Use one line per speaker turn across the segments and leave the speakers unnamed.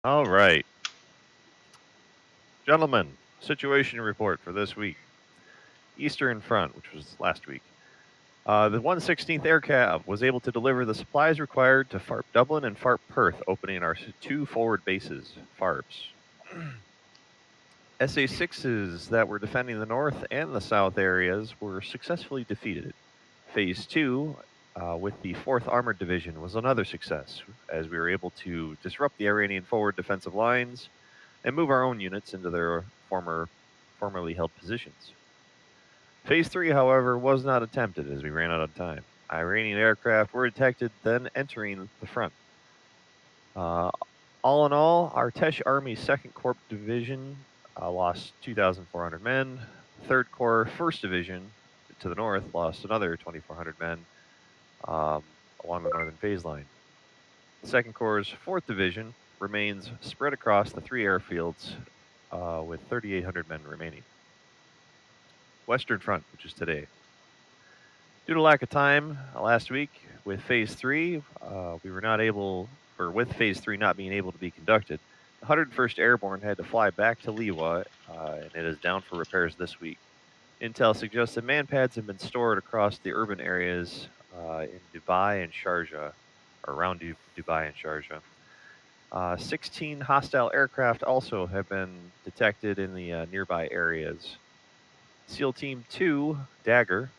All right. Gentlemen, situation report for this week. Eastern Front, which was last week. The 116th Air Cav was able to deliver the supplies required to FARP Dublin and FARP Perth, opening our two forward bases, FARPs. SA-6s that were defending the north and the south areas were successfully defeated. Phase 2, with the 4th Armored Division, was another success, as we were able to disrupt the Iranian forward defensive lines and move our own units into their formerly held positions. Phase 3, however, was not attempted as we ran out of time. Iranian aircraft were detected then entering the front. All in all, our Tesh Army 2nd Corps Division lost 2,400 men. 3rd Corps 1st Division to the north lost another 2,400 men along the northern phase line. The 2nd Corps' 4th Division remains spread across the 3 airfields with 3,800 men remaining. Western Front, which is today. Due to lack of time last week with Phase 3, we were not able, or with Phase 3 not being able to be conducted, the 101st Airborne had to fly back to Liwa, and it is down for repairs this week. Intel suggests that manpads have been stored across the urban areas in Dubai and Sharjah, or around Dubai and Sharjah. 16 hostile aircraft also have been detected in the nearby areas. SEAL Team 2, Dagger,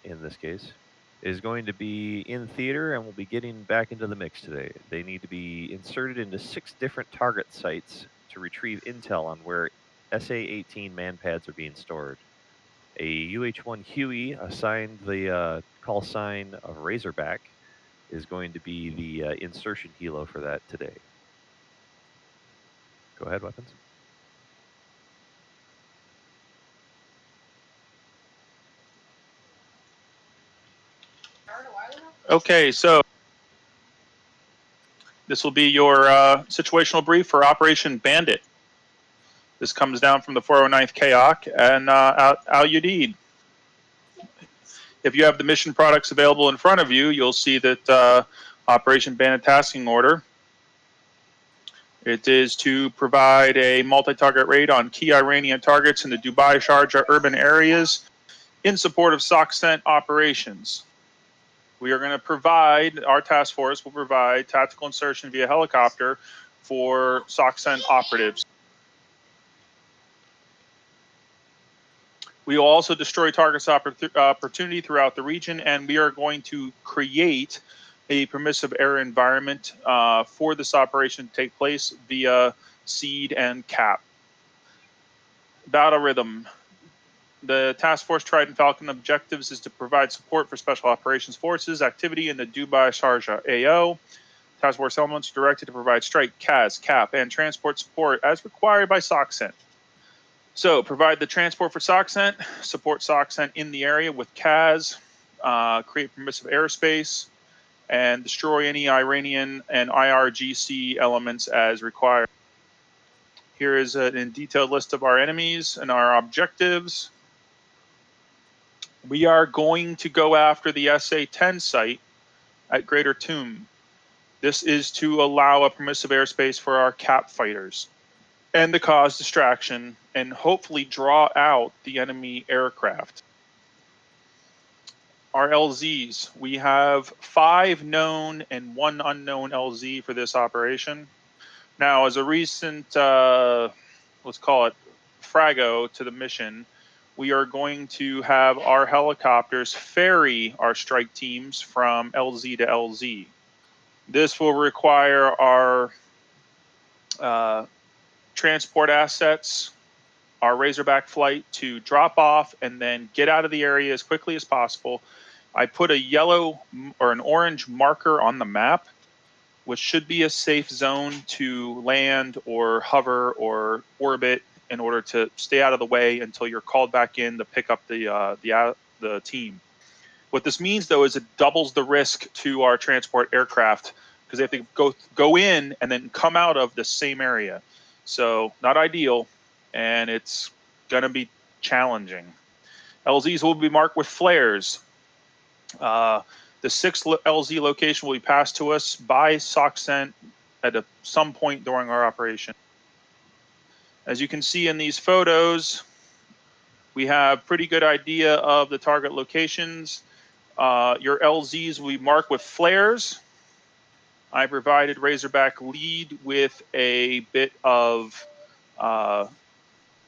in this case, is going to be in theater and will be getting back into the mix today. They need to be inserted into 6 different target sites to retrieve intel on where SA-18 manpads are being stored. A UH-1 Huey assigned the call sign of Razorback is going to be the insertion helo for that today. Go ahead, weapons.
Okay, so this will be your situational brief for Operation Bandit. This comes down from the 409th KOC and Al-Udeed. If you have the mission products available in front of you, you'll see that Operation Bandit tasking order. It is to provide a multi-target raid on key Iranian targets in the Dubai, Sharjah urban areas in support of SOCCENT operations. We are going to provide, our task force will provide tactical insertion via helicopter for SOCCENT operatives. We will also destroy targets opportunity throughout the region, and we are going to create a permissive air environment for this operation to take place via SEED and CAP. Battle rhythm. The Task Force Trident Falcon objectives is to provide support for Special Operations Forces activity in the Dubai Sharjah AO. Task Force elements are directed to provide strike, CAS, CAP, and transport support as required by SOCCENT. So, provide the transport for SOCCENT, support SOCCENT in the area with CAS, create permissive airspace, and destroy any Iranian and IRGC elements as required. Here is a detailed list of our enemies and our objectives. We are going to go after the SA-10 site at Greater Tomb. This is to allow a permissive airspace for our CAP fighters and to cause distraction and hopefully draw out the enemy aircraft. Our LZs, we have 5 known and 1 unknown LZ for this operation. Now, as a recent, let's call it frago to the mission, we are going to have our helicopters ferry our strike teams from LZ to LZ. This will require our transport assets, our Razorback flight to drop off and then get out of the area as quickly as possible. I put a yellow or an orange marker on the map, which should be a safe zone to land or hover or orbit in order to stay out of the way until you're called back in to pick up the team. What this means, though, is it doubles the risk to our transport aircraft because they have to go in and then come out of the same area. So not ideal, and it's going to be challenging. LZs will be marked with flares. The 6th LZ location will be passed to us by SOCCENT at some point during our operation. As you can see in these photos, we have pretty good idea of the target locations. Your LZs will be marked with flares. I provided Razorback lead with a bit of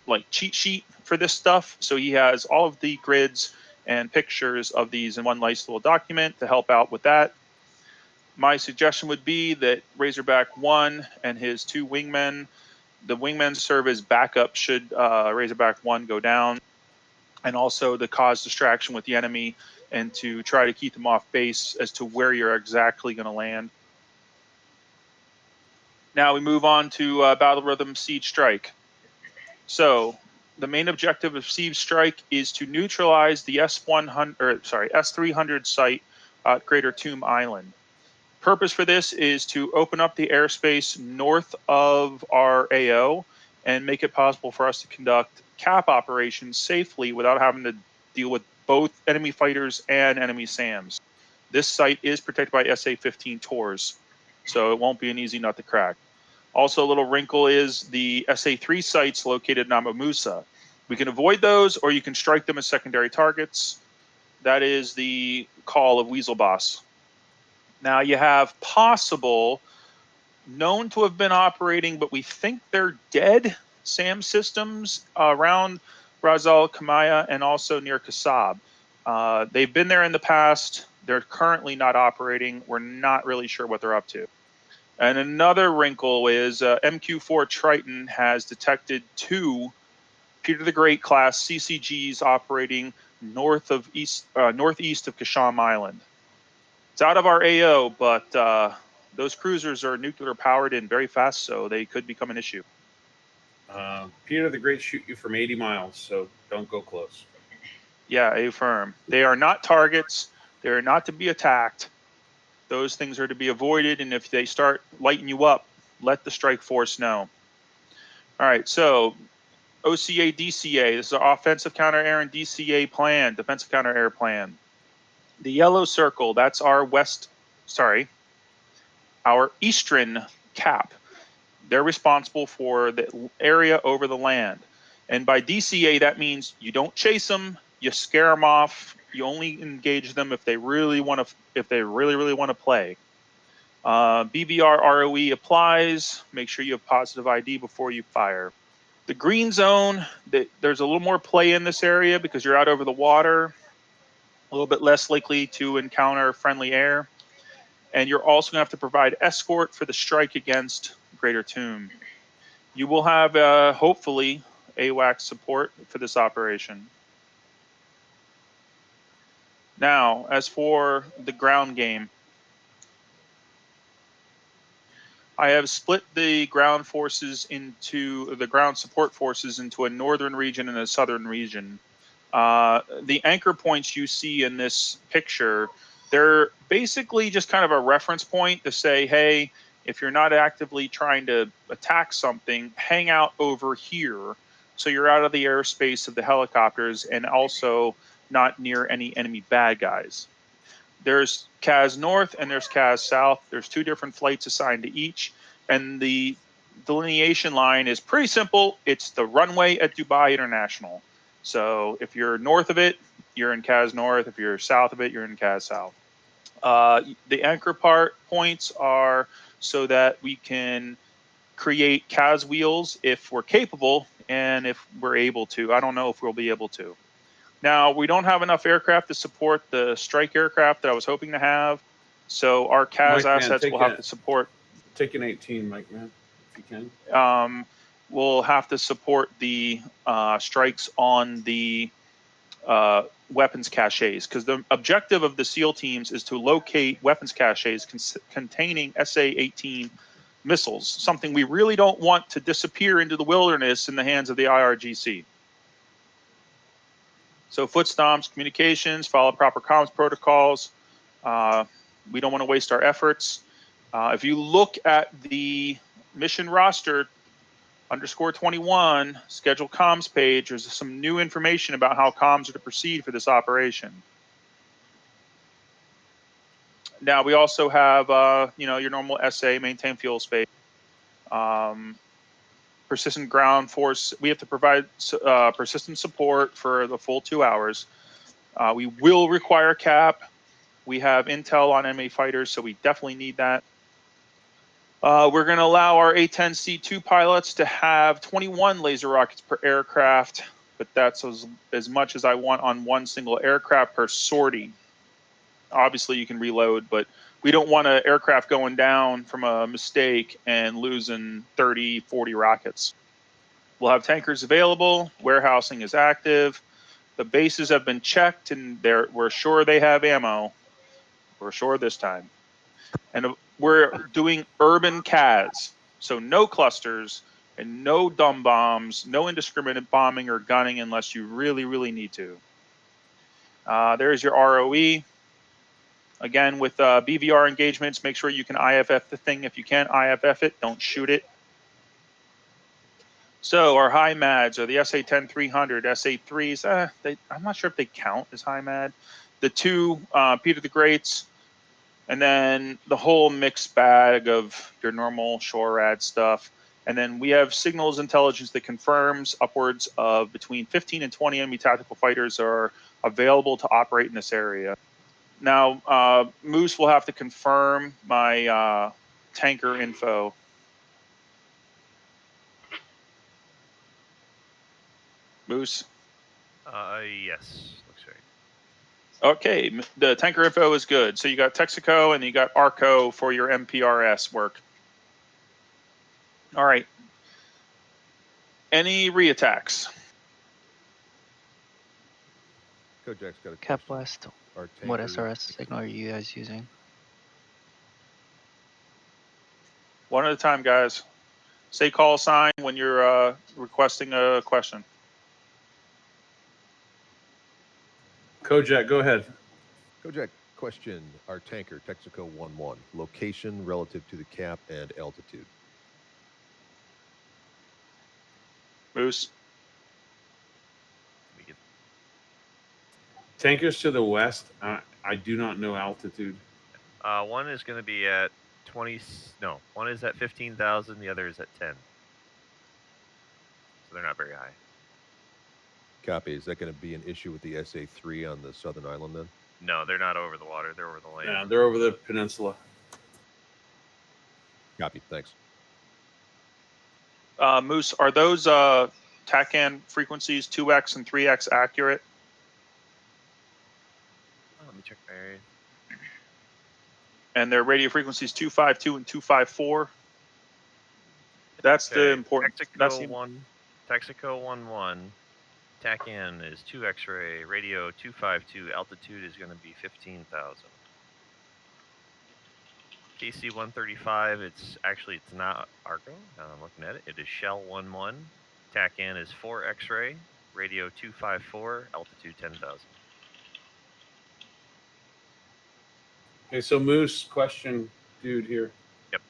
like cheat sheet for this stuff. So he has all of the grids and pictures of these in one nice little document to help out with that. My suggestion would be that Razorback 1 and his 2 wingmen, the wingmen serve as backup should Razorback 1 go down, and also to cause distraction with the enemy and to try to keep them off base as to where you're exactly going to land. Now we move on to Battle Rhythm Siege Strike. So the main objective of Siege Strike is to neutralize the S300 site at Greater Tomb Island. Purpose for this is to open up the airspace north of our AO and make it possible for us to conduct cap operations safely without having to deal with both enemy fighters and enemy SAMs. This site is protected by SA-15 Tors, so it won't be an easy nut to crack. Also, a little wrinkle is the SA-3 sites located in Amamusa. We can avoid those, or you can strike them as secondary targets. That is the call of Weasel Boss. Now you have possible, known to have been operating, but we think they're dead, SAM systems around Ras Al Khaimah and also near Kasab. They've been there in the past. They're currently not operating. We're not really sure what they're up to. And another wrinkle is MQ-4 Triton has detected 2 Peter the Great class CCGs operating northeast of Kasham Island. It's out of our AO, but those cruisers are nuclear powered and very fast, so they could become an issue.
Peter the Great shoot you from 80 miles, so don't go close.
Yeah, affirm. They are not targets. They are not to be attacked. Those things are to be avoided, and if they start lighting you up, let the strike force know. All right, so OCA, DCA. This is our offensive counter-air and DCA plan, defensive counter-air plan. The yellow circle, that's our our eastern cap. They're responsible for the area over the land. And by DCA, that means you don't chase them, you scare them off, you only engage them if they really want to play. BBR ROE applies. Make sure you have positive ID before you fire. The green zone, there's a little more play in this area because you're out over the water, a little bit less likely to encounter friendly air. And you're also going to have to provide escort for the strike against Greater Tomb. You will have, hopefully, AWACS support for this operation. Now, as for the ground game, I have split the ground forces into the ground support forces into a northern region and a southern region. The anchor points you see in this picture, they're basically just kind of a reference point to say, hey, if you're not actively trying to attack something, hang out over here so you're out of the airspace of the helicopters and also not near any enemy bad guys. There's CAS North and there's CAS South. There's 2 different flights assigned to each. And the delineation line is pretty simple. It's the runway at Dubai International. So if you're north of it, you're in CAS North. If you're south of it, you're in CAS South. The anchor points are so that we can create CAS wheels if we're capable and if we're able to. I don't know if we'll be able to. Now, we don't have enough aircraft to support the strike aircraft that I was hoping to have. So our CAS assets will have to support.
Take an 18, Mike, man, if you can.
We'll have to support the strikes on the weapons caches, because the objective of the SEAL teams is to locate weapons caches containing SA-18 missiles, something we really don't want to disappear into the wilderness in the hands of the IRGC. So foot stomps, communications, follow proper comms protocols. We don't want to waste our efforts. If you look at the mission roster _21 schedule comms page, there's some new information about how comms are to proceed for this operation. Now we also have, your normal SA, maintain fuel space. Persistent ground force. We have to provide persistent support for the full 2 hours. We will require cap. We have intel on enemy fighters, so we definitely need that. We're going to allow our A-10C2 pilots to have 21 laser rockets per aircraft, but that's as much as I want on one single aircraft per sortie. Obviously, you can reload, but we don't want an aircraft going down from a mistake and losing 30, 40 rockets. We'll have tankers available. Warehousing is active. The bases have been checked, and we're sure they have ammo. We're sure this time. And we're doing urban CAS, so no clusters and no dumb bombs, no indiscriminate bombing or gunning unless you really, really need to. There's your ROE. Again, with BVR engagements, make sure you can IFF the thing. If you can't IFF it, don't shoot it. So our high MADs are the SA-10-300, SA-3s. I'm not sure if they count as high MAD. The two Peter the Greats, and then the whole mixed bag of your normal SHORAD stuff. And then we have signals intelligence that confirms upwards of between 15 and 20 enemy tactical fighters are available to operate in this area. Now, Moose will have to confirm my tanker info. Moose?
Yes, looks right.
Okay, the tanker info is good. So you got Texaco and you got Arco for your MPRS work. All right. Any reattacks?
Kojak's got a
Cap
question.
West.
Our
What
tanker-
SRS signal are you guys using?
One at a time, guys. Say call sign when you're requesting a question.
Kojak, go ahead.
Kojak, question. Our tanker, Texaco 1-1, location relative to the cap and altitude.
Moose?
We get
Tankers to the west. I do not know altitude.
one is going to be at 20. No, one is at 15,000. The other is at 10. So they're not very high.
Copy. Is that going to be an issue with the SA-3 on the southern island then?
No, they're not over the water. They're over the land.
Yeah, they're over the peninsula.
Copy. Thanks.
Moose, are those TACAN frequencies 2x and 3x accurate?
Let me check my area.
And their radio frequencies 252 and 254? That's the important. That's the,
Texaco 1-1. TACAN is 2 X-ray. Radio 252. Altitude is going to be 15,000. KC 135. It's not Arco. Now I'm looking at it. It is Shell 1-1. TACAN is 4 X-ray. Radio 254. Altitude 10,000.
Okay, so Moose, question, dude here.
Yep.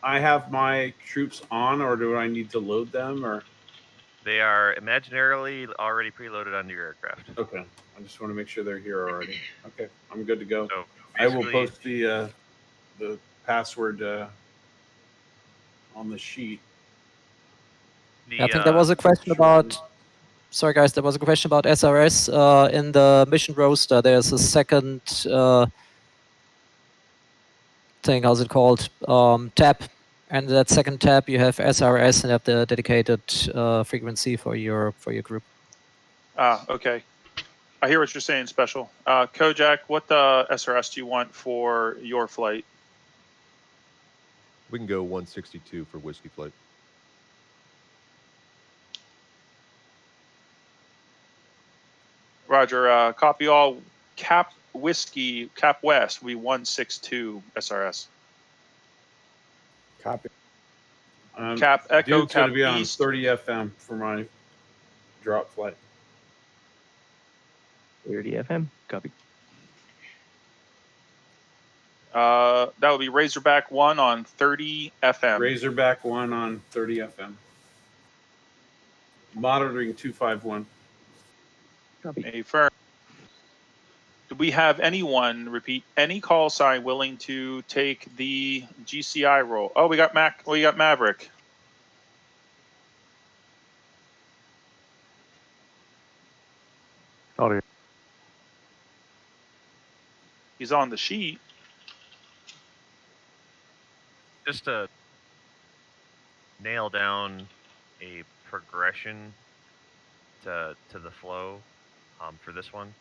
I have my troops on, or do I need to load them, or?
They are imaginarily already preloaded onto your aircraft.
Okay, I just want to make sure they're here already. Okay, I'm good to go.
So
I will
basically,
post the password on the sheet.
I think there was a question about. Sorry, guys. There was a question about SRS in the mission roster. There's a second thing. How's it called? Tab. And that second tab, you have SRS and have the dedicated frequency for your group.
okay. I hear what you're saying, Special. Kojak, what SRS do you want for your flight?
We can go 162 for Whiskey Flight.
Roger. Copy all. Cap Whiskey, Cap West, we 162 SRS.
Copy.
Cap Echo,
Dude's
Cap
going to be on
East.
30 FM for my drop flight.
30 FM. Copy.
That would be Razorback 1 on 30 FM.
Razorback 1 on 30 FM. Monitoring 251.
Copy.
A firm. Do we have anyone, repeat, any call sign willing to take the GCI role? Oh, we got Maverick.
Audio.
He's on the sheet.
Just to nail down a progression to the flow for this one.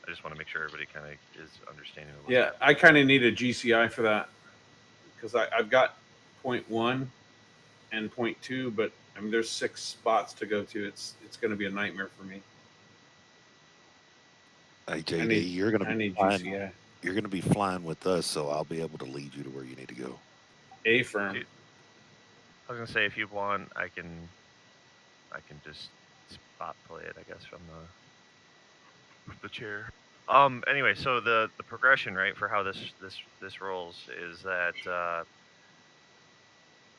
I just want to make sure everybody kind of is understanding. What's
Yeah,
happening.
I kind of need a GCI for that because I've got 0.1 and 0.2, but I mean there's 6 spots to go to. It's going to be a nightmare for me.
Hey JD,
need-
you're gonna
I
be
need
flying.
GCI.
You're gonna be flying with us, so I'll be able to lead you to where you need to go.
A firm.
Dude, I was gonna say if you want, I can just spot play it, I guess, from the chair. Anyway, so the progression, right, for how this rolls is that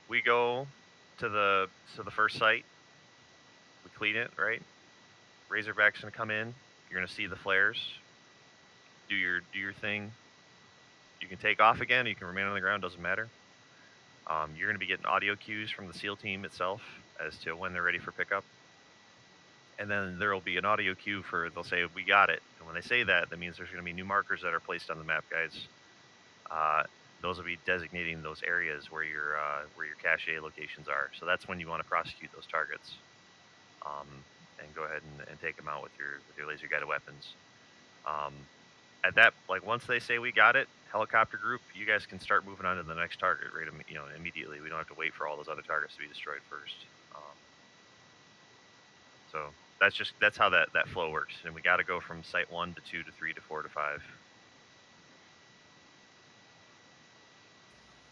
we go to the first site, we clean it, right? Razorback's gonna come in. You're gonna see the flares. Do your thing. You can take off again. You can remain on the ground. Doesn't matter. You're gonna be getting audio cues from the SEAL team itself as to when they're ready for pickup. And then there will be an audio cue for, they'll say, we got it. And when they say that, that means there's going to be new markers that are placed on the map, guys. Those will be designating those areas where your cache locations are. So that's when you want to prosecute those targets, and go ahead and take them out with your laser guided weapons. At that, like once they say we got it, helicopter group, you guys can start moving on to the next target, right? Immediately. We don't have to wait for all those other targets to be destroyed first. So that's how that flow works, and we got to go from site 1 to 2 to 3 to 4 to 5.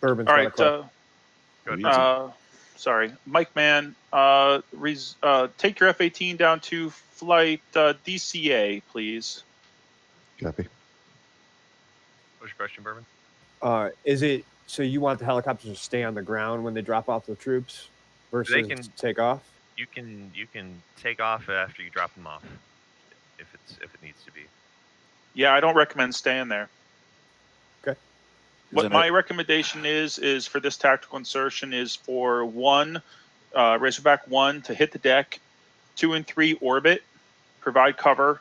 Bourbon's
All
got a
right.
question.
Go
Sorry, Mike Man. Take your F-18 down to flight DCA, please.
Copy.
What's your question, Bourbon?
Is it so you want the helicopters to stay on the ground when they drop off the troops versus take off?
You can take off after you drop them off, if it needs to be.
Yeah, I don't recommend staying there.
Okay.
What my recommendation is for this tactical insertion is for Razorback 1 to hit the deck, 2 and 3 orbit, provide cover.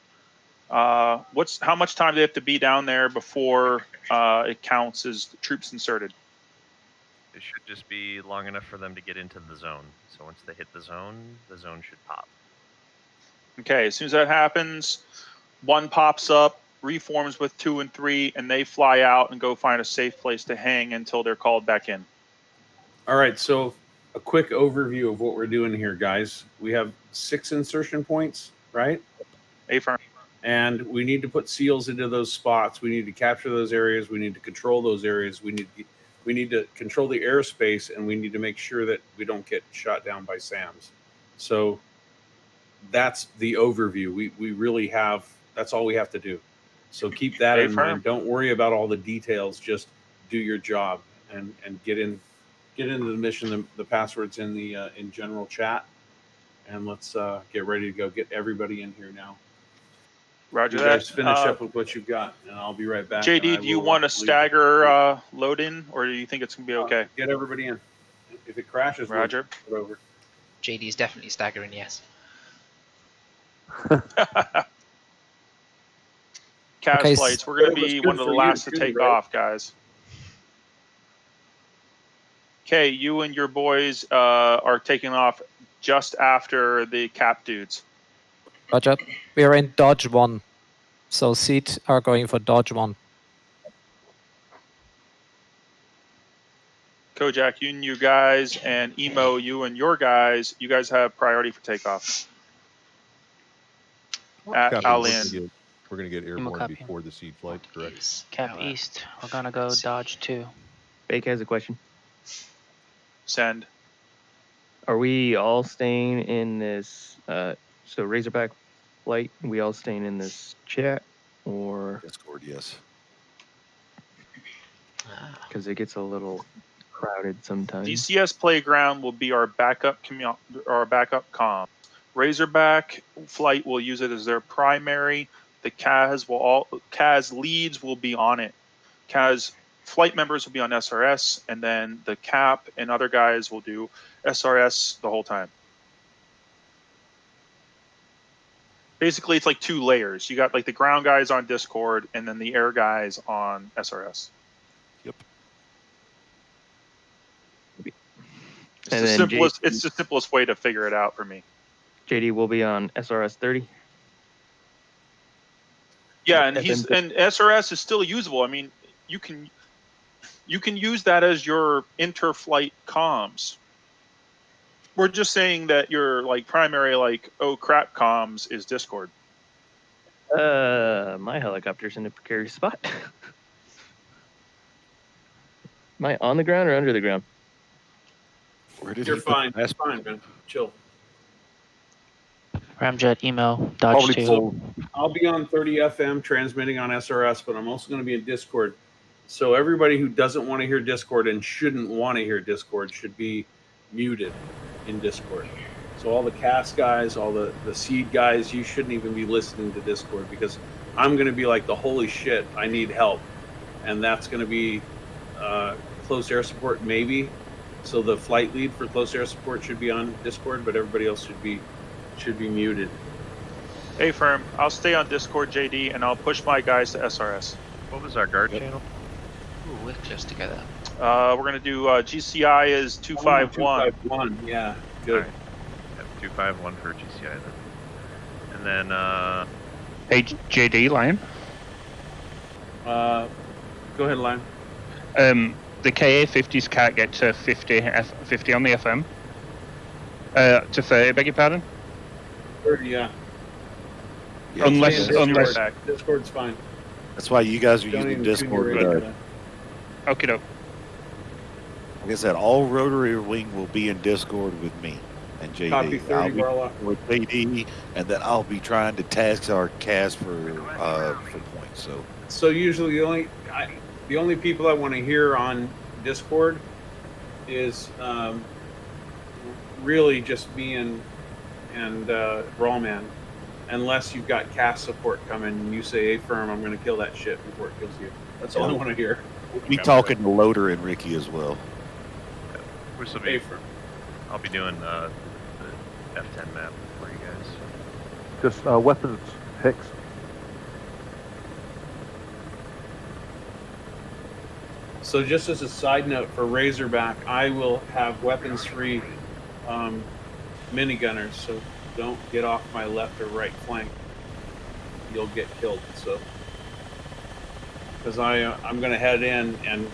How much time do they have to be down there before it counts as troops inserted?
It should just be long enough for them to get into the zone. So once they hit the zone should pop.
Okay, as soon as that happens, 1 pops up, reforms with 2 and 3, and they fly out and go find a safe place to hang until they're called back in.
All right, so a quick overview of what we're doing here, guys. We have 6 insertion points, right?
A-firm.
And we need to put SEALs into those spots. We need to capture those areas. We need to control those areas. We need to control the airspace, and we need to make sure that we don't get shot down by SAMs. So that's the overview. We really have, that's all we have to do. So keep that in mind. Don't worry about all the details. Just do your job and get into the mission. The password's in the in general chat, and let's get ready to go. Get everybody in here now.
Roger
you
that.
guys finish up with what you've got, and I'll be right back.
JD, do you want to stagger load in, or do you think it's going to be okay?
Get everybody in. If it crashes,
Roger.
We'll over.
JD is definitely staggering, yes.
CAS flights, we're going to be one of the last to take off, guys. Okay, you and your boys are taking off just after the cap dudes.
Roger. We are in Dodge 1. So Seed are going for Dodge 1.
Kojak, you and you guys, and Emo, you and your guys, you guys have priority for takeoff. At
Copy.
Alin.
We're going to get airborne
copy.
before the seed flight, correct?
Cap East. We're gonna go Dodge 2.
Baker has a question.
Send.
Are we all staying in this? So Razorback flight, we all staying in this chat, or
Discord, yes.
because it gets a little crowded sometimes.
DCS Playground will be our backup comm. Razorback flight will use it as their primary. the CAS leads will be on it. CAS flight members will be on SRS, and then the cap and other guys will do SRS the whole time. Basically, it's like 2 layers. You got like the ground guys on Discord, and then the air guys on SRS.
Yep.
It's the simplest way to figure it out for me.
JD will be on SRS 30.
Yeah, and SRS is still usable. I mean, you can use that as your inter-flight comms. We're just saying that your like primary like oh crap comms is Discord.
My helicopter's in a precarious spot. Am I on the ground or under the ground?
Where did
You're
he put
fine.
the
That's fine, man. Chill.
Ramjet, email, Dodge 2.
I'll be on 30 FM transmitting on SRS, but I'm also going to be in Discord. So everybody who doesn't want to hear Discord and shouldn't want to hear Discord should be muted in Discord. So all the cast guys, all the seed guys, you shouldn't even be listening to Discord, because I'm going to be like the holy shit, I need help. And that's going to be close air support maybe. So the flight lead for close air support should be on Discord, but everybody else should be muted.
Hey, firm. I'll stay on Discord, JD, and I'll push my guys to SRS.
What was our guard channel?
Ooh, we're close together.
We're gonna do GCI is 251.
251. Yeah, good.
Right. Yep, 251 for GCI then. And then
Hey, JD, Lion.
Go ahead, Lion.
The KA-50s can't get to 50 on the FM. To 30, beg your pardon?
30, yeah.
Yeah,
Unless
Discord's fine.
that's why you guys are
Don't
using
even
Discord.
tune your radio.
Okay, doke.
Like I said, all rotary wing will be in Discord with me and JD.
Copy 30,
I'll be
Barla.
with JD, and then I'll be trying to task our cast for points.
So usually the only people I want to hear on Discord is really just me and Rawman, unless you've got cast support coming and you say, "Hey, firm, I'm going to kill that shit before it kills you." That's all I want to hear.
We'll be talking to Loader and Ricky as well.
which will
Hey,
be.
firm.
I'll be doing the F10 map for you guys.
Just weapons, Hicks.
So just as a side note for Razorback, I will have weapons-free minigunners, so don't get off my left or right flank. You'll get killed. So, because I'm going to head in and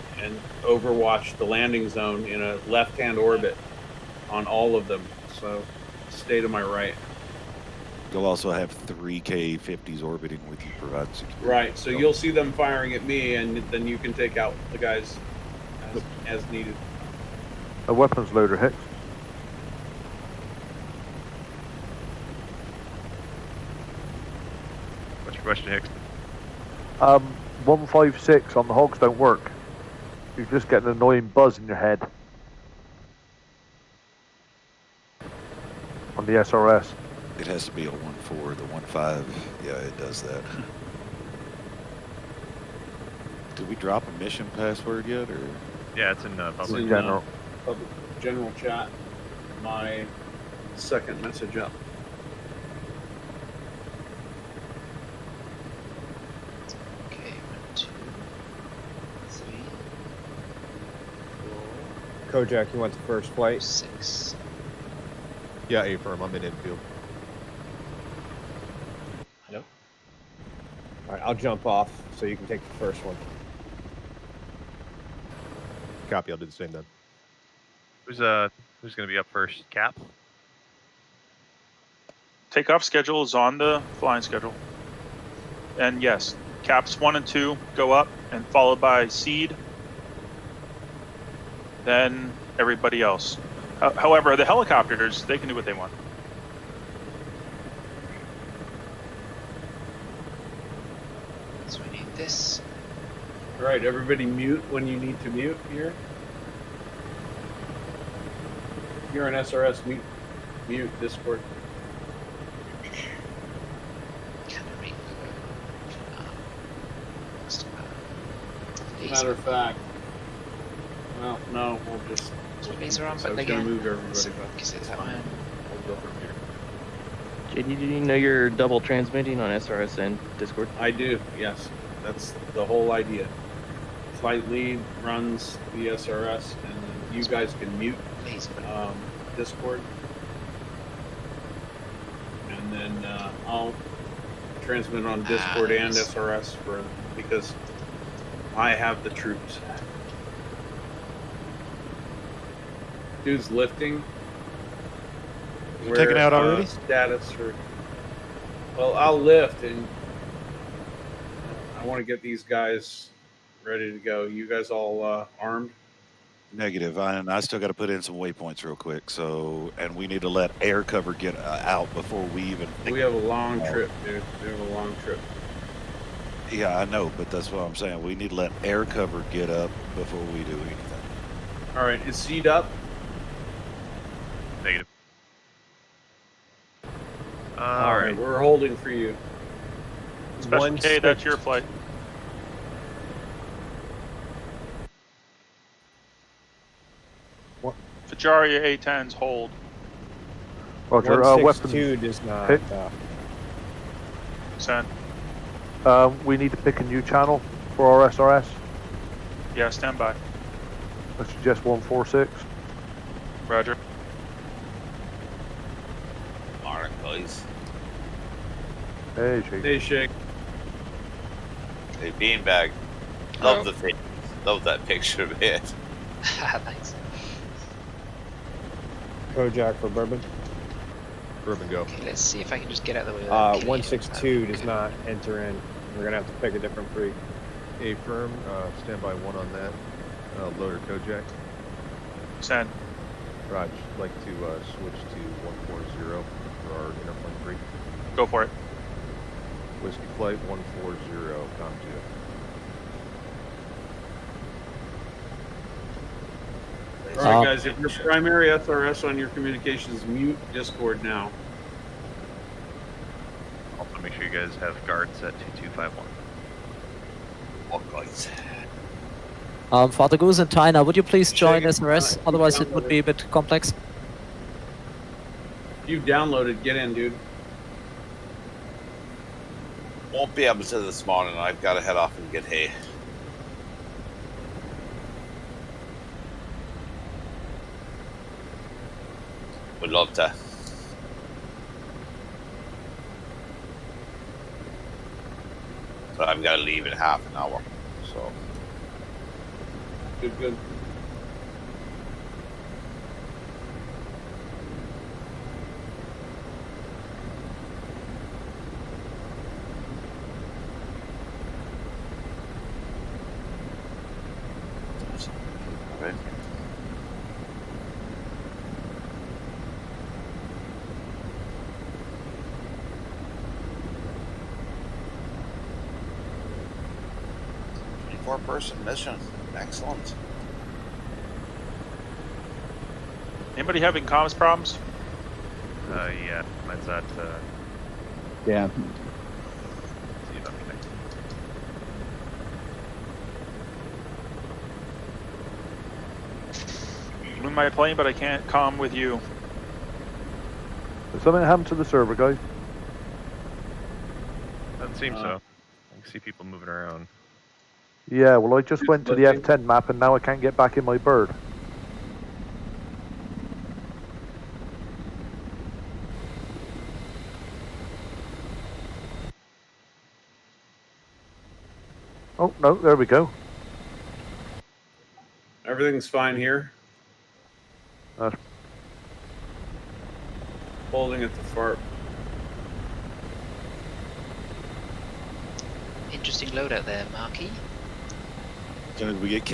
overwatch the landing zone in a left-hand orbit on all of them. So stay to my right.
You'll also have 3 K-50s orbiting with you, providing security.
Right. So you'll see them firing at me, and then you can take out the guys as needed.
A weapons loader, Hicks.
What's your question, Hicks?
156 on the hogs don't work. You just get an annoying buzz in your head. On the SRS.
It has to be a 1.4. The 1.5, yeah, it does that. Did we drop a mission password yet, or?
Yeah, it's in
It's
public.
in,
general.
Public general chat. My second message up.
Okay, 1, 2, 3,
Kojak, you want the first
4,
flight?
6.
Yeah, A-firm. I'm in infield.
Hello?
All right, I'll jump off so you can take the first one.
Copy. I'll do the same then.
Who's going to be up first? Cap?
Takeoff schedule is on the flying schedule. And yes, caps 1 and 2 go up, and followed by seed. Then everybody else. However, the helicopters, they can do what they want.
So we need this.
All right, everybody mute when you need to mute here. If you're an SRS, mute Discord.
Canary.
matter of fact, well, no, we'll just.
Laser on,
So
but
it's
again,
gonna move everybody, but
because it's
fine.
iron.
We'll go from here.
JD, did you know you're double transmitting on SRS and Discord?
I do, yes. That's the whole idea. Flight lead runs the SRS, and then you guys can mute Discord. And then I'll transmit on Discord and SRS because I have the troops. Dude's lifting.
You taking out already?
Status for. Well, I'll lift, and I want to get these guys ready to go. You guys all armed?
Negative. I still got to put in some waypoints real quick. So, and we need to let air cover get out before we even.
We have a long trip, dude. We have a long trip.
Yeah, I know, but that's what I'm saying. We need to let air cover get up before we do anything.
All right, is seat up?
Negative.
All right, we're holding for you.
Special K, that's your flight. Fajaria A-10s hold.
Roger.
162 does not.
hit.
Send.
We need to pick a new channel for our SRS.
Yeah, stand by.
I suggest 146.
Roger.
Morning, guys.
Hey, Jake.
Hey, Shake.
Hey, Beanbag. Love the face. Love that picture of it.
Thanks.
Kojak for Bourbon.
Bourbon, go.
Okay, let's see if I can just get out of the way.
162 does not enter in. We're gonna have to pick a different freak.
A firm, stand by 1 on that. Loader Kojak.
Send.
Raj, like to switch to 140 for our interplane freak.
Go for it.
Whiskey flight 140, com to.
All right, guys, if your primary SRS on your communications, mute Discord now.
Also, make sure you guys have guards at 2251.
What guys?
Father Goose and Tyna, would you please join SRS? Otherwise, it would be a bit complex.
If you've downloaded, get in, dude.
Won't be able to this morning. I've got to head off and get hay. Would love to. But I've got to leave in half an hour. So.
Good, good.
Okay. Four-person mission. Excellent.
Anybody having comms problems?
Yeah, mine's at.
Yeah.
See if I'm connected.
I'm in my plane, but I can't comm with you.
Has something happened to the server, guys?
Doesn't seem so. I can see people moving around.
Yeah, well, I just went to the F10 map and now I can't get back in my bird. Oh, no, there we go.
Everything's fine here. Holding at the fart.
Interesting loadout there, Marky.
As soon as we get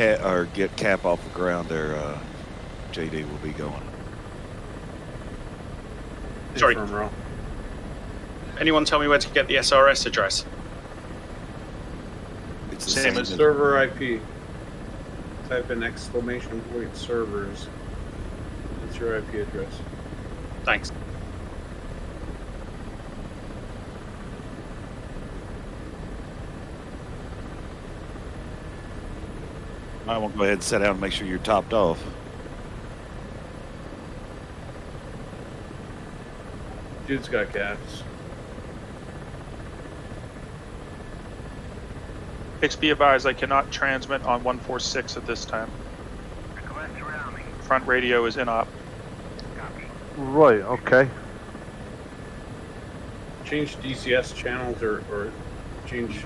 cap off the ground there, JD will be going.
Sorry. Anyone tell me where to get the SRS address?
It's the
Same as server IP. Type in ! servers. That's your IP address.
Thanks.
I want to go ahead and sit down and make sure you're topped off.
Dude's got cats.
Hicks, be advised, I cannot transmit on 146 at this time. Front radio is in op.
Right, okay.
Change DCS channels or change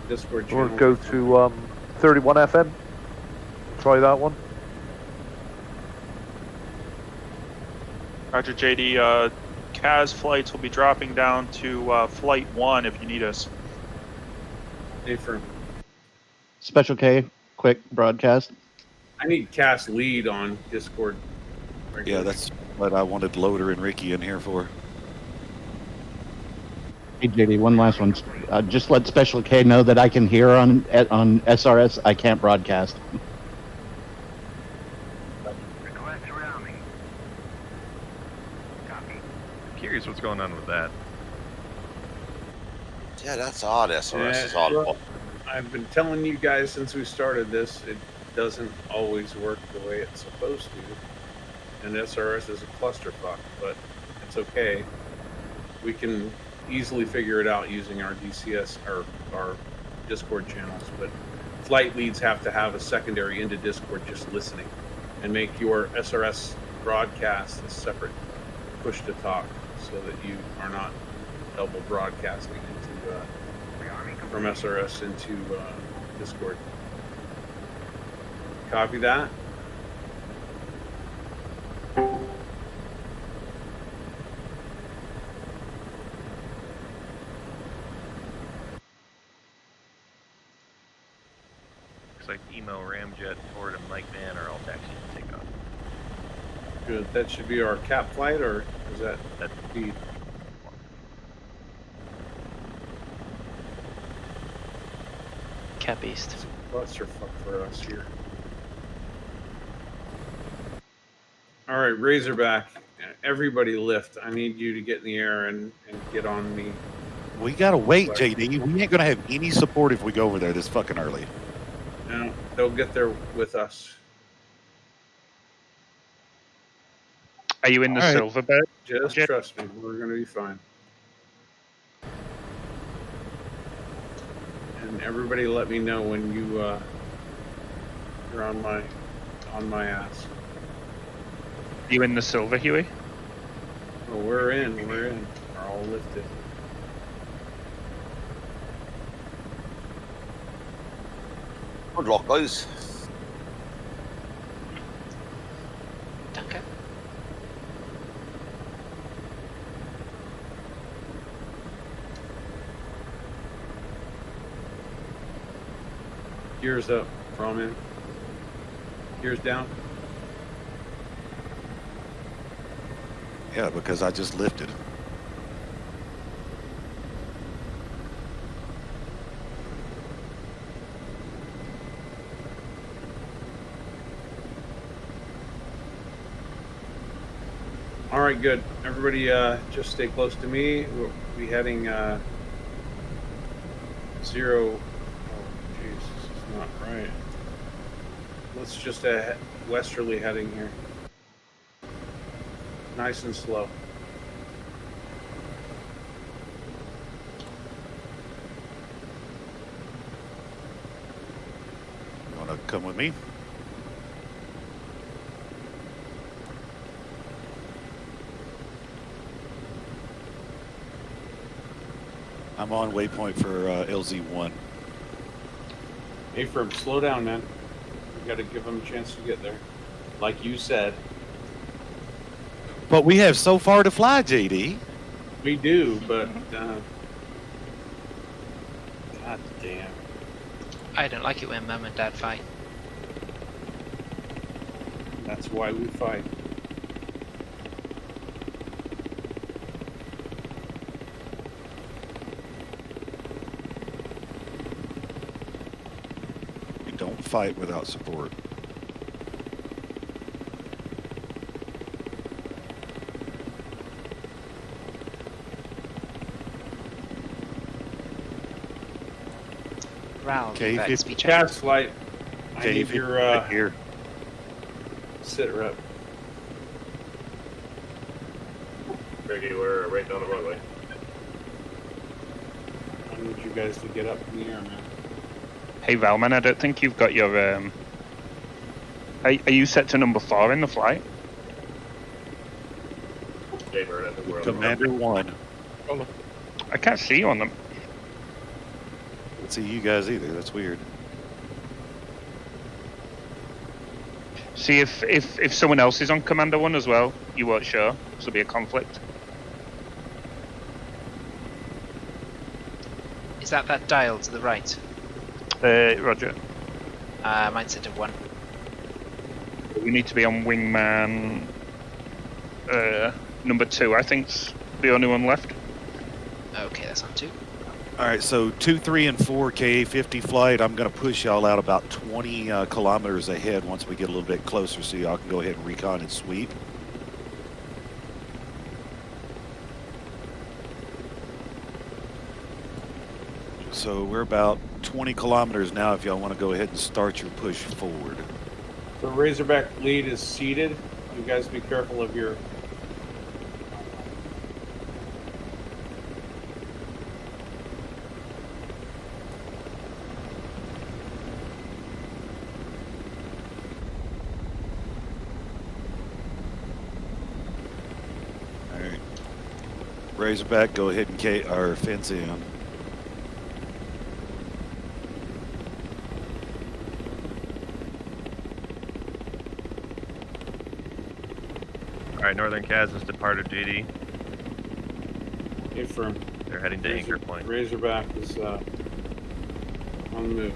Discord
We'll
channels.
go to 31 FM. Try that one.
Roger, JD. CAS flights will be dropping down to Flight 1 if you need us.
Affirm.
Special K, quick broadcast.
I need cast lead on Discord.
Yeah, that's what I wanted Loader and Ricky in here for.
Hey JD, one last one. Just let Special K know that I can hear on SRS. I can't broadcast.
Curious what's going on with that.
Yeah, that's odd. SRS is odd.
Well, I've been telling you guys since we started this, it doesn't always work the way it's supposed to. And SRS is a clusterfuck, but it's okay. We can easily figure it out using our DCS or our Discord channels, but flight leads have to have a secondary into Discord just listening and make your SRS broadcast a separate push to talk so that you are not double broadcasting into from SRS into Discord. Copy that.
Looks like Emo, Ramjet, Ford, and Mike Man are all taxiing to take off.
Good. That should be our cap flight, or is that feed?
Cap East.
Clusterfuck for us here. All right, Razorback. Everybody lift. I need you to get in the air and get on me.
We gotta wait, JD. We ain't gonna have any support if we go over there this fucking early.
No, they'll get there with us.
Are you in the
All right.
silver bird?
Just trust me, we're gonna be fine. And everybody, let me know when you're on my ass.
Are you in the silver, Huey?
Oh, we're in. We're all lifted.
Good luck, guys.
Danke.
Gears up, Froman. Gears down.
Yeah, because I just lifted.
All right, good. Everybody, just stay close to me. We'll be heading 0. Oh, jeez, this is not right. Let's just westerly heading here. Nice and slow.
You wanna come with me? I'm on waypoint for LZ1.
Hey, Ferb, slow down, man. We got to give them a chance to get there. Like you said.
But we have so far to fly, JD.
We do, but God damn.
I don't like it when Mum and Dad fight.
That's why we fight.
We don't fight without support.
Ral,
Okay,
back
if-
speech.
Cast flight. I need your
here.
Sit rep.
Brady, we're right down the runway.
I need you guys to get up in the air, man.
Hey Valman, I don't think you've got your Are you set to number 4 in the flight?
Jaybird, I think we're on
Commander 1.
I can't see you on them.
Can't see you guys either. That's weird.
See if someone else is on Commander 1 as well, you won't show. So there'll be a conflict.
Is that dial to the right?
Roger.
Mine's set to 1.
We need to be on wingman number 2, I think's the only one left.
Okay, that's on 2.
All right, so 2, 3, and 4 KA-50 flight. I'm going to push y'all out about 20 kilometers ahead once we get a little bit closer, so y'all can go ahead and recon and sweep. So we're about 20 kilometers now if y'all want to go ahead and start your push forward.
The Razorback lead is seated. You guys be careful of your...
All right. Razorback, go ahead and fence in.
All right, Northern Kaz has departed GD.
Affirm.
They're heading to anchor point.
Razorback is on the move.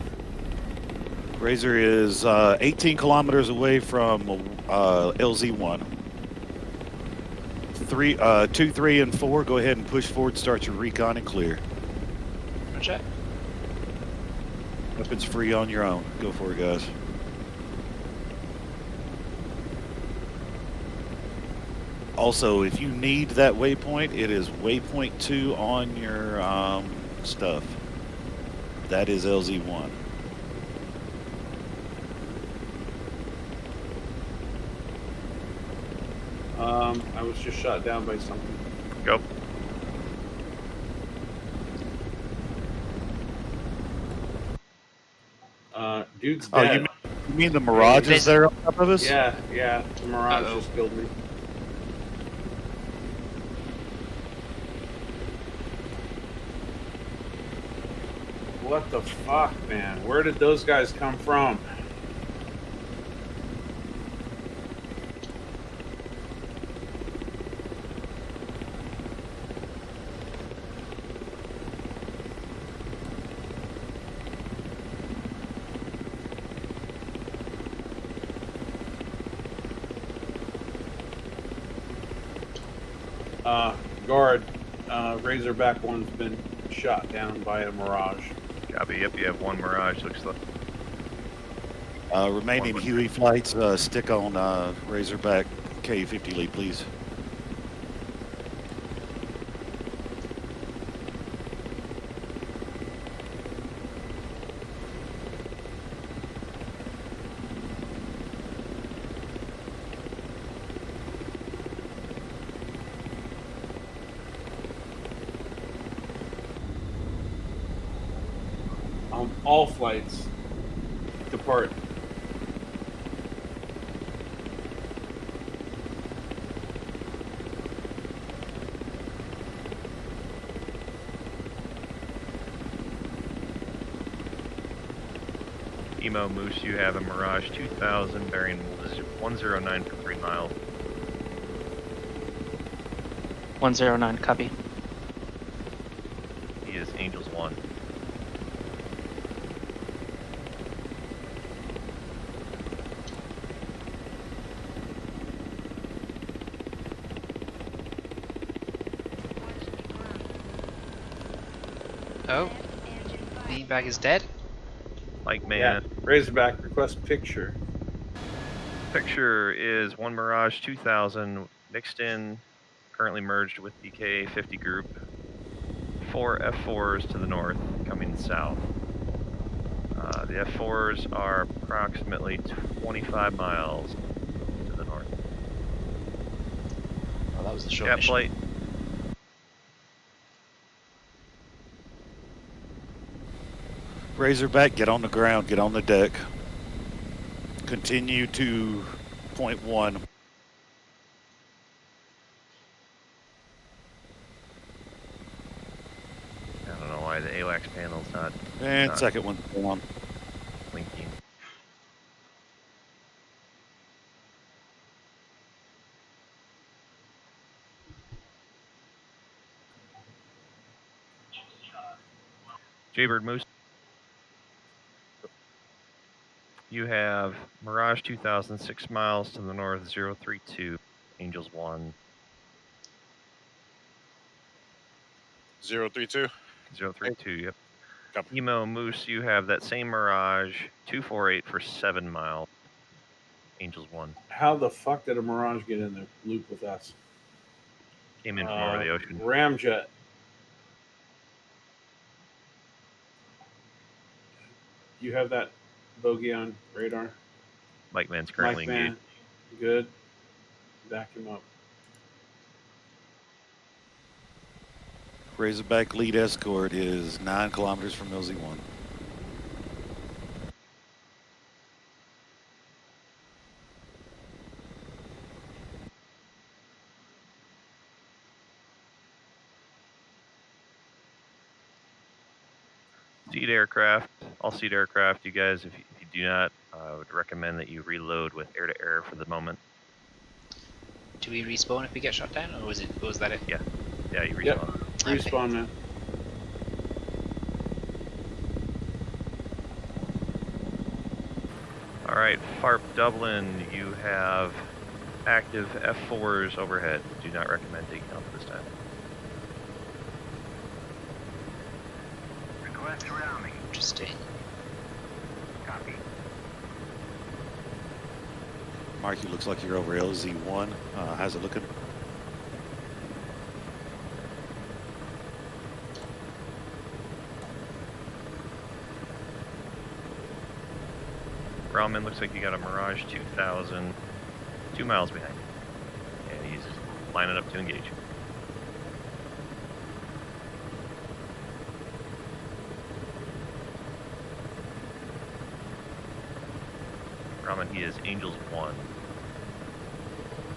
Razor is 18 kilometers away from LZ1. 2, 3, and 4, go ahead and push forward, start your recon and clear.
Roger.
Weapons free on your own. Go for it, guys. Also, if you need that waypoint, it is waypoint 2 on your stuff. That is LZ1.
I was just shot down by something.
Go.
Dude's
Oh,
dead.
you mean the Mirages that are on top of us?
Yeah, the Mirage just killed me. What the fuck, man? Where did those guys come from? Guard, Razorback 1's been shot down by a Mirage.
Copy. Yep, you have 1 Mirage. Looks like.
Remaining Huey flights, stick on Razorback K-50 lead, please.
All flights depart.
Emo Moose, you have a Mirage 2000 bearing 109 for 3 mile.
109, copy.
He is Angels 1.
Oh, Beanbag is dead.
Like man.
Yeah. Razorback, request picture.
Picture is 1 Mirage 2000 mixed in, currently merged with the KA-50 group. 4 F4s to the north, coming south. The F4s are approximately 25 miles to the north.
Oh, that was the short
Gap
mission.
flight.
Razorback, get on the ground, get on the deck. Continue to point 1.
I don't know why the AWACS panel's not.
And
not
second one on.
blinking. Jaybird Moose. You have Mirage 2000, 6 miles to the north, 032, Angels 1.
032.
032, yep.
Copy.
Emo Moose, you have that same Mirage, 248 for 7 miles, Angels 1.
How the fuck did a Mirage get in the loop with us?
Came in from over the ocean.
Ramjet. You have that bogey on radar?
Mike Man's currently engaged.
Good. Back him up.
Razorback lead escort is 9 kilometers from LZ1.
Seed aircraft, all seed aircraft, you guys, if you do not, I would recommend that you reload with air-to-air for the moment.
Do we respawn if we get shot down, or was that it?
Yeah, you respawn.
Yep. Respawn now.
All right, FARP Dublin, you have active F4s overhead. Do not recommend taking off this time.
Request rounding.
Interesting.
Copy.
Mark, you looks like you're over LZ1. How's it looking?
Grauman, looks like you got a Mirage 2000, 2 miles behind. And he's lining up to engage. Grauman, he is Angels 1.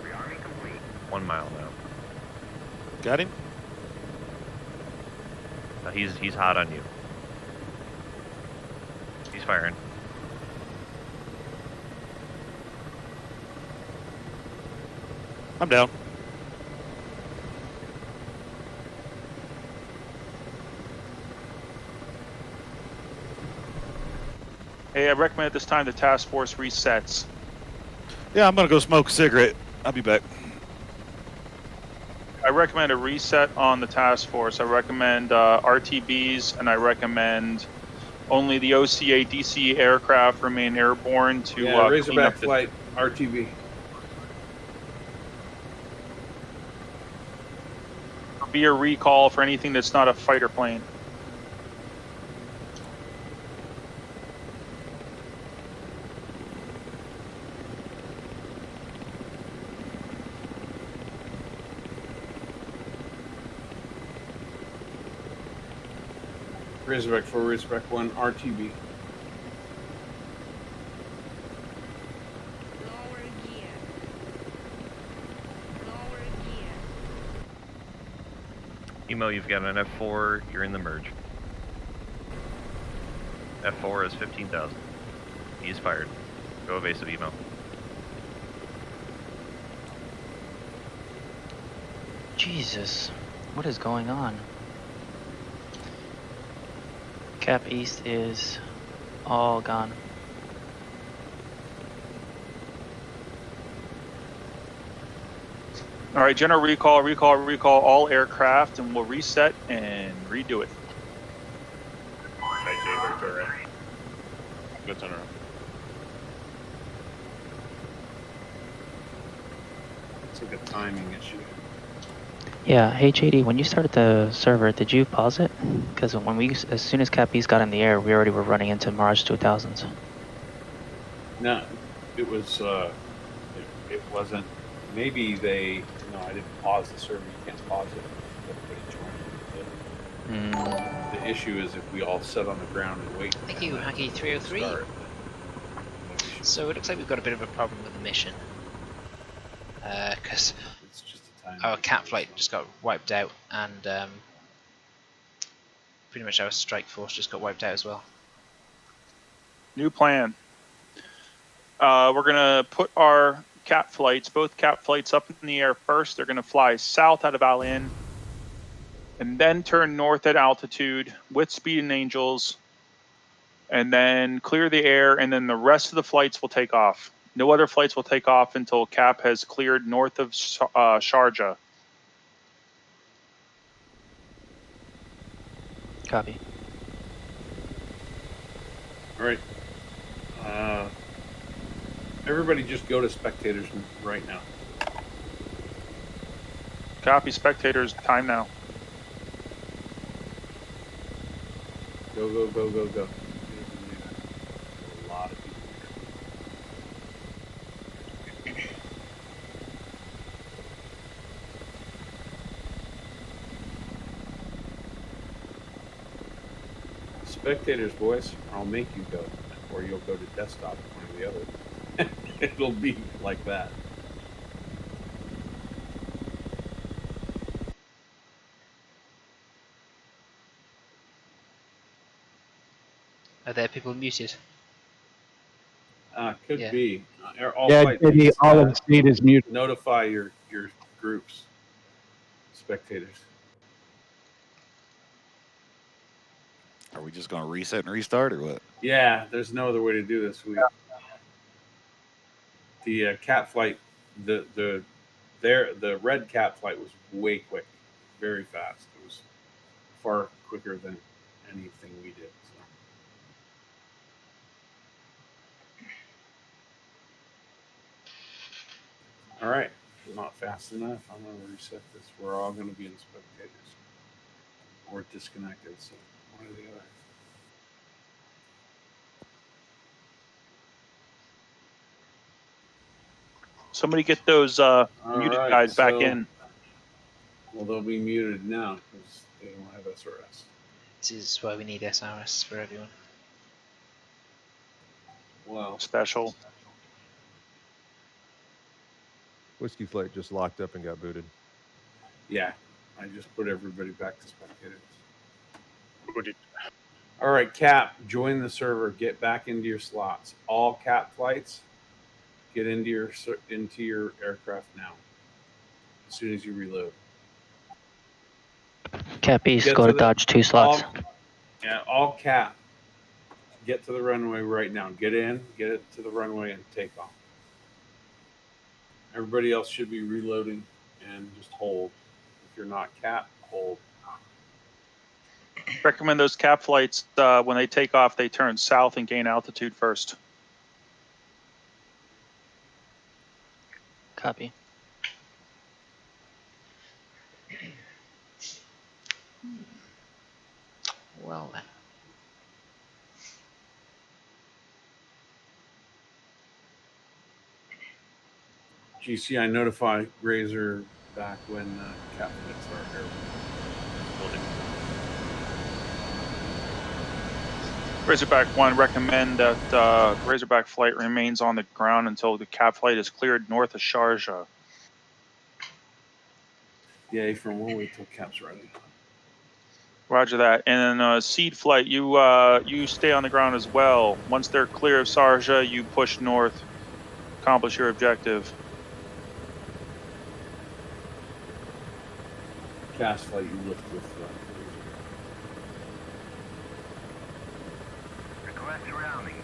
Rearming complete.
1 mile now.
Got him?
He's hot on you. He's firing.
I'm down.
Hey, I recommend at this time the task force resets.
Yeah, I'm gonna go smoke a cigarette. I'll be back.
I recommend a reset on the task force. I recommend RTBs, and I recommend only the OCA DC aircraft remain airborne to clean
Razorback
up the
flight, RTB.
be a recall for anything that's not a fighter plane.
Razorback 4, Razorback 1, RTB.
Emo, you've got an F4, you're in the merge. F4 is 15,000. He's fired. Go evasive, Emo.
Jesus, what is going on? Cap East is all gone.
All right, general recall all aircraft, and we'll reset and redo it.
Hey, Jaybird, turn around. Good turn around.
It's like a timing issue.
Yeah, hey JD, when you started the server, did you pause it? Because as soon as Cap East got in the air, we already were running into Mirage 2000s.
No, it was. It wasn't. Maybe they. No, I didn't pause the server. You can't pause it. Everybody joined. The issue is if we all sit on the ground and wait.
Thank you, Hacky 303. So it looks like we've got a bit of a problem with the mission. Because our cat flight just got wiped out, and pretty much our strike force just got wiped out as well.
New plan. We're gonna put our cap flights, both cap flights, up in the air first. They're gonna fly south out of Al-In, and then turn north at altitude with speed and angels, and then clear the air, and then the rest of the flights will take off. No other flights will take off until Cap has cleared north of Sharjah.
Copy.
All right. Everybody just go to spectators right now.
Copy, spectators, time now.
Go, go, go, go, go. A lot of people. Spectators, boys, I'll make you go, or you'll go to desktop, one or the other. It'll be like that.
Are there people muted?
Could be. All
Yeah,
flight
JD,
leads,
all of the is muted.
Notify your groups, spectators.
Are we just going to reset and restart or what?
Yeah, there's no other way to do this. The cat flight, the red cat flight was way quick, very fast. It was far quicker than anything we did. So. All right, not fast enough. I'm going to reset this. We're all going to be in spectators or disconnected. So one or the other.
Somebody get those muted guys back in.
Well, they'll be muted now because they don't have SRS.
This is why we need SRS for everyone.
Well,
special.
Whiskey Flight just locked up and got booted.
Yeah, I just put everybody back to spectators.
Booted.
All right, Cap, join the server. Get back into your slots. All Cap flights, get into your aircraft now. As soon as you reload.
Cap East, go to Dodge 2 slots.
All Cap. Get to the runway right now. Get in, get it to the runway, and take off. Everybody else should be reloading and just hold. If you're not Cap, hold.
Recommend those Cap flights, when they take off, they turn south and gain altitude first.
Copy.
Well then.
GC, I notify Razor back when Cap flights are airborne.
Razorback 1, recommend that Razorback flight remains on the ground until the Cap flight is cleared north of Sharjah.
Yeah, from one way till Cap's ready.
Roger that. And then Seed flight, you stay on the ground as well. Once they're clear of Sharjah, you push north, accomplish your objective.
Cast flight, you lift with
Request surrounding.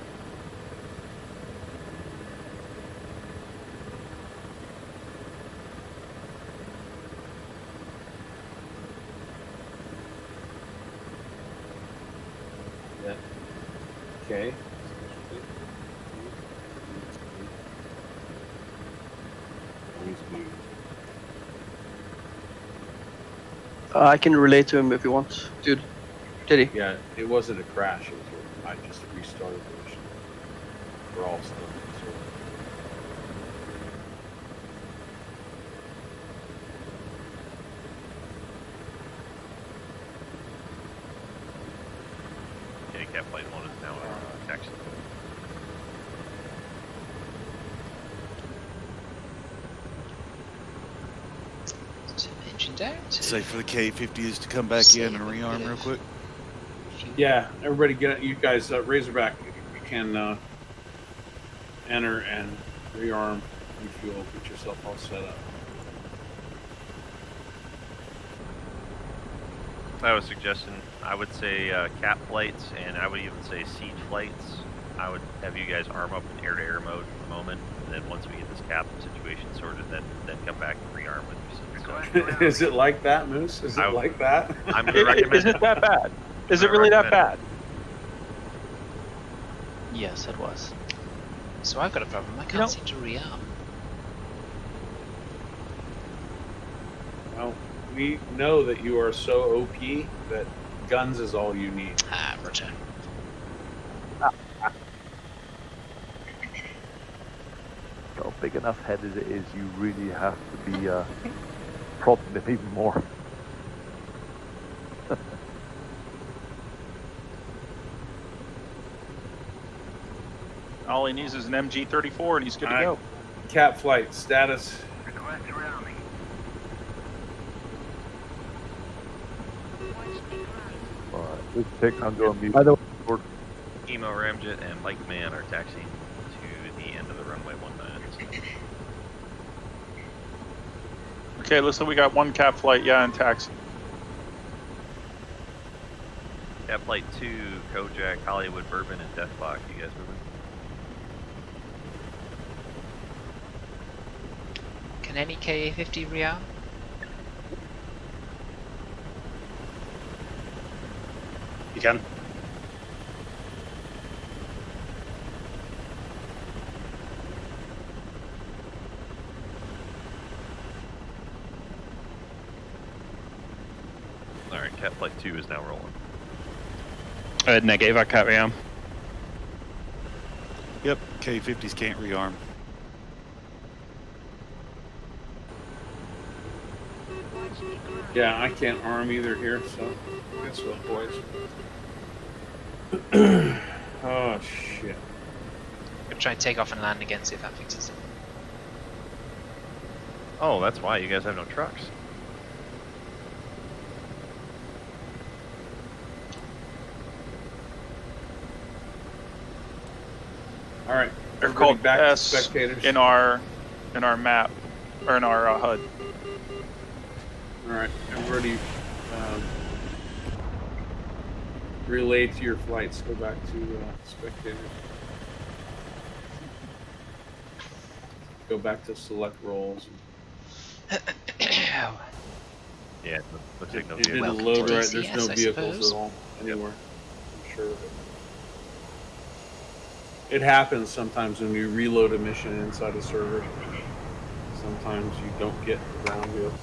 Yeah. Okay.
I can relate to him if you want, dude. Did he?
Yeah, it wasn't a crash. It was I just restarted the mission. We're all still in the server.
Okay, Cat Flight 1 is now taxi.
Engine down.
Safe for the K-50s to come back in and rearm real quick.
Yeah, everybody get you guys Razorback. You can enter and rearm, refuel, get yourself all set up.
I was suggesting, I would say cap flights, and I would even say siege flights. I would have you guys arm up in air-to-air mode for the moment, and then once we get this cap situation sorted, then come back and rearm with stuff.
Is it like that, Moose? Is it like that?
I'm gonna recommend Is it that bad? Is it really that bad?
Yes, it was. So I've got a problem. I can't seem to rearm.
Well, we know that you are so OP that guns is all you need.
Ah, roger.
Got a big enough head as it is, you really have to be prodding him even more.
All he needs is an MG34 and he's good to go.
Cap flight status.
Request surrounding.
Alright, this takes on going mute.
By the
Emo Ramjet and Mike Man are taxiing to the end of the runway 19.
Okay, looks like we got one cap flight, yeah, and taxi.
Cap Flight 2, Kojak, Hollywood, Bourbon, and Deathlock. You guys moving?
Can any KA-50 rearm?
You can.
Alright, Cap Flight 2 is now rolling.
Negative, I can't rearm.
Yep, K-50s can't rearm.
Yeah, I can't arm either here, so guess what, boys? Oh shit.
I'm gonna try and take off and land again, see if that fixes it.
Oh, that's why you guys have no trucks.
All right,
They're
everybody
called
back
S
to spectators.
in our map or in our HUD.
All right, everybody, relay to your flights. Go back to spectators. Go back to select roles.
Yeah, it looks like no
It didn't
vehicles.
load right.
DCS,
There's no
I
vehicles
suppose.
at all anywhere. I'm sure of it. It happens sometimes when you reload a mission inside a server. Sometimes you don't get ground vehicles.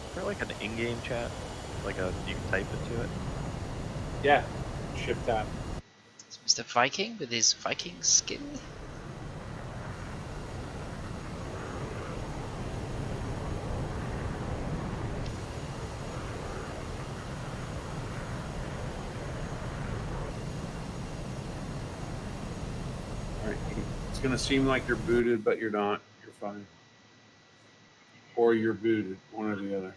Is there like an in-game chat? Like you can type into it?
Yeah, shift tab.
It's Mr. Viking with his Viking skin.
All right, it's gonna seem like you're booted, but you're not. You're fine. Or you're booted, one or the other.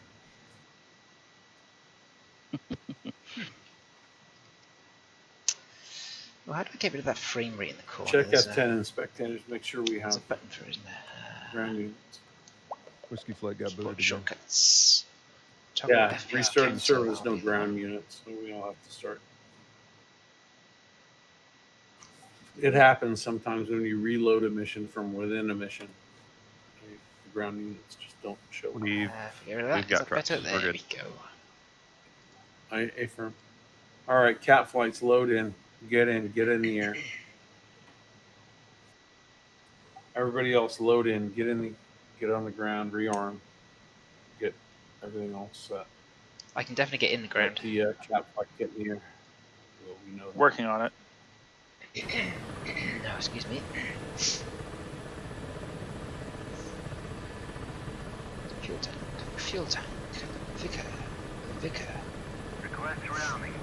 Well, how do I get rid of that frame rate in the corner?
Check
There's
F10 and spectators. Make sure we
there's
have
a button for it, isn't there?
ground units.
Whiskey flight got booted again.
Shortcuts. Toggle
Yeah,
FPS
restart the
cancel,
server. There's no
I'll be
ground units, so we all have to start. It happens sometimes when you reload a mission from within a mission. The ground units just don't show.
We've
we've
got trucks.
better.
We're
There
good.
we go.
Affirm. All right, cat flights, load in. Get in the air. Everybody else, load in. Get on the ground. Rearm. Get everything all set.
I can definitely get in the ground.
The cap flight get in here. Well, we know that.
Working on it.
No, excuse me. Fuel tank. Fuel tank. Vicar.
Request rounding.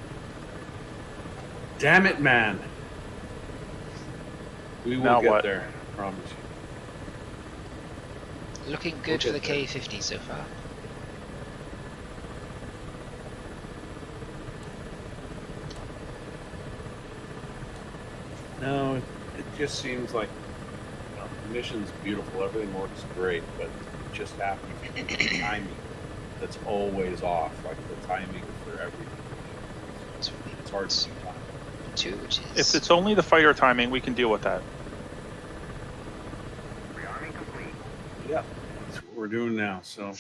Damn it, man. We will
Now
get
what?
there. I promise you.
Looking good for the K50 so far.
No, it just seems like the mission's beautiful. Everything works great, but it just happens to be the timing that's always off. Like the timing for everything. It's hard to see time.
If it's only the fighter timing, we can deal with that.
Rearming complete.
Yep, that's what we're doing now. So.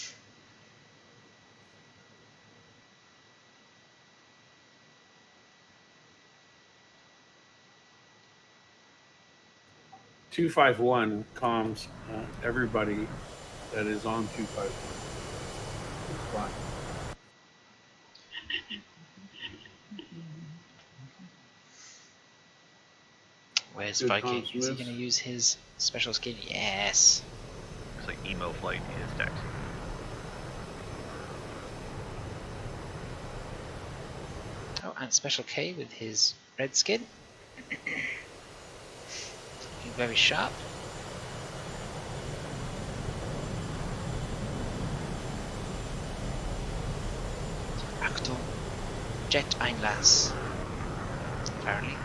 (251) comms everybody that is on 251.
Where's
Good
Viking?
comms
Is he
moves.
going to use his special skin? Yes.
Looks like emo flight is taxi.
Oh, and Special K with his red skin. Looking very sharp. Achtung. Jet Einlass. Apparently.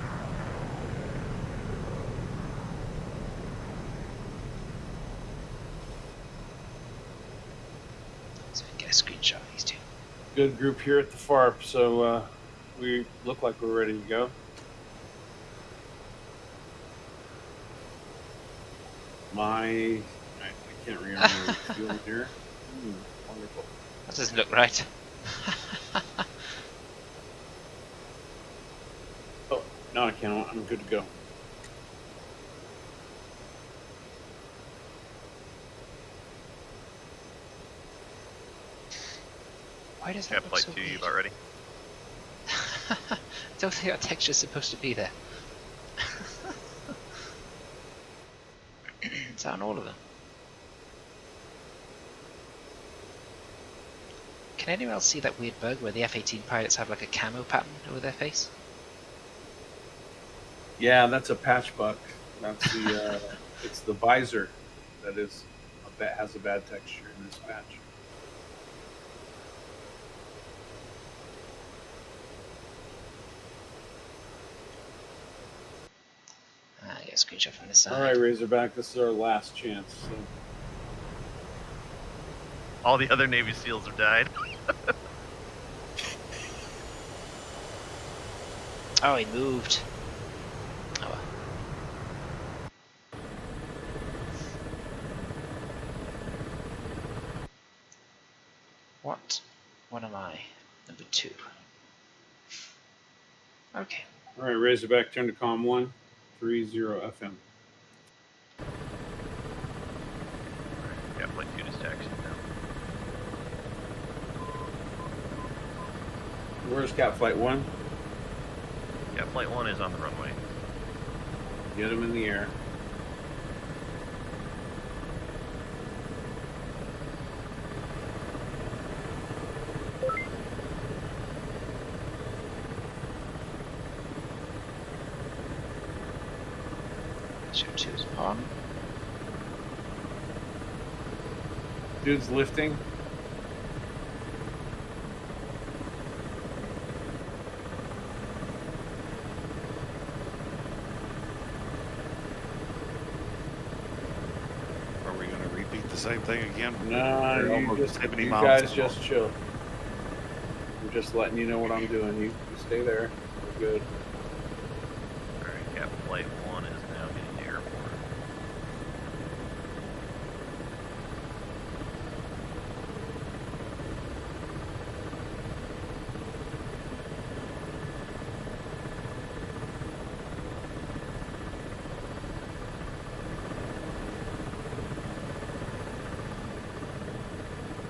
So we can get a screenshot of these two.
Good group here at the FARP, so we look like we're ready to go. I can't remember the fuel here. Wonderful.
That doesn't look right.
Oh, no, I can't. I'm good to go.
Why does that
Cap
look
flight
so
2,
weird?
you about ready?
I don't think our texture's supposed to be there. It's on all of them. Can anyone else see that weird bug where the F-18 pilots have like a camo pattern over their face?
Yeah, that's a patch bug. That's the it's the visor that has a bad texture in this patch.
I get a screenshot from this side.
All right, Razorback, this is our last chance. So.
All the other Navy SEALs have died.
Oh, he moved. Oh well. What am I? Number 2. Okay.
All right, Razorback, turn to comm 1, 30 FM.
Cap flight 2 is taxiing now.
Where's Cap Flight 1?
Cap flight 1 is on the runway.
Get him in the air.
Show 2 is on.
Dude's lifting.
Are we going to repeat the same thing again?
No,
We're
you
almost 70 miles
guys
an
just
hour.
chill. I'm just letting you know what I'm doing. You stay there. We're good.
Alright, Cap flight 1 is now hitting the airport.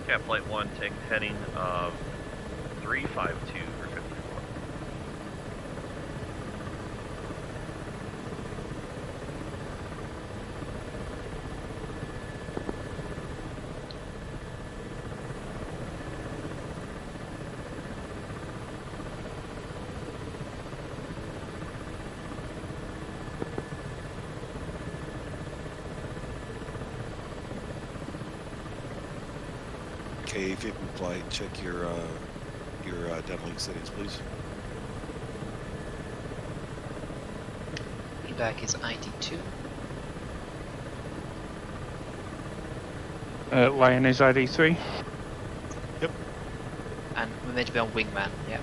Cap Flight 1, take heading of 352 for 54.
K-50 flight, check your downlink settings, please.
Feedback is ID2.
Lion is ID3.
Yep.
And we're meant to be on wingman, yeah.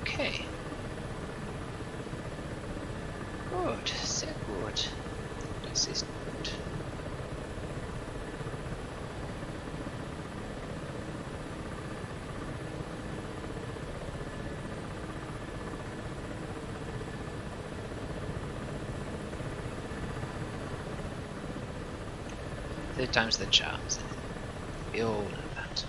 Okay. Good, sehr gut. Das ist gut. Third time's the charm, isn't it? We all know that.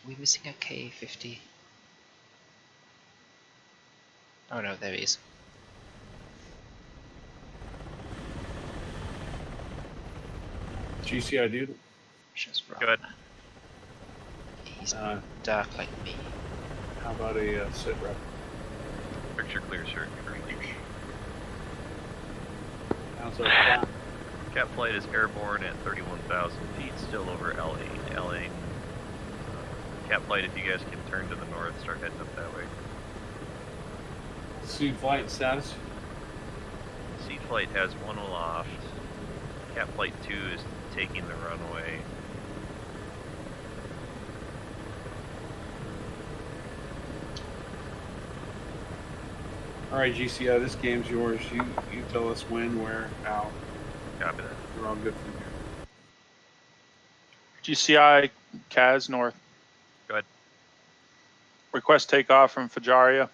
We're missing a K-50. Oh no, there he is.
GCI dude.
Just wrong,
Good.
man. He's dark like me.
How about a sit rep?
Picture clear, sir.
How's our
Cap Flight is airborne at 31,000 feet, still over L8. L8. Cap Flight, if you guys can turn to the north, start heading up that way.
Seed flight status?
Seed Flight has one aloft. Cap Flight 2 is taking the runway.
All right, GCI, this game's yours. You tell us when, where, how.
Copy that.
We're all good from here.
GCI, Kaz North.
Go ahead.
Request takeoff from Fajaria.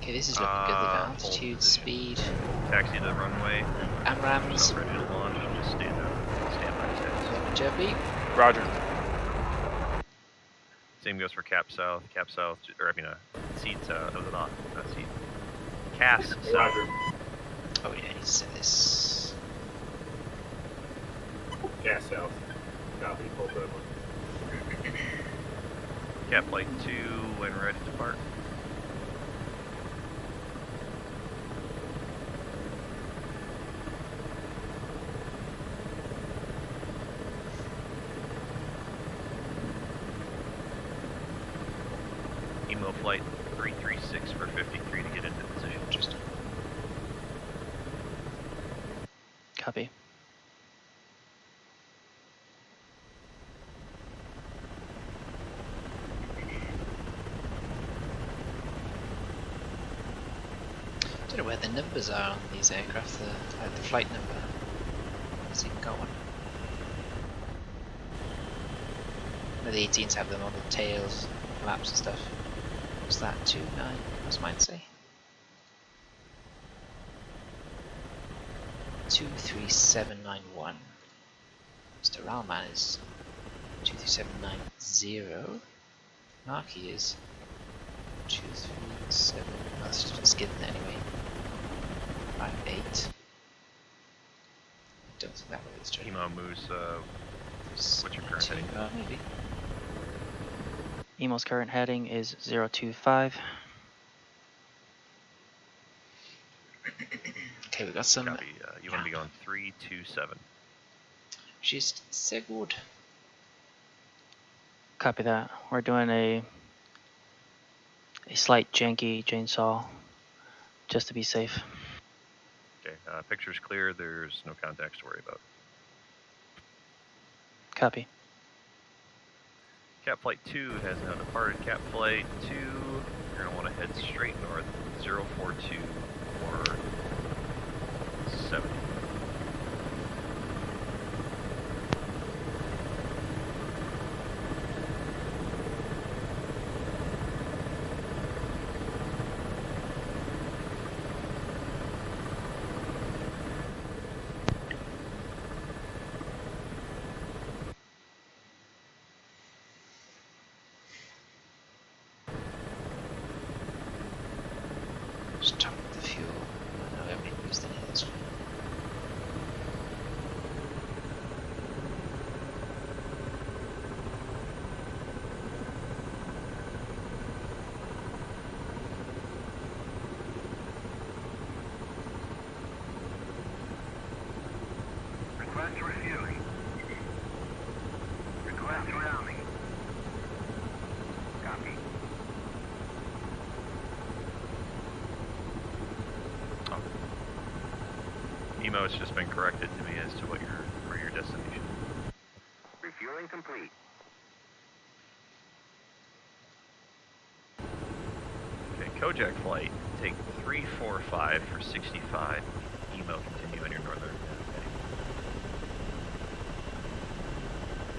Okay, this is looking good. The altitude, speed.
Taxi to the runway.
AMRAAMs.
Ready to launch. Just stand by status.
JB.
Roger.
Same goes for Cap South. Cap South, or I mean, Seed South. No, not Seed. CAS South.
Roger.
Oh yeah, I need to set this.
Gas south. Copy, hold that one.
Cap Flight 2, when ready to depart. Emo Flight 336 for 53 to get into position. Just
Copy.
I don't know where the numbers are on these aircraft, the flight number. Has even got one? No, the 18s have them on the tails, flaps and stuff. What's that? 29? What's mine say? 23791. Mr. Ralman is 23790. Marky is 237. Oh, that's just been skidding anyway. 58. Don't think that way it's true.
Emo Moose, what's your current heading?
Maybe.
Emo's current heading is 025.
Okay, we got some.
Copy. You want to be going 327.
Just sehr gut.
Copy that. We're doing a slight janky chainsaw just to be safe.
Okay, picture's clear. There's no contacts to worry about.
Copy.
Cap Flight 2 has now departed. Cap Flight 2, you're going to want to head straight north, 042 or 70.
Just top up the fuel. No, I haven't used any of this one.
Request refueling. Request rounding. Copy.
Emo has just been corrected to me as to what your destination.
Refueling complete.
Okay, Kojak flight, take 345 for 65. Emo, continue on your northern heading.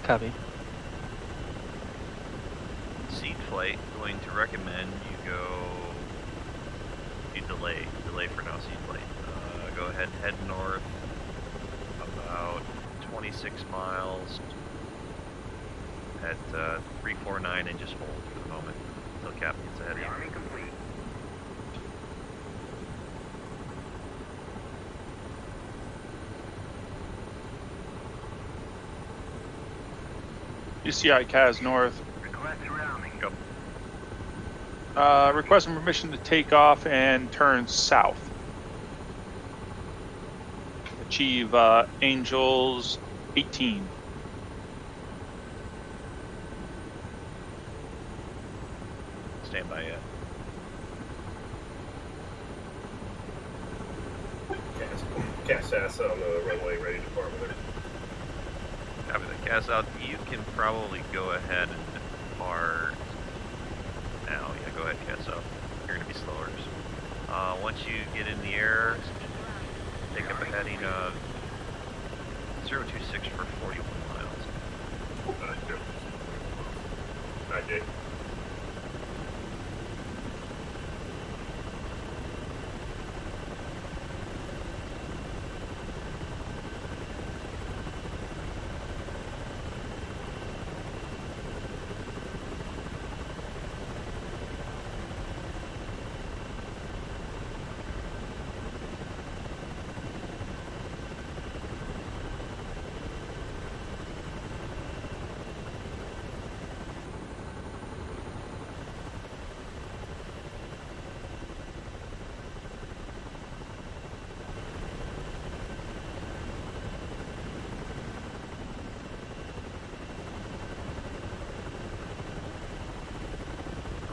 Copy.
Seed flight, going to recommend you delay for now, seed flight. Go ahead and head north about 26 miles at 349 and just hold for the moment until Captain gets ahead of you.
Army complete.
UCI CAS north.
Request rounding.
Go.
Requesting permission to take off and turn south. Achieve Angels 18.
Stand by yet.
Cast ass on the runway, ready to depart with her.
Copy that. Cast out. You can probably go ahead and depart now. Yeah, go ahead, cast out. You're going to be slower. Once you get in the air, take up a heading of 026 for 41 miles.
Hi, Jake.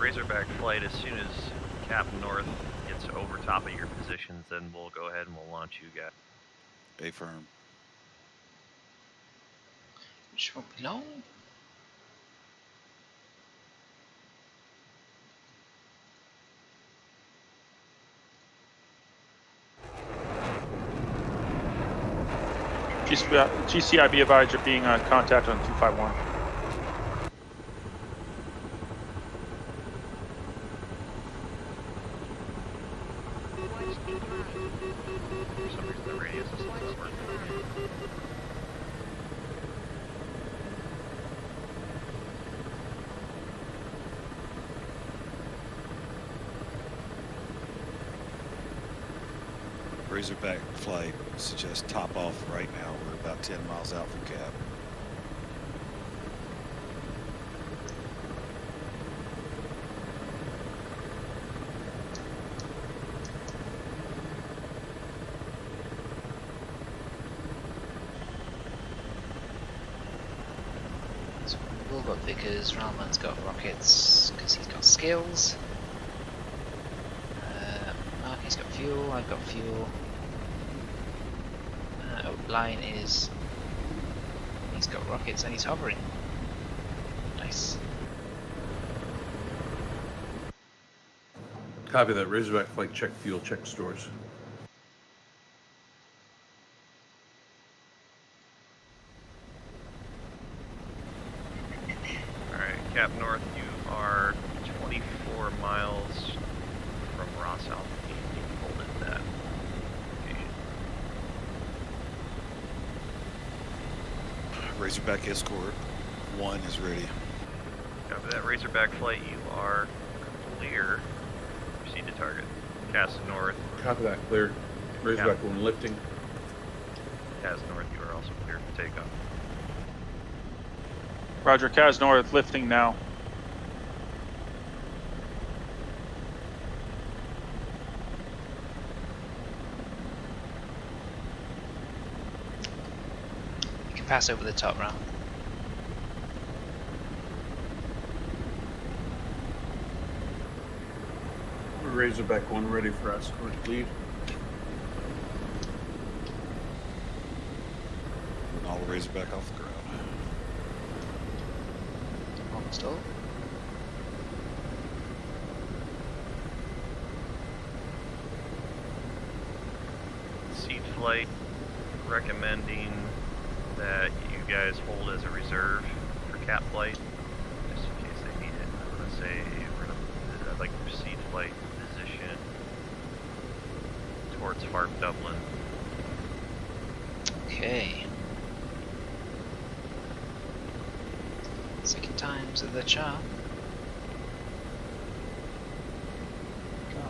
Razorback flight, as soon as Captain North gets over top of your positions, then we'll go ahead and we'll launch you guys.
A firm.
Which won't be long.
GCIB advised you're being contacted on 251.
For some reason, the radius is not working.
Razorback flight suggests top off right now. We're about 10 miles out from Cap.
So we've all got Vickers, Ralman's got rockets because he's got skills. Marky's got fuel, I've got fuel. Line is, he's got rockets and he's hovering. Nice.
Copy that. Razorback flight, check fuel, check stores.
Alright, Cap North, you are 24 miles from Ross Alpha. You hold at that location.
Razorback Escort 1 is ready.
Copy that. Razorback flight, you are clear. Proceed to target. Cast North.
Copy that. Cleared. Razorback 1 lifting.
Cast North, you are also clear for takeoff.
Roger, Cas North lifting now.
You can pass over the top now.
Razorback 1 ready for escort lead.
I'll Razorback off the ground.
Almost all.
Seat flight recommending that you guys hold as a reserve for cap flight, just in case they need it. I'm gonna say I'd like to proceed flight position towards Farm Dublin.
Okay. Second time's the charm. God,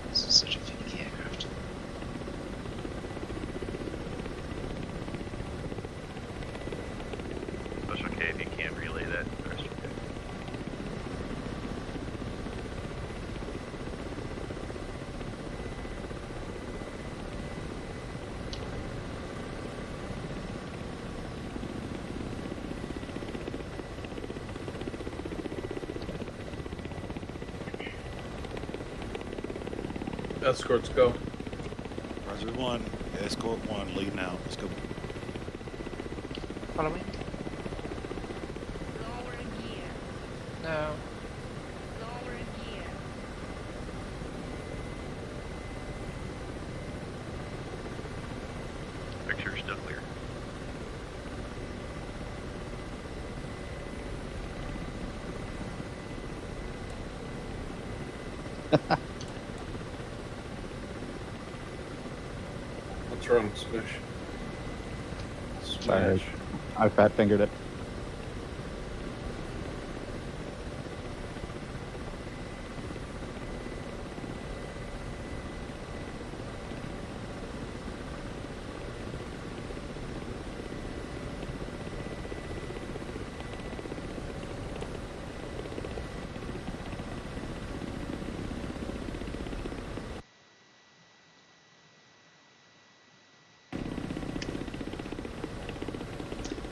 this is such a finicky aircraft.
Special K if you can't relay that to the rest of you.
Escorts go.
Roger 1. Escort 1 leading out. Let's go.
Follow me. No.
Picture's still clear.
What's wrong, Smash?
Sorry, I fat fingered it.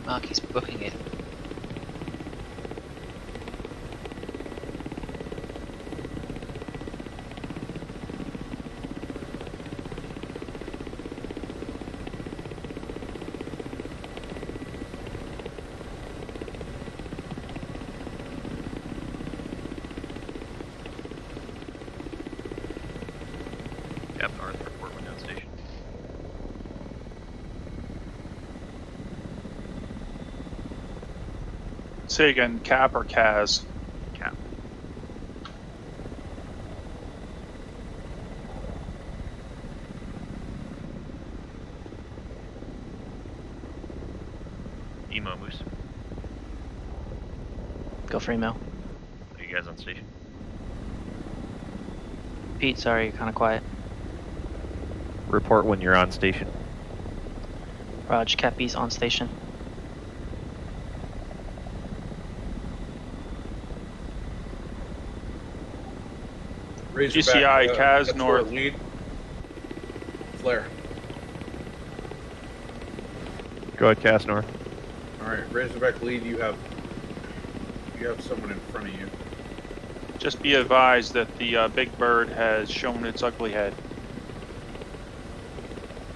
Mark is booking it.
Cap North, report when down station.
Say again, Cap or Cas?
Cap. Emo Moose.
Go for email.
Are you guys on station?
Pete, sorry, you're kind of quiet.
Report when you're on station.
Raj, Cap B's on station.
GCI, Cas North.
Lead. Flare.
Go ahead, Cast North.
All right, Razorback lead. You have someone in front of you.
Just be advised that the big bird has shown its ugly head.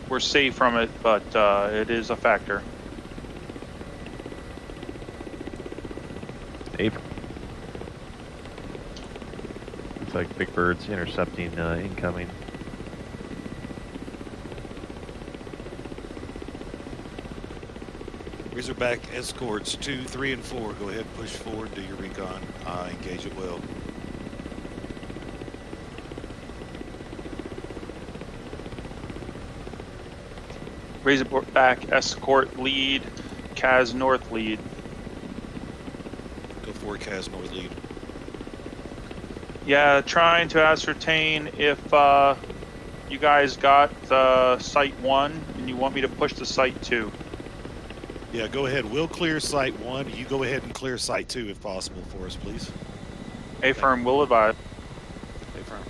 We're safe from it, but it is a factor.
April. like Big Bird's intercepting incoming.
Razorback escorts 2, 3, and 4. Go ahead, push forward, do your recon. Engage it well.
Razorback escort lead, Kaz north lead.
Go for it, Kaz north lead.
Yeah, trying to ascertain if you guys got site 1 and you want me to push to site 2.
Yeah, go ahead. We'll clear site 1. You go ahead and clear site 2 if possible for us, please.
A-firm will advise.
A-firm.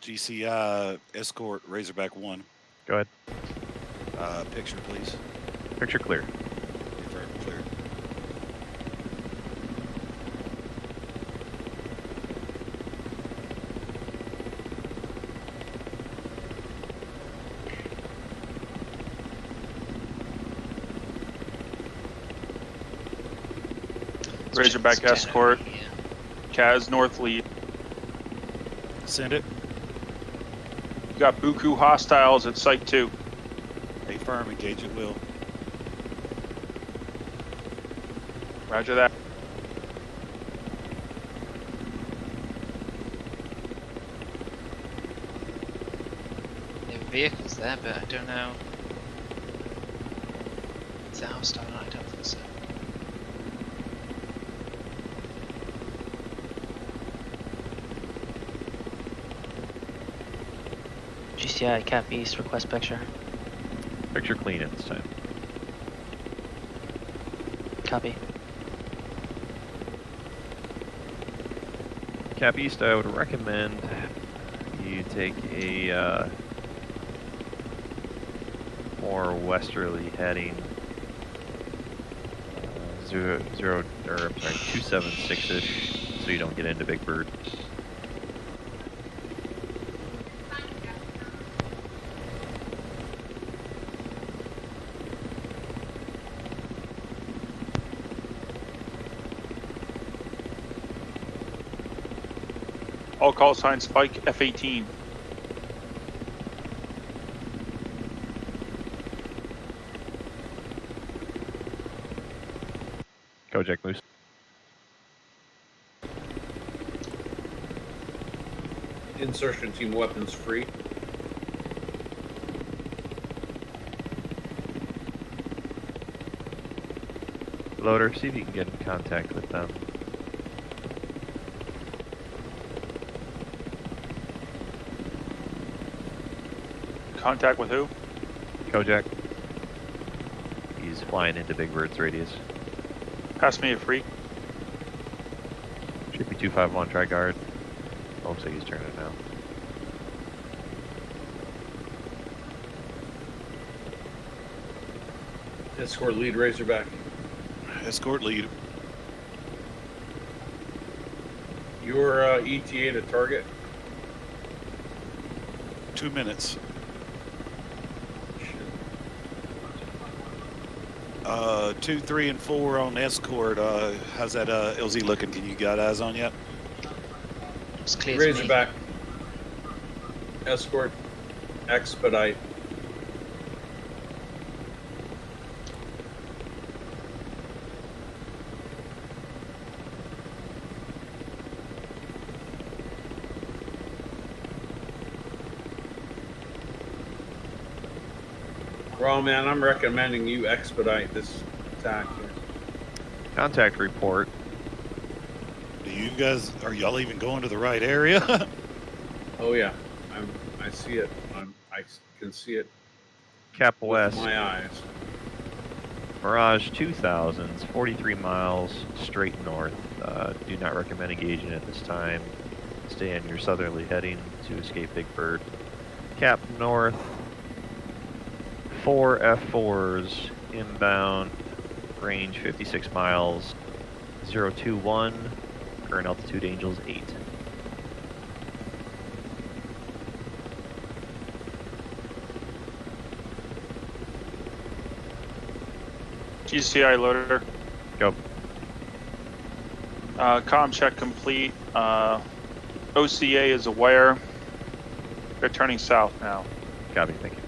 GCI escort Razorback 1.
Go ahead.
Picture, please.
Picture clear.
A-firm, clear.
Razorback escort, Kaz north lead.
Send it.
You got Buku hostiles at site 2.
A-firm, engage at will.
Roger that.
There are vehicles there, but I don't know. Is that hostile? No, I don't think so. GCI Cap East, request picture.
Picture clean at this time.
Copy.
Cap East, I would recommend you take a more westerly heading. 276-ish, so you don't get into Big Bird.
All call sign Spike F-18.
Kojak Moose.
Insertion team weapons free.
Loader, see if you can get in contact with them.
Contact with who?
Kojak. He's flying into Big Bird's radius.
Pass me a free.
Should be 251, try guard. Looks like he's turning it now.
Escort lead Razorback.
Escort lead.
Your ETA to target?
2 minutes. 2, 3, and 4 on escort. How's that LZ looking? Can you got eyes on yet?
It's clear
Razorback. Escort. Expedite. Well, man, I'm recommending you expedite this attack here.
Contact report.
Do you guys, are y'all even going to the right area?
Oh yeah, I see it. I can see it.
Cap
with
West.
my eyes.
Mirage 2000s, 43 miles straight north. Do not recommend engaging at this time. Stay on your southerly heading to escape Big Bird. Cap North. 4 F4s inbound, range 56 miles, 021, current altitude Angels 8.
GCI loader.
Go.
Comm check complete. OCA is aware. They're turning south now.
Copy, thank you.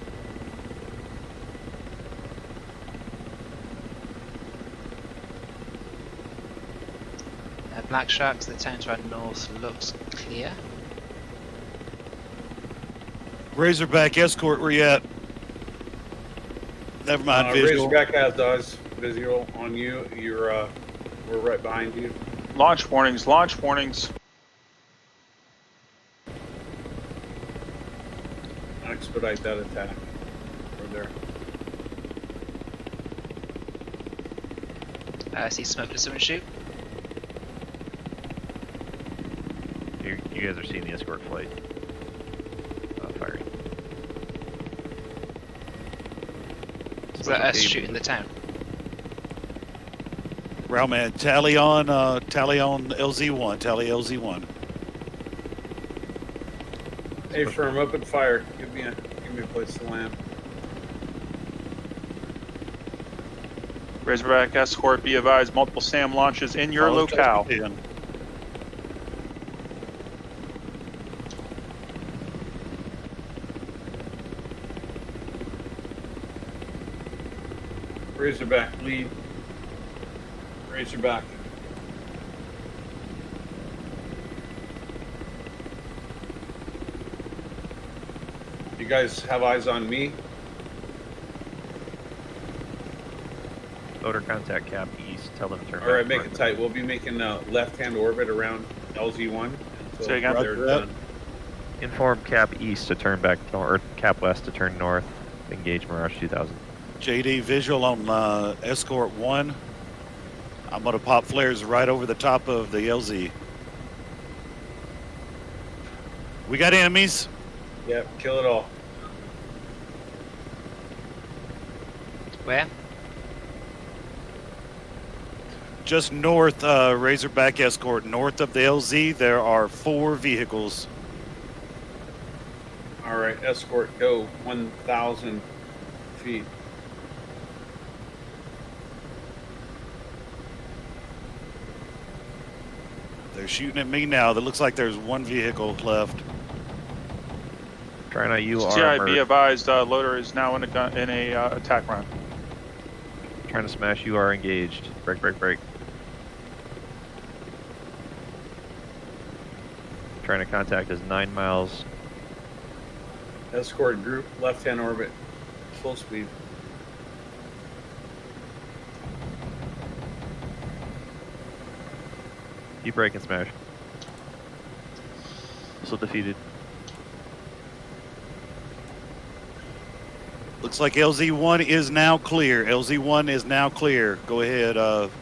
Black Sharks, the town to our north looks clear.
Razorback escort, where you at? Never mind, visual.
Razorback has eyes. Visual on you. You're we're right behind you.
Launch warnings, launch warnings.
Expedite that attack. We're there.
I see smoke. Did someone shoot?
You guys are seeing the escort flight firing.
Is that us shooting the town?
Railman, tally on LZ1. Tally LZ1.
Hey, firm, open fire. Give me a place to land.
Razorback escort, be advised, multiple SAM launches in your locale.
Razorback lead. Razorback. You guys have eyes on me?
Loader contact cap east. Tell them to turn.
All right, make it tight. We'll be making a left-hand orbit around LZ1.
Say again?
They're done.
Inform cap east to turn back north, or cap west to turn north. Engage Mirage 2000.
JD, visual on escort 1. I'm gonna pop flares right over the top of the LZ. We got enemies.
Yep, kill it all.
Where?
Just north, Razorback escort. North of the LZ, there are 4 vehicles.
All right, escort, go 1,000 feet.
They're shooting at me now. That looks like there's 1 vehicle left.
Trying out UR.
GI, be advised, loader is now in a attack run.
Trying to smash UR engaged. Break, break, break. Trying to contact is 9 miles.
Escort group, left-hand orbit, full speed.
Keep break and smash. Missile defeated.
Looks like LZ1 is now clear. LZ1 is now clear. Go ahead,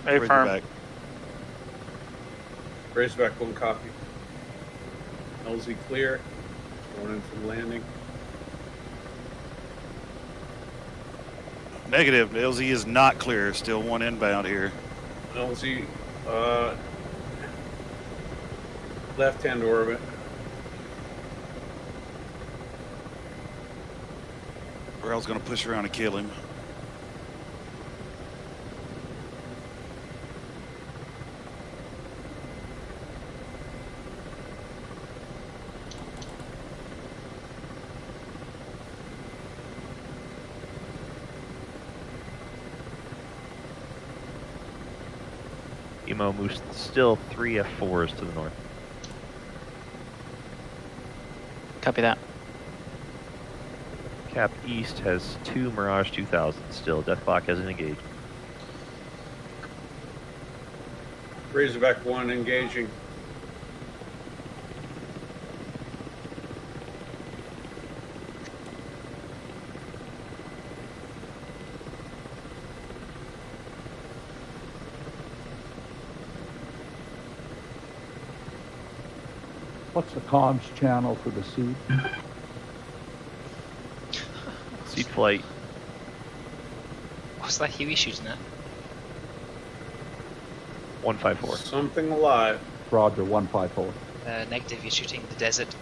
Hey,
Razorback.
Razorback, one copy. LZ clear. Going in for landing.
Negative. LZ is not clear. Still 1 inbound here.
LZ, left-hand orbit.
Rail's gonna push around and kill him.
Emo moves still 3 F4s to the north.
Copy that.
Cap east has 2 Mirage 2000 still. Death clock hasn't engaged.
Razorback 1 engaging.
What's the comms channel for the seed?
Seed flight.
What's that Huey shooting at?
154.
Something alive.
Roger, 154.
Negative, you're shooting the desert.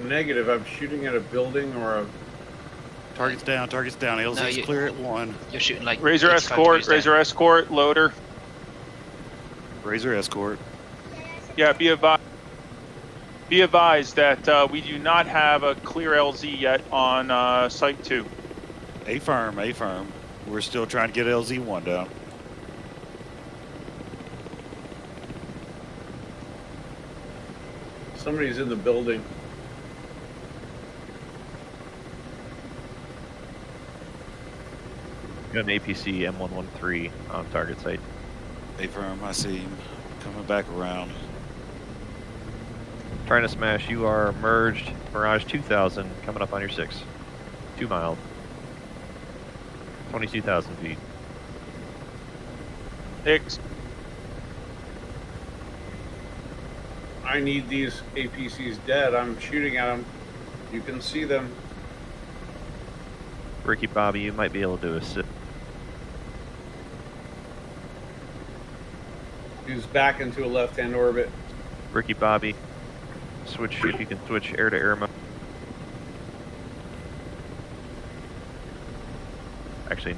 Negative. I'm shooting at a building or a.
Target's down. Target's down. LZ's clear at 1.
You're shooting like
Razor
85
escort.
degrees down.
Razor escort. Loader.
Razor escort.
Yeah. Be advised that we do not have a clear LZ yet on Site 2.
Affirm. We're still trying to get LZ1 down.
Somebody's in the building.
You have an APC M113 on target site.
Affirm. I see him coming back around.
Trying to smash. You are merged. Mirage 2000 coming up on your 6. 2 miles. 22,000 feet.
Hicks.
I need these APCs dead. I'm shooting at them. You can see them.
Ricky Bobby, you might be able to assist.
He's back into a left-hand orbit.
Ricky Bobby, switch if you can switch air to air mode. Actually,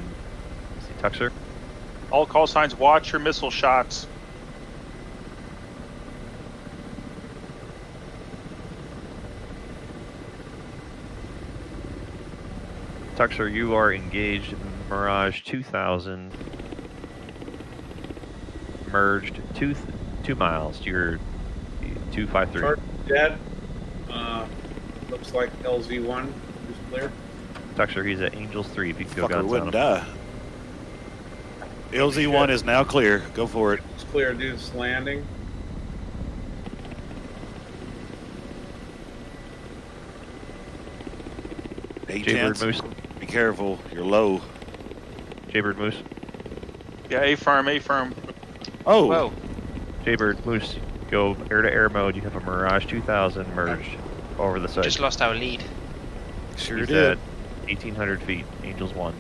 see Tuxer.
All call signs. Watch your missile shots.
Tuxer, you are engaged in Mirage 2000. Merged 2 miles. You're 253.
Target dead. Looks like LZ1 is clear.
Tuxer, he's at Angels 3. If you can go
Fucker
guns on
wouldn't
him.
die. LZ1 is now clear. Go for it.
It's clear, dude's landing.
Jaybird Moose.
Be careful. You're low.
Jaybird Moose.
Yeah, A-firm.
Oh.
Whoa.
Jaybird Moose, go air to air mode. You have a Mirage 2000 merged over the site.
Just lost our lead.
Sure
He's
did.
at 1,800 feet. Angels 1.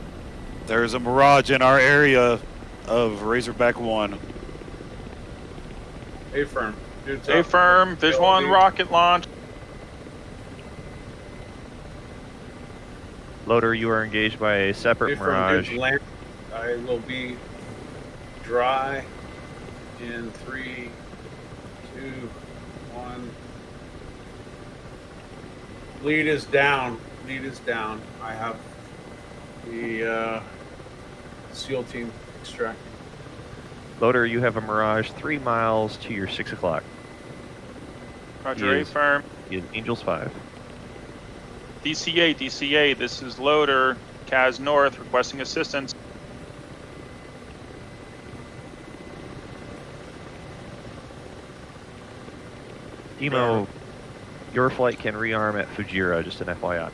There's a Mirage in our area of Razorback 1.
A-firm. Dude's up.
A-firm. There's one rocket launch.
Loader, you are engaged by a separate
A-firm,
Mirage.
dude's land. I will be dry in 3, 2, 1. Lead is down. I have the SEAL team extracting.
Loader, you have a Mirage 3 miles to your 6 o'clock.
Roger, A-firm.
He is Angels 5.
DCA, this is Loader, CAS North, requesting assistance.
Emo, your flight can rearm at Fujira, just an FYI.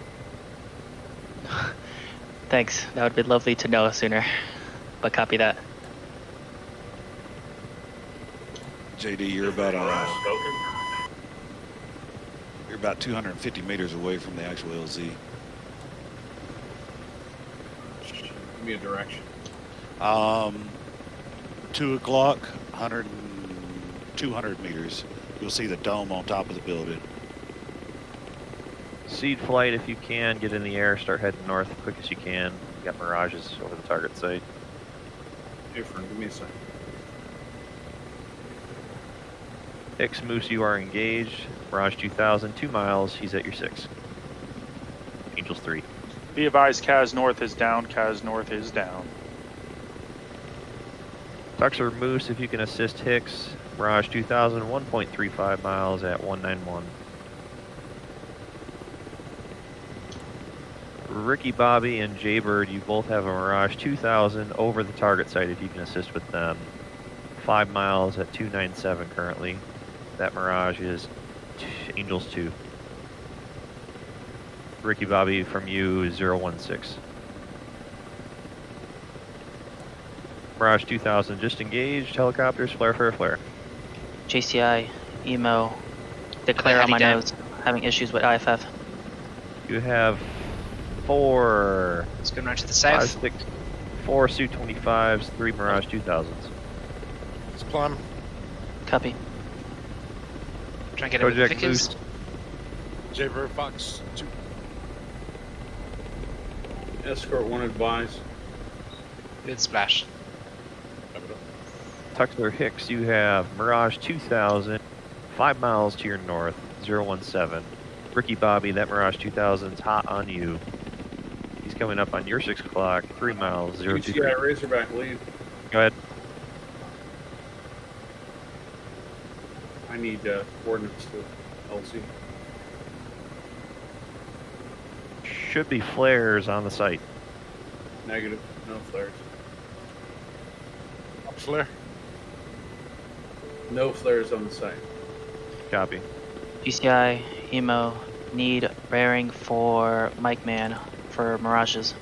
Thanks. That would be lovely to know sooner. But copy that.
JD, you're about 250 meters away from the actual LZ.
Give me a direction.
2 o'clock, 200 meters. You'll see the dome on top of the building.
Seed flight, if you can, get in the air, start heading north as quick as you can. You got Mirages over the target site.
Different. Give me a second.
X Moose, you are engaged. Mirage 2000, 2 miles. He's at your 6. Angels 3.
Be advised, CAS North is down.
Tuxer Moose, if you can assist Hicks. Mirage 2000, 1.35 miles at 191. Ricky Bobby and Jaybird, you both have a Mirage 2000 over the target site if you can assist with them. 5 miles at 297 currently. That Mirage is Angels 2. Ricky Bobby from you is 016. Mirage 2000 just engaged. Helicopters, flare.
JCI, declare on my
down.
nose, having issues with IFF.
You have 4.
It's going around to the
5,
south.
6, 4 Su-25s, 3 Mirage 2000s.
Let's climb.
Copy.
Try and get over
Project
Vickers.
Boost.
Jaybird Fox 2.
Escort 1 advised.
Good splash.
Tuxler Hicks, you have Mirage 2000, 5 miles to your north, 017. Ricky Bobby, that Mirage 2000's hot on you. He's coming up on your 6 o'clock, 3 miles, 023.
UCI Razorback lead.
Go ahead.
I need coordinates to LZ.
Should be flares on the site.
Negative, no flares.
Flare.
No flares on the site.
Copy.
GCI, emo, need bearing for Mike Man for Mirages.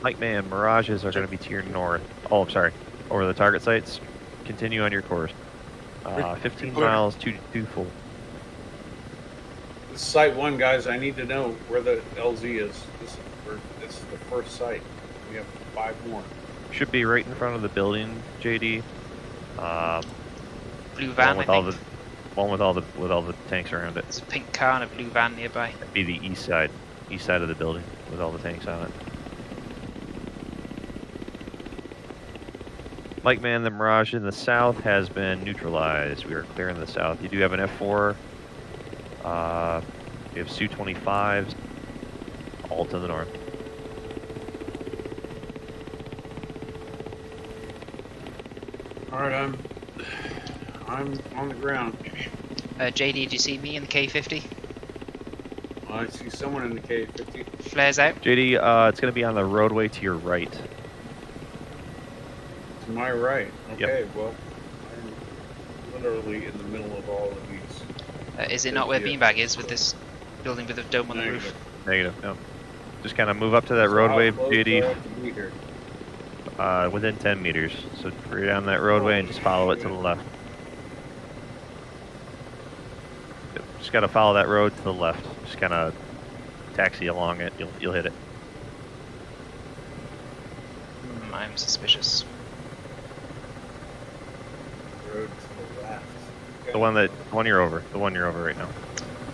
Mike Man, Mirages are going to be to your north. Oh, I'm sorry. Over the target sites. Continue on your course. 15 miles, 2 full.
This is site 1, guys. I need to know where the LZ is. This is the first site. We have 5 more.
Should be right in front of the building, JD.
Blue van, I think.
One with all the tanks around it.
There's a pink car and a blue van nearby.
That'd be the east side of the building with all the tanks on it. Mike Man, the Mirage in the south has been neutralized. We are clear in the south. You do have an F4. You have Su-25s, all to the north.
All right, I'm on the ground.
JD, did you see me in the K50?
I see someone in the K50.
Flares out.
JD, it's going to be on the roadway to your right.
To my right. Okay,
Yep.
well, I'm literally in the middle of all of these.
Is it not where Beanbag is with this building with a dome on the roof?
Negative, no. Just kind of move up to that
So
roadway,
how close do I
JD,
have to be here?
within 10 meters. So right down that roadway and just follow it to the left. Yep, just got to follow that road to the left. Just kind of taxi along it. You'll hit it.
I'm suspicious.
Road to the left.
The one you're over. The one you're over right now.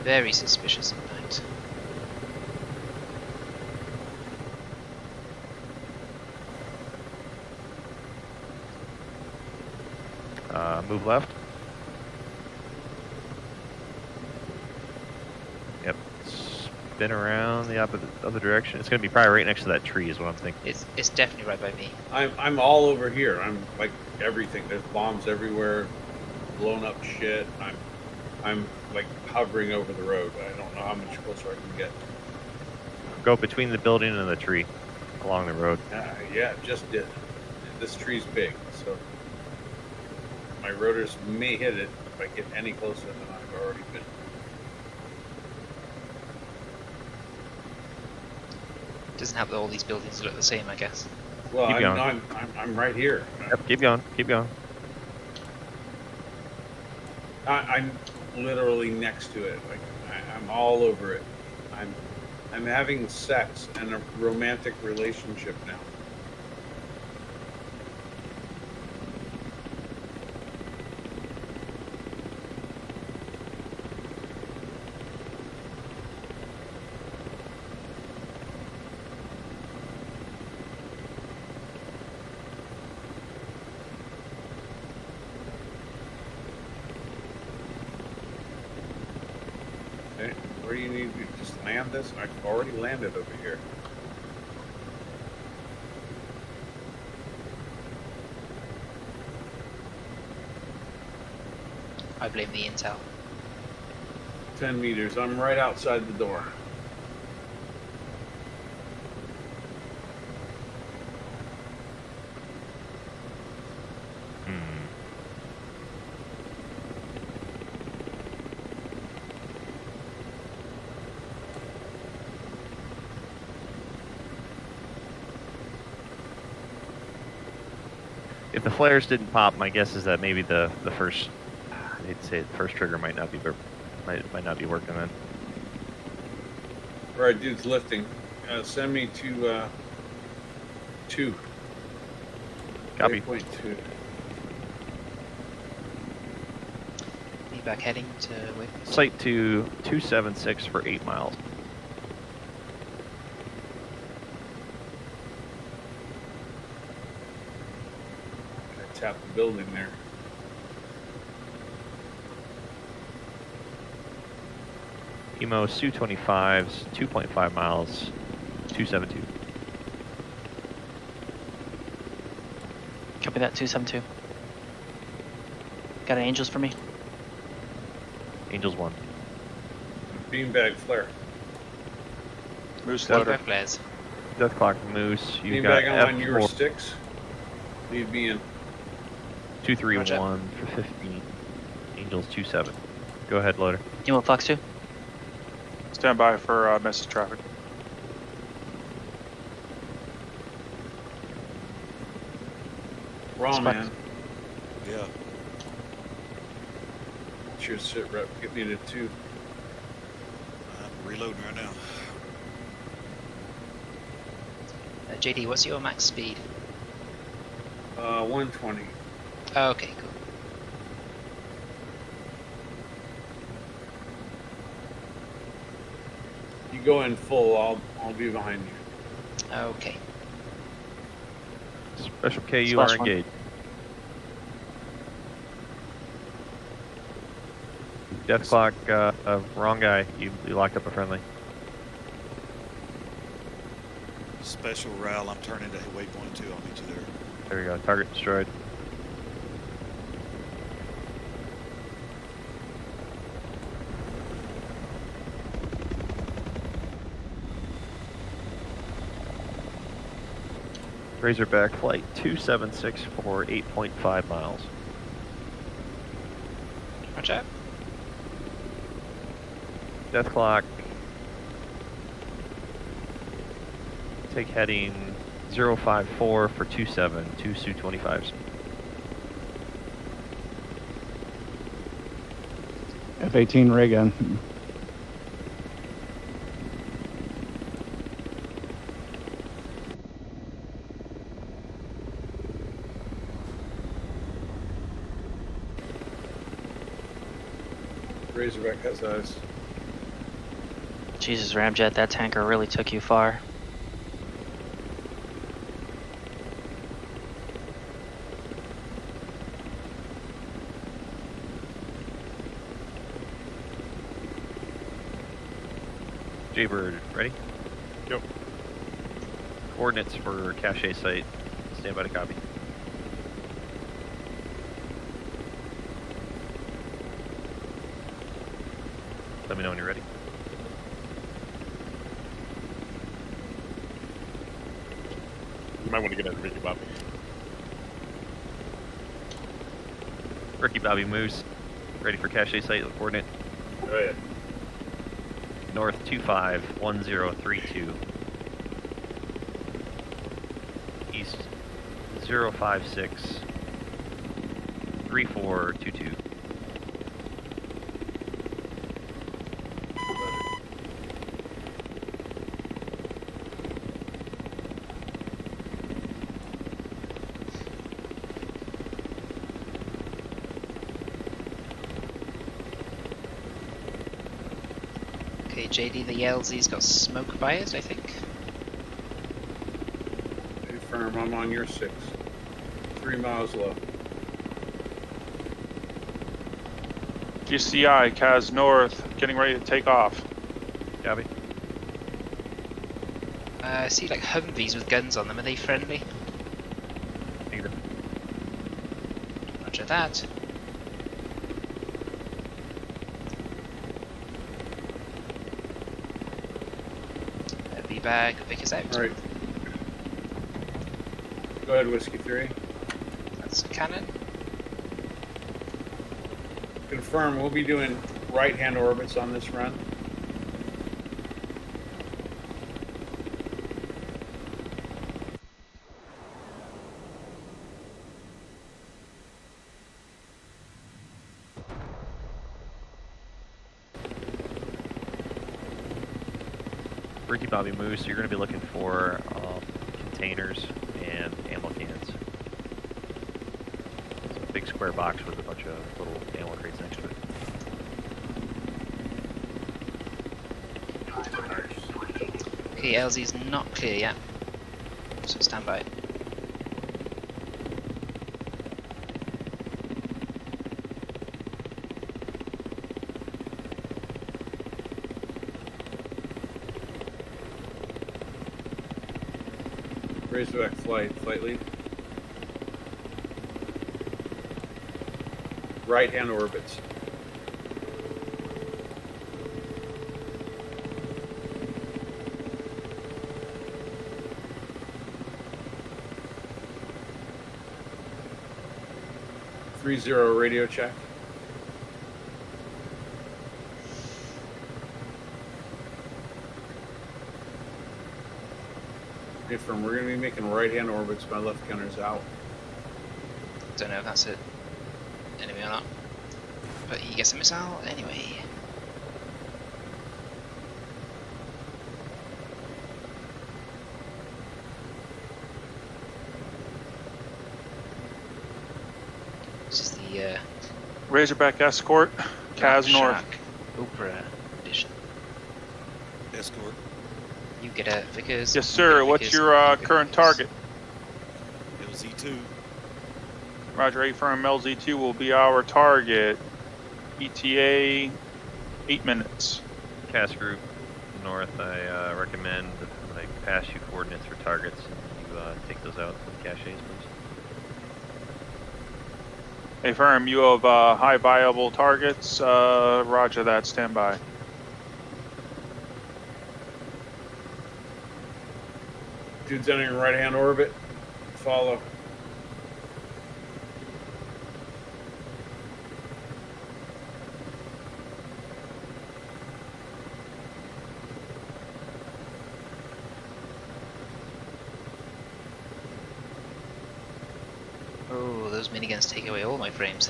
Very suspicious indeed.
Move left. Yep. Spin around the other direction. It's going to be probably right next to that tree is what I'm thinking.
It's definitely right by me.
I'm all over here. I'm like everything. There's bombs everywhere, blown up shit. I'm like hovering over the road. I don't know how much closer I can get.
Go between the building and the tree along the road.
Yeah, just did. This tree's big, so my rotors may hit it if I get any closer than I've already been.
Doesn't help that all these buildings look the same, I guess.
Well,
Keep going.
I'm right here.
Yep, keep going. Keep going.
I'm literally next to it. Like I'm all over it. I'm having sex and a romantic relationship now. Okay, where do you need to just land this? I've already landed over here.
I blame the intel.
10 meters. I'm right outside the door.
If the flares didn't pop, my guess is that maybe the first, I'd say the first trigger might not be Might not be working then.
All right, dude's lifting. Send me to 2.
Copy.
8.2.
Back heading to waypoint.
Site to 276 for 8 miles.
I tapped the building there.
Emo Su-25s, 2.5 miles, 272.
Copy that, 272. Got an Angels for me?
Angels 1.
Beanbag flare.
Moose
Death,
loader.
Flares.
Death Clock Moose. You've got
Beanbag on your
F4
sticks. Lead me in.
231 for 15. Angels 27. Go ahead, loader.
Emo Fox 2.
Stand by for message traffic.
Wrong,
Spot.
man.
Yeah.
Cheers, sit rep. Get me to 2.
I'm reloading right now.
JD, what's your max speed?
120.
Oh, okay, cool.
You go in full, I'll be behind you.
Okay.
Special K, you
Splash
are
one.
engaged. Death Clock, wrong guy. You locked up a friendly.
Special RAL, I'm turning to waypoint 2. I'll meet you there.
There we go. Target destroyed. Razorback flight 276 for 8.5 miles.
Roger.
Death Clock. Take heading 054 for 27, 2 Su-25s.
F-18 ray gun.
Razorback has eyes.
Jesus, Ramjet, that tanker really took you far.
Jaybird, ready?
Yep.
Coordinates for cache site. Stand by to copy. Let me know when you're ready.
You might want to get out Ricky Bobby.
Ricky Bobby Moose, ready for cache site coordinate.
Oh yeah.
North 251032. East 056 3422.
Okay, JD, the LZ's got smoke by it, I think.
Confirm, I'm on your 6. 3 miles low.
GCI, Kaz North, getting ready to take off.
Copy.
I see like Humvees with guns on them. Are they friendly?
Neither.
Roger that. V-bag, Vic is out.
Alright. Go ahead, Whiskey 3.
That's a cannon.
Confirm, we'll be doing right-hand orbits on this run.
Ricky Bobby Moose, you're going to be looking for containers and ammo cans. It's a big square box with a bunch of little ammo crates next to it.
Okay, LZ's not clear yet, so stand by.
Razorback flight lead. Right hand orbits. Zero radio check. Affirm, we're going to be making right-hand orbits. My left gunner's out.
Don't know if that's it. Enemy or not. But he gets a missile anyway. This is the
Razorback escort, Kaz North.
Oprah edition.
Escort.
You get it, Vickers.
Yes, sir. What's your current target?
LZ2.
Roger, A-firm LZ2 will be our target. ETA, 8 minutes.
Cast group north, I recommend when I pass you coordinates for targets, you take those out to the caches, please.
A-firm, you have high viable targets. Roger that, stand by.
Dude's entering right-hand orbit. Follow.
Oh, those miniguns take away all my frames.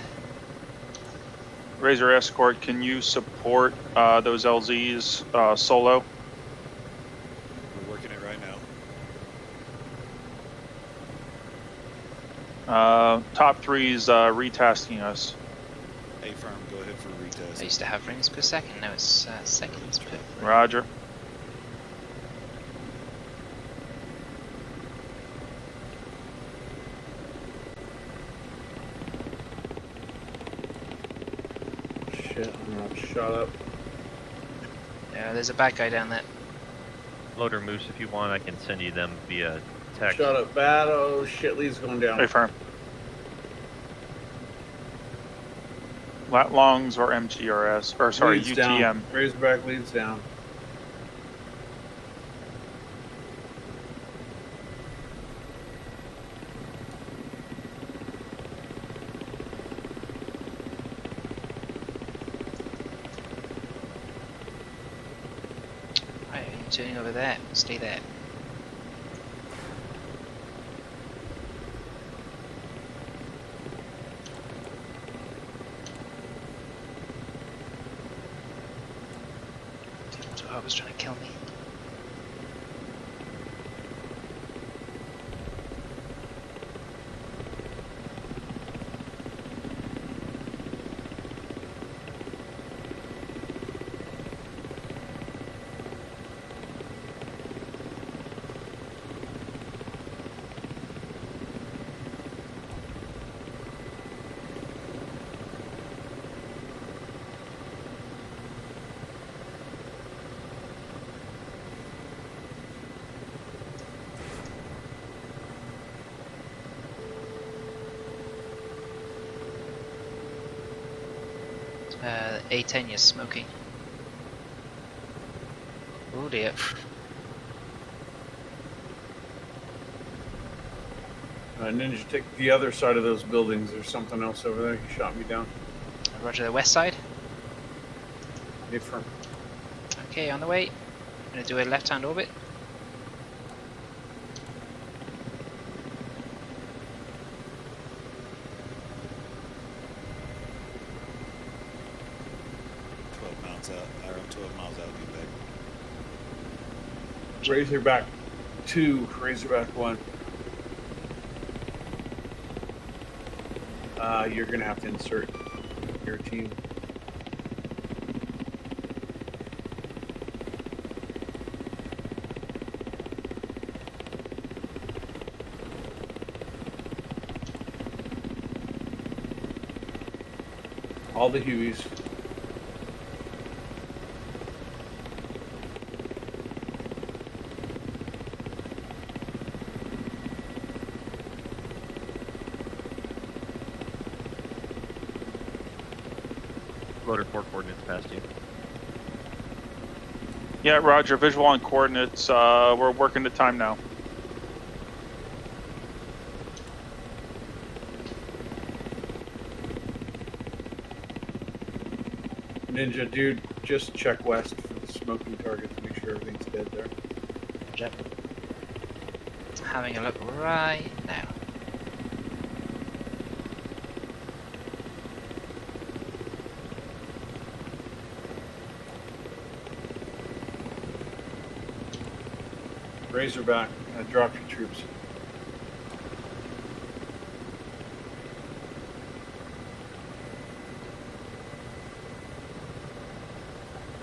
Razor escort, can you support those LZs solo?
We're working it right now.
Top three's retasking us.
A-firm, go ahead for retest.
I used to have frames per second, now it's seconds per frame.
Roger.
Shit, I'm not shot up.
Yeah, there's a bad guy down there.
Loader Moose, if you want, I can send you them via text.
Shot up bad. Oh shit, lead's going down.
A-firm. Lat longs or MGRS, or sorry,
Leads
UTM.
down. Razorback leads down.
Right, you're turning over there. Stay there. I was trying to kill me. A10, you're smoking. Oh dear.
Ninja, take the other side of those buildings. There's something else over there. He shot me down.
Roger, the west side.
Affirm.
Okay, on the way. I'm gonna do a left-hand orbit.
Razorback 2, Razorback 1. You're going to have to insert your team. All the Hueys.
Loader 4 coordinates past you.
Yeah, Roger. Visual on coordinates. We're working the time now.
Ninja, dude, just check west for the smoking target to make sure everything's dead there.
Yep. Having a look right now.
Razorback, drop your troops.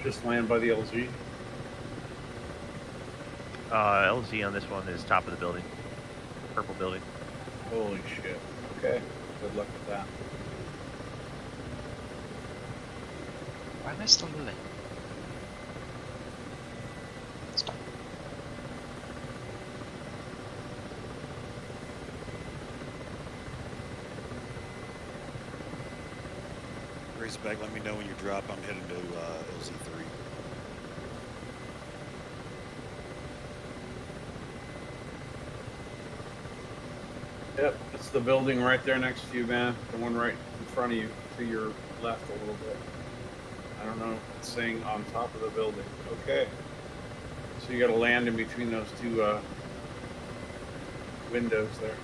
Just land by the LZ.
LZ on this one is top of the building. Purple building.
Holy shit. Okay, good luck with that.
Why am I still moving? Stop.
Razorback, let me know when you drop. I'm heading to LZ3.
Yep, it's the building right there next to you, man. The one right in front of you, to your left a little bit. I don't know, it's saying on top of the building. Okay. So you gotta land in between those two windows there.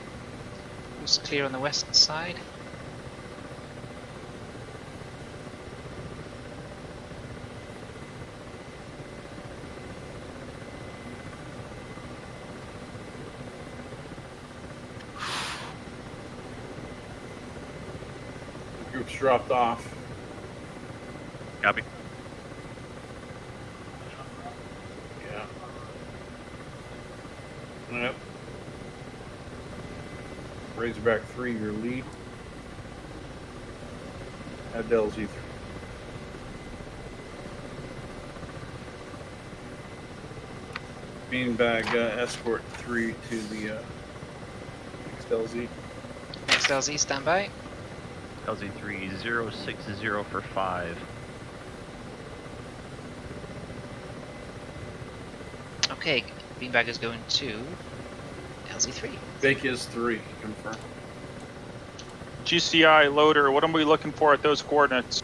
Who's clear on the west side?
The group's dropped off.
Copy.
Yeah. Yep. Razorback 3, your lead. Add to LZ3. Beanbag escort 3 to the next LZ.
Next LZ, stand by.
LZ3 060 for 5.
Okay, Beanbag is going to LZ3.
Bake is 3, confirm.
GCI loader. What are we looking for at those coordinates?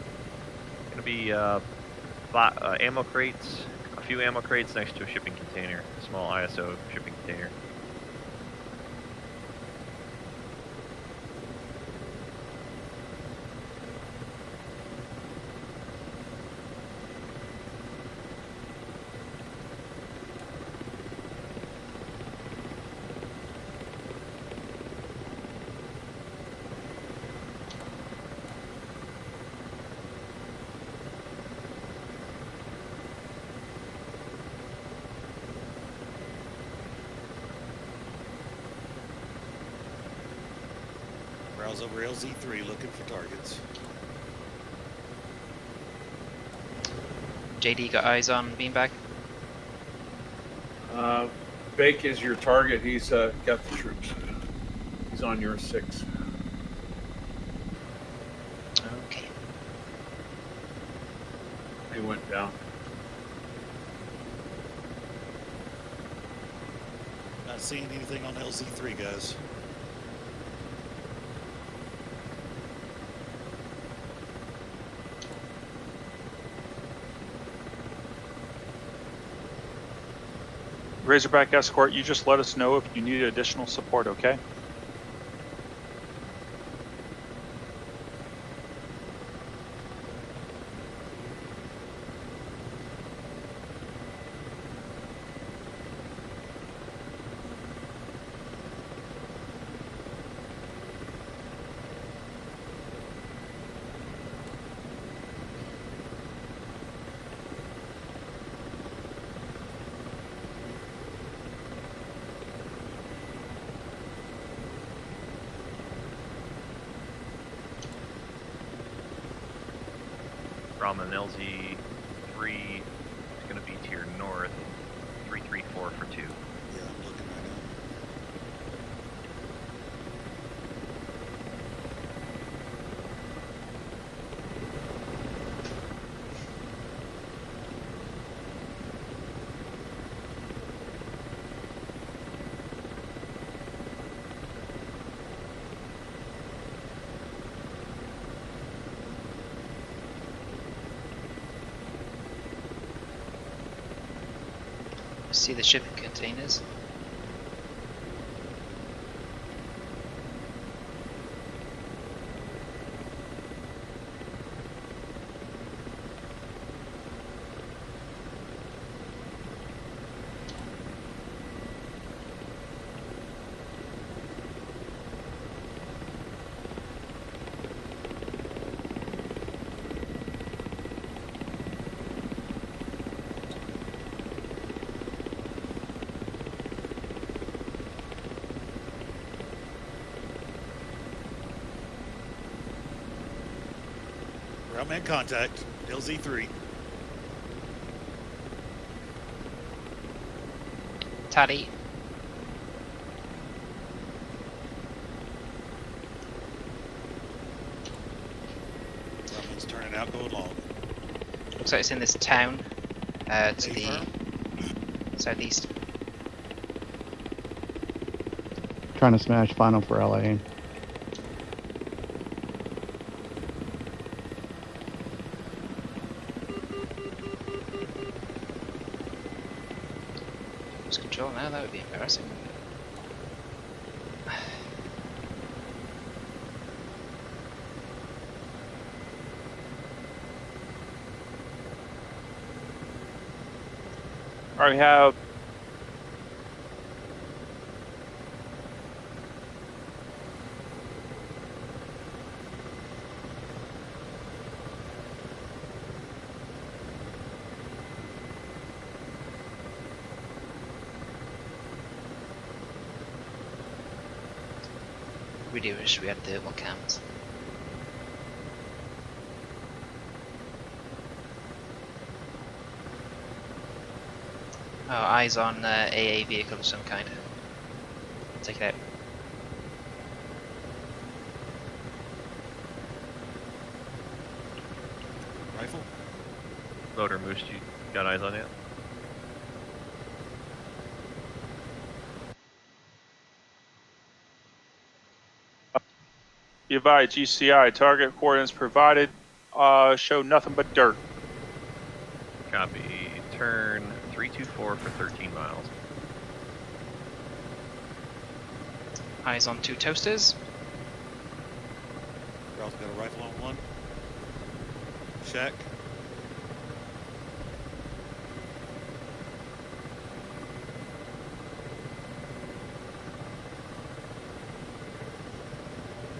Gonna be ammo crates, a few ammo crates next to a shipping container, a small ISO shipping container.
Browse over LZ3 looking for targets.
JD got eyes on Beanbag.
Bake is your target. He's got the troops. He's on your 6.
Okay.
He went down.
Not seeing anything on LZ3, guys.
Razorback escort. You just let us know if you need additional support. Okay.
common LZ3 is going to be to your north, 334 for 2.
Yeah, I'm looking right now.
See the shipping containers.
Groundman contact, LZ3.
Taddy.
Groundman's turning out, going long.
Looks like it's in this town to the southeast.
Trying to smash final for LA.
Lose control now, that would be embarrassing.
Alright, we have
We do wish we had thermal cams. Oh, eyes on AA vehicle of some kind. Take it out.
Rifle?
Loader Moose, you got eyes on it?
Divide GCI. Target coordinates provided show nothing but dirt.
Copy. Turn 324 for 13 miles.
Eyes on 2 toasters.
Ralph's got a rifle on 1. Shack.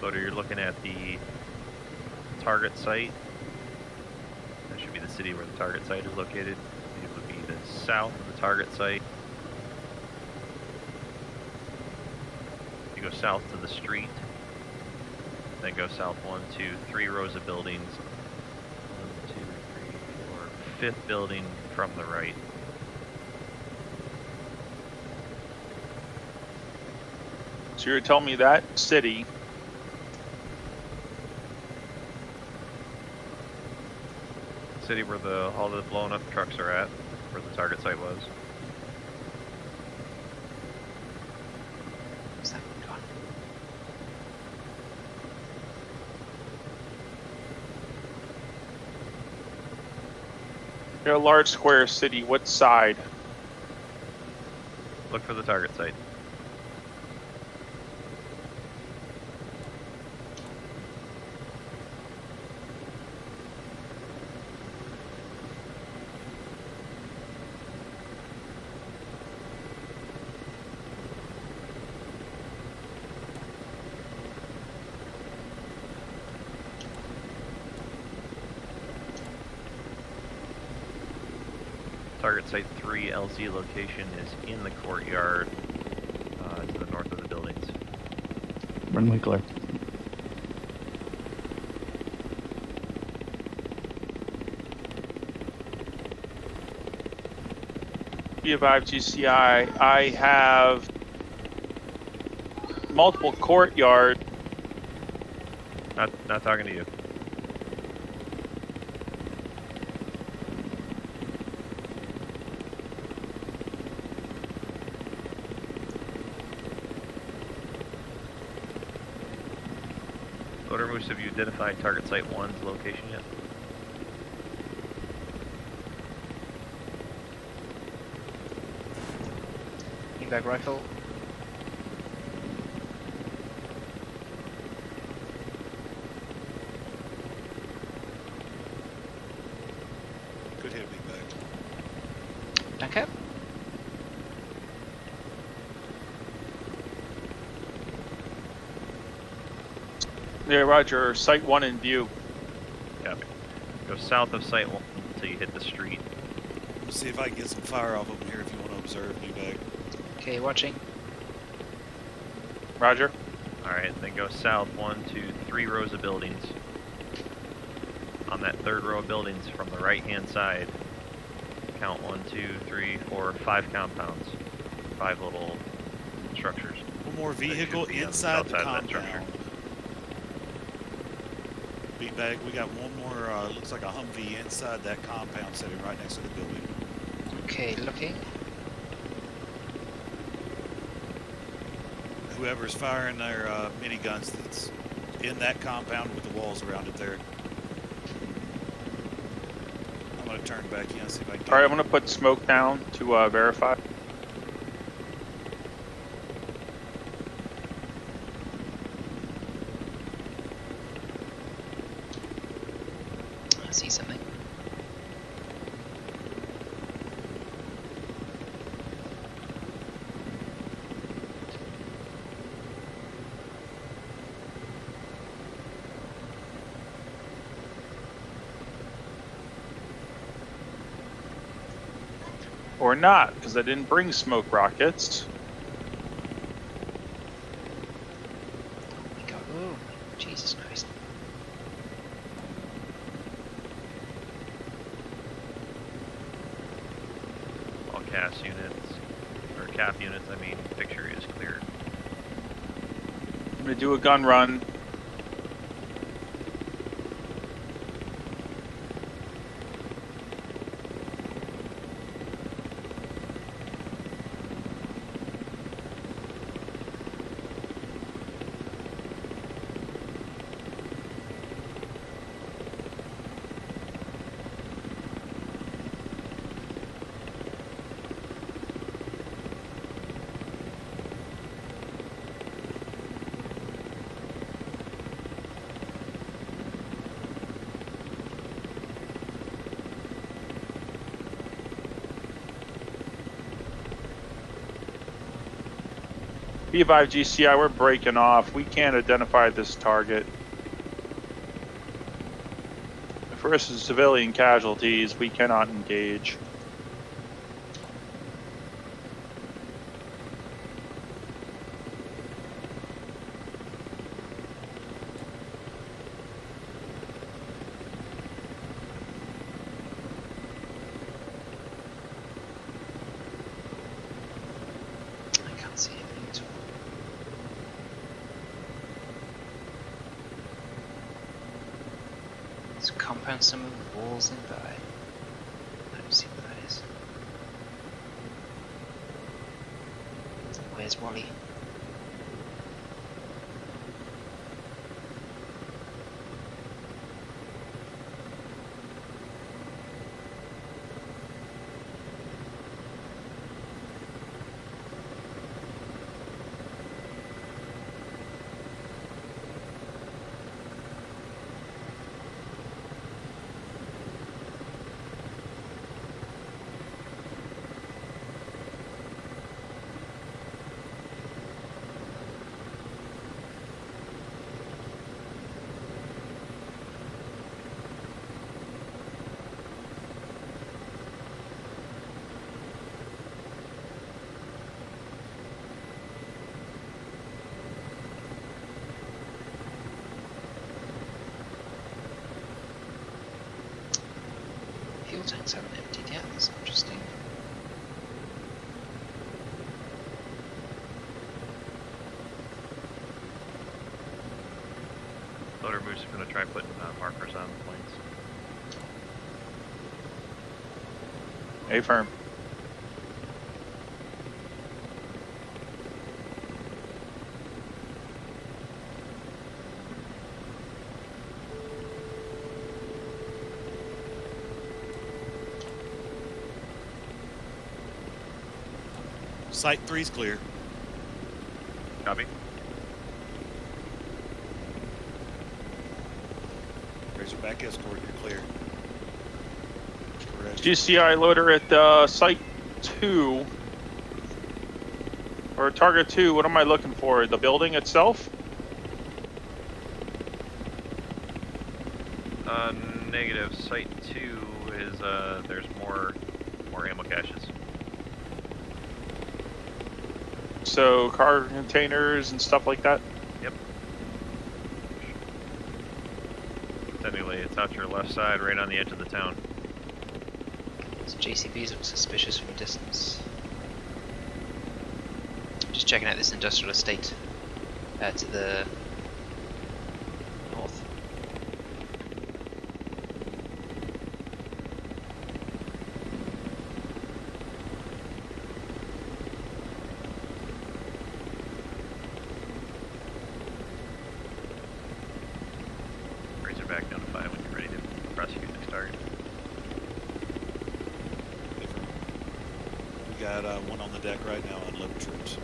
Loader, you're looking at the target site. That should be the city where the target site is located. It would be the south of the target site. You go south to the street, then go south 1, 2, 3 rows of buildings. 1, 2, 3, 4, 5th building from the right.
So you're telling me that city
City where all the blown up trucks are at, where the target site was.
What's that one gone?
You're a large square city. What side?
Look for the target site. Target Site 3 LZ location is in the courtyard to the north of the buildings.
Runway clear.
B5 GCI, I have multiple courtyard.
Not talking to you. Odor Moose, have you identified target site 1's location yet?
Beanbag rifle.
Good hit, Beanbag.
Okay.
Yeah, Roger. Site 1 in view.
Copy. Go south of site 1 until you hit the street.
Let's see if I can get some fire off of them here if you want to observe, Beanbag.
Okay, watching.
Roger.
Alright, then go south 1, 2, 3 rows of buildings. On that third row of buildings from the right hand side, count 1, 2, 3, 4, 5 compounds. 5 little structures.
One more vehicle inside the compound. Beanbag, we got one more, looks like a Humvee inside that compound sitting right next to the building.
Okay, looking.
Whoever's firing their miniguns that's in that compound with the walls around it there. I'm going to turn back in and see if I can get
All right, I'm going to put smoke down to verify.
I see something.
Or not, because I didn't bring smoke rockets.
Oh, Jesus Christ.
All CAS units, or CAF units, I mean, picture is cleared.
I'm going to do a gun run. B5 GCI, we're breaking off. We can't identify this target. For us as civilian casualties, we cannot engage.
I can't see anything at all. It's a compound, some of the walls nearby. I don't see what that is. Where's Wally? Fuel tanks haven't emptied yet, that's interesting.
Loader Moose is going to try putting markers on the planes.
Affirm.
Site 3's clear.
Copy.
Razorback escort, you're clear. Correct.
GCI loader at site 2 or target 2. What am I looking for? The building itself?
Negative. Site 2 is there's more ammo caches.
So cargo containers and stuff like that.
Yep. Technically, it's out your left side, right on the edge of the town.
So JCBs look suspicious from a distance. Just checking out this industrial estate to the north.
Razorback notify when you're ready to prosecute next target.
We got one on the deck right now on load troops.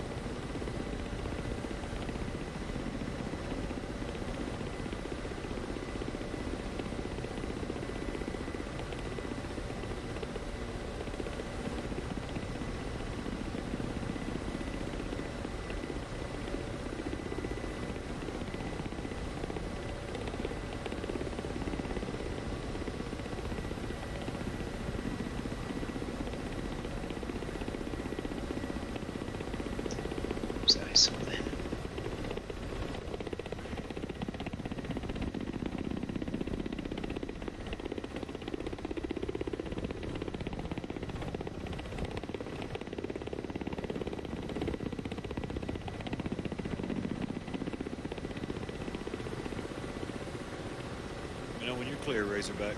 You know when you're clear, Razorback.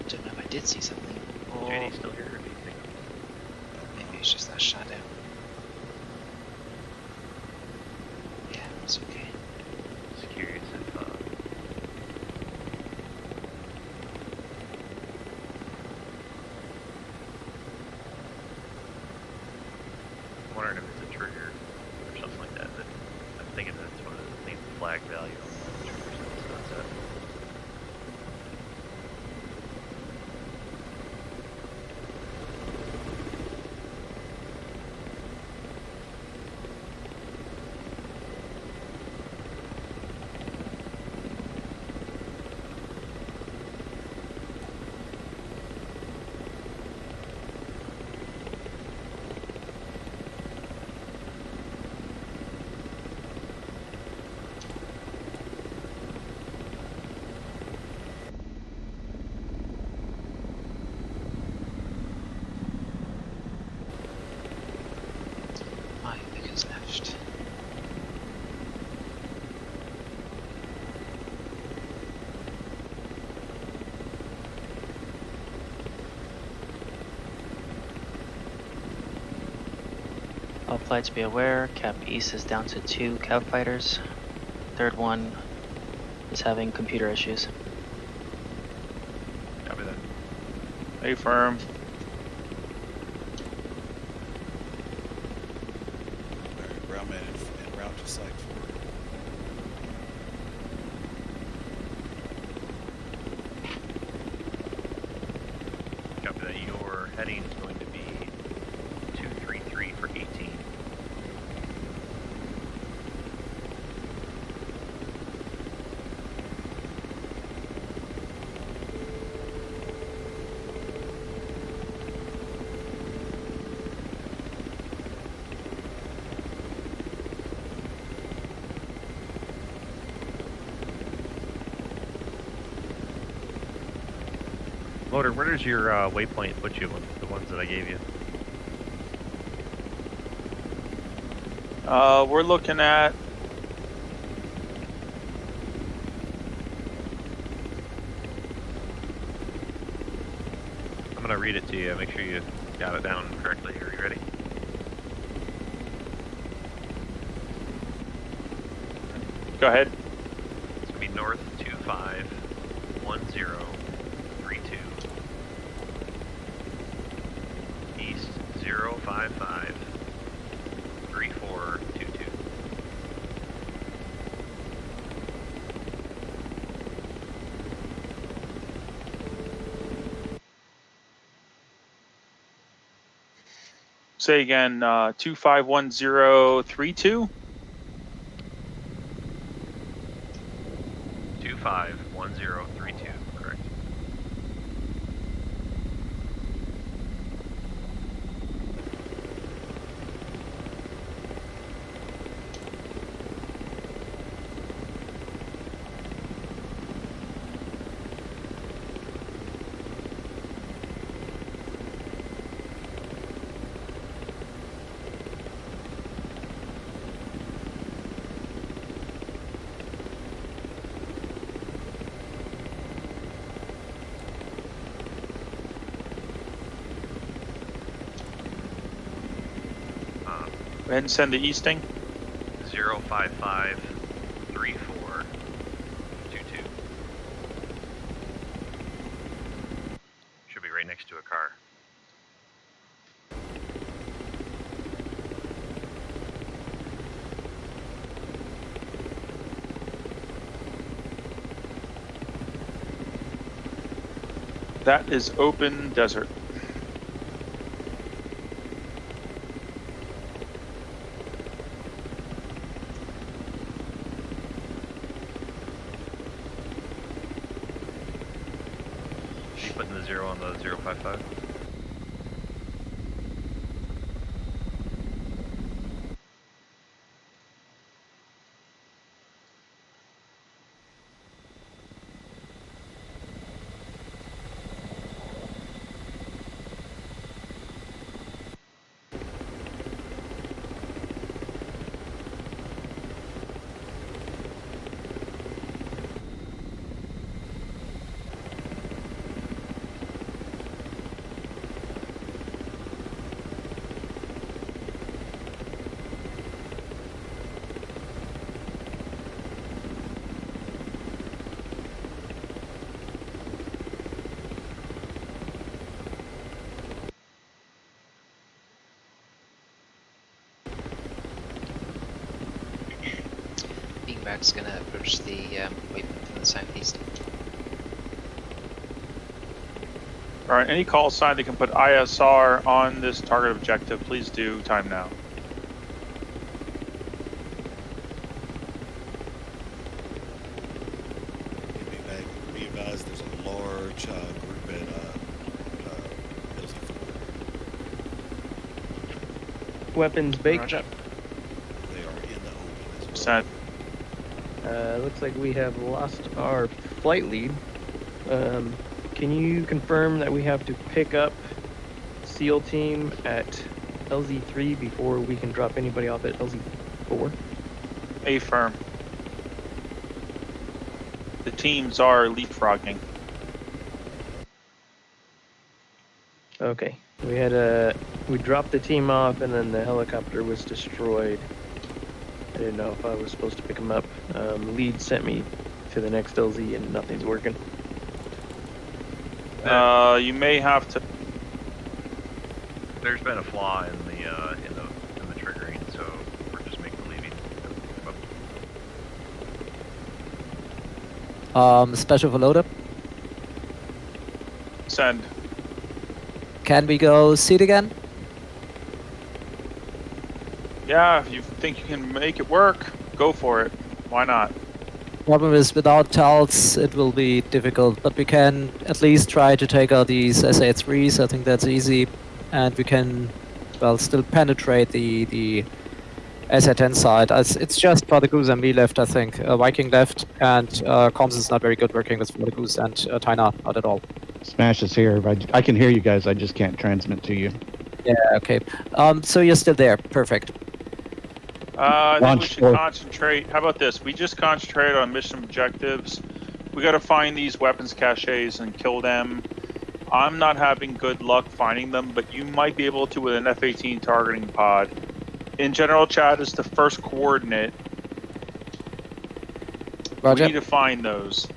Don't know if I did see something. Or
JD's still here. Or do you think?
maybe it's just that shadow. Yeah, it's okay.
Just curious if I'm wondering if it's a trigger or something like that. That I'm thinking that it's one of the main flag value on the triggers in this concept.
My figure's left.
All flights be aware, Cap East is down to 2 Cav fighters. Third one is having computer issues.
Copy that.
Affirm.
Alright, ground man en route to site 4.
Copy that. Your heading is going to be 233 for 18. Loader, where does your waypoint put you? The ones that I gave you.
We're looking at.
I'm gonna read it to you. Make sure you got it down correctly. Are you ready?
Go ahead.
It's gonna be north 251032. East 0553422.
Say again, 251032.
251032, correct.
Go ahead and send the easting.
0553422. Should be right next to a car.
That is open desert.
You putting the 0 on the 055?
Beanbag's gonna approach the waypoint from the southeast.
All right, any call sign that can put ISR on this target objective, please do. Time now.
Be advised, there's a large group at LZ4.
Weapons baked.
They are in the open as well.
Sent.
Looks like we have lost our flight lead. Can you confirm that we have to pick up SEAL team at LZ3 before we can drop anybody off at LZ4?
Affirm. The teams are leapfrogging.
Okay. We dropped the team off and then the helicopter was destroyed. I didn't know if I was supposed to pick them up. Lead sent me to the next LZ and nothing's working.
You may have to.
There's been a flaw in the triggering, so we're just making believing.
Special for loader.
Send.
Can we go seat again?
Yeah, if you think you can make it work, go for it. Why not?
Problem is, without TALs, it will be difficult, but we can at least try to take out these SA3s. I think that's easy, and we can, well, still penetrate the SA10 side. It's just for the Goose and me left, I think. Viking left, and Comms is not very good working with the Goose, and Tyna not at all.
Smash is here. I can hear you guys. I just can't transmit to you.
Yeah, okay. So you're still there. Perfect.
I think we
Launch
should
forward.
concentrate. How about this? We just concentrate on mission objectives. We got to find these weapons caches and kill them. I'm not having good luck finding them, but you might be able to with an F-18 targeting pod. In general, chat is the first coordinate.
Roger.
We need to find those.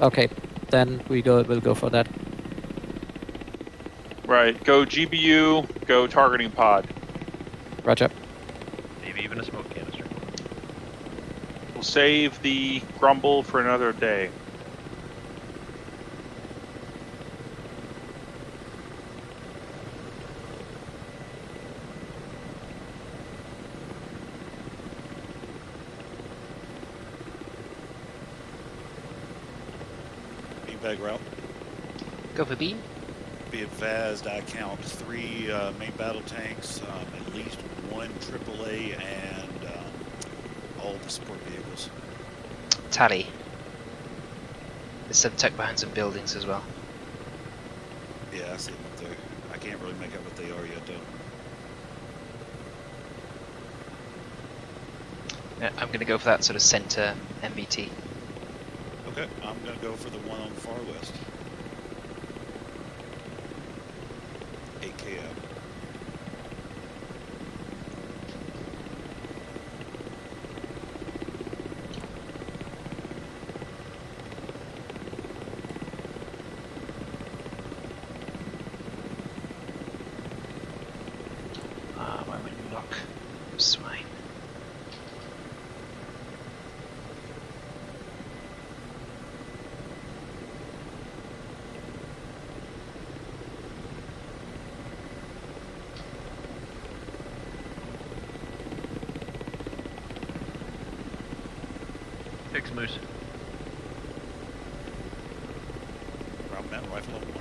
Okay, then we'll go for that.
Right. Go GBU. Go targeting pod.
Roger.
Maybe even a smoke canister.
We'll save the grumble for another day.
Beanbag route.
Go for beam.
Be advised, I count 3 main battle tanks, at least 1 AAA, and all the support vehicles.
Tally. There's some tucked behind some buildings as well.
Yeah, I see them up there. I can't really make out what they are yet, though.
Yeah, I'm going to go for that sort of center MBT.
Okay, I'm going to go for the one on the far west. 8K out.
Why would you lock? Swine.
Fix moose.
Round man rifle on 1.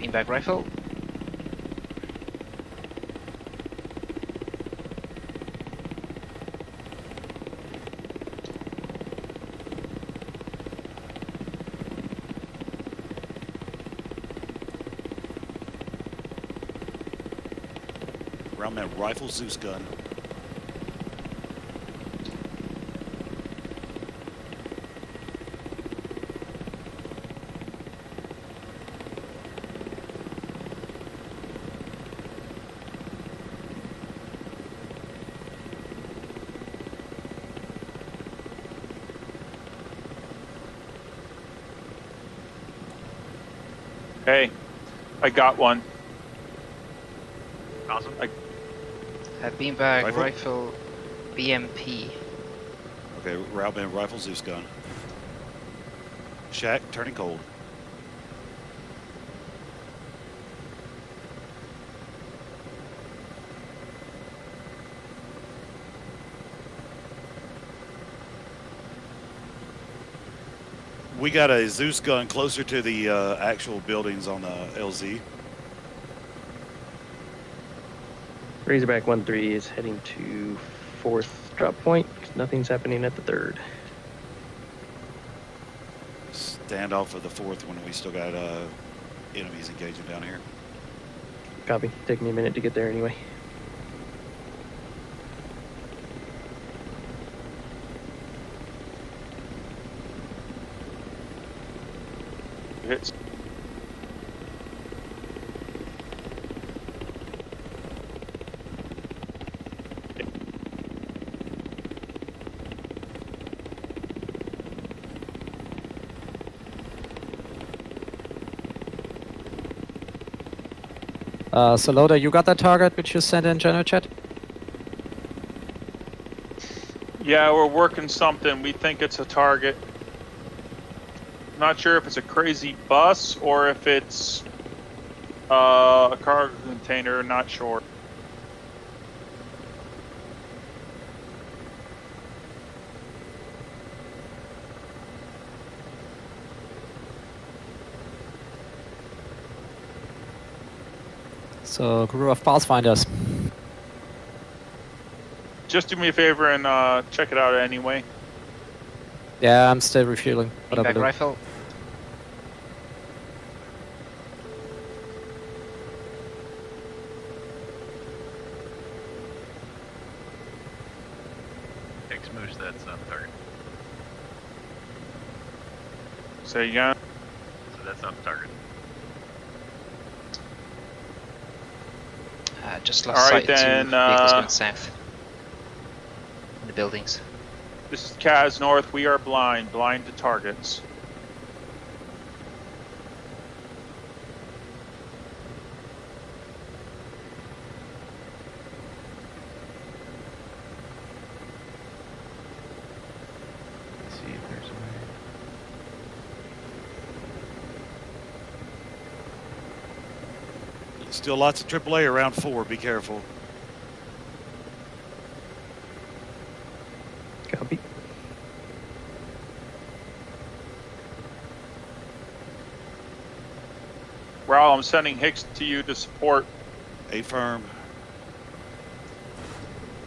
Beanbag rifle.
Round man rifle, Zeus gun.
Hey, I got one.
Awesome.
Beanbag rifle BMP.
Okay, round man rifle, Zeus gun. Shack, turning cold. We got a Zeus gun closer to the actual buildings on the LZ.
Razorback 1-3 is heading to 4th drop point. Nothing's happening at the 3rd.
Stand off of the 4th when we still got enemies engaging down here.
Copy. Take me a minute to get there anyway.
Hits.
So Loader, you got that target which you sent in general chat?
Yeah, we're working something. We think it's a target. Not sure if it's a crazy bus or if it's A cargo container, not sure.
So, crew of Pathfinders.
Just do me a favor and check it out anyway.
Yeah, I'm still refueling. What I
Beanbag
do.
rifle.
X-Moosh, that's not the target.
Say again.
So that's not the target.
Just lost
All right,
sight of
then,
two vehicles going south. In the buildings.
This is Kaz North. We are blind to targets.
Let's see if there's a way.
Still lots of AAA around 4. Be careful.
Copy.
Raul, I'm sending Hicks to you to support.
A firm.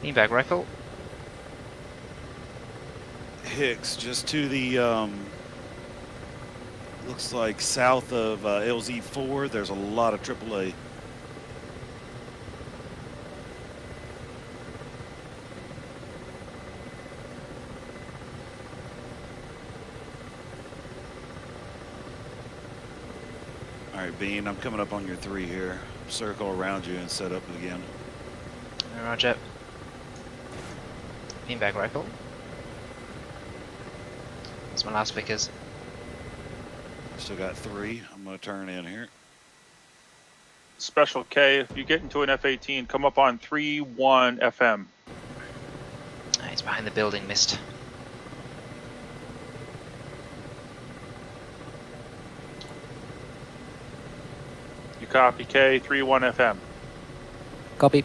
Beanbag rifle.
Hicks, just to the, looks like south of LZ4, there's a lot of AAA. All right, Bean, I'm coming up on your 3 here. Circle around you and set up again.
Roger. Beanbag rifle. That's my last pickers.
Still got 3. I'm going to turn in here.
Special K, if you get into an F-18, come up on 3-1 FM.
He's behind the building, missed.
You copy, K, 3-1 FM.
Copy.